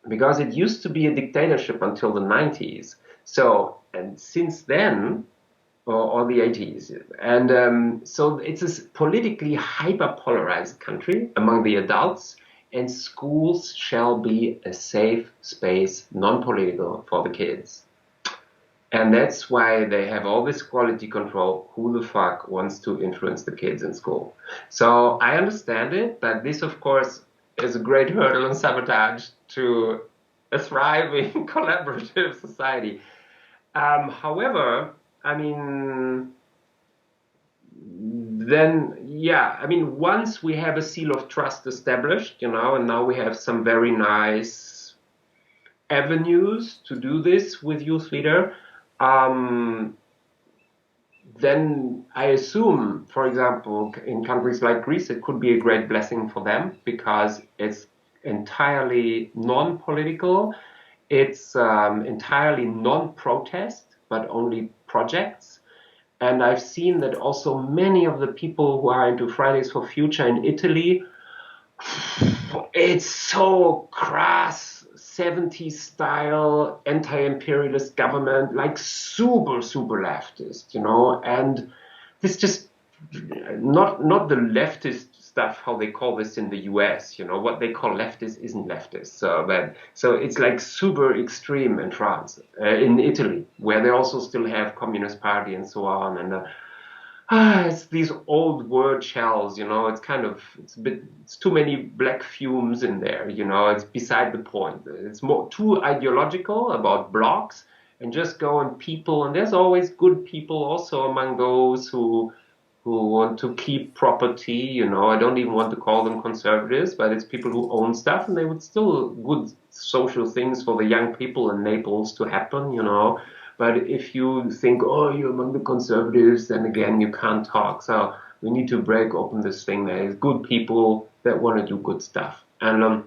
because it used to be a dictatorship until the 90s. So, and since then, or the 80s, and so it's a politically hyper-polarized country among the adults, and schools shall be a safe space, non-political, for the kids. And that's why they have all this quality control. Who the fuck wants to influence the kids in school? So I understand it, but this, of course, is a great hurdle and sabotage to a thriving collaborative society. However, I mean, then, yeah, I mean, once we have a seal of trust established, you know, and now we have some very nice avenues to do this with Youth Leader, then I assume, for example, in countries like Greece, it could be a great blessing for them because it's entirely non-political. It's entirely non-protest, but only projects. And I've seen that also many of the people who are into Fridays for Future in Italy, it's so crass, 70s style anti-imperialist government, like super, super leftist, you know, and this just not the leftist stuff, how they call this in the US, you know, what they call leftist isn't leftist. So it's like super extreme in France, in Italy, where they also still have Communist Party and so on, and it's these old word shells, you know, it's kind of, it's too many black fumes in there, you know, it's beside the point. It's more too ideological about blocks and just go on people. And there's always good people also among those who want to keep property, you know. I don't even want to call them conservatives, but it's people who own stuff and they would still good social things for the young people in Naples to happen, you know. But if you think, oh, you're among the conservatives, then again, you can't talk. So we need to break open this thing. There's good people that want to do good stuff. And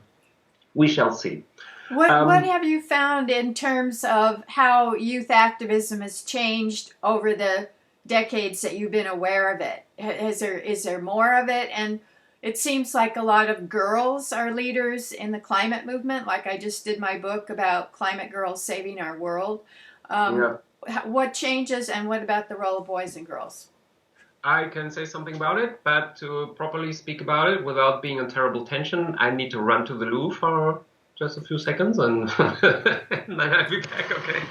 we shall see. What have you found in terms of how youth activism has changed over the decades that you've been aware of it? Is there more of it? And it seems like a lot of girls are leaders in the climate movement. Like I just did my book about climate girls saving our world. Yeah. What changes and what about the role of boys and girls? I can say something about it, but to properly speak about it without being in terrible tension, I need to run to the loo for just a few seconds and then I'll be back, okay?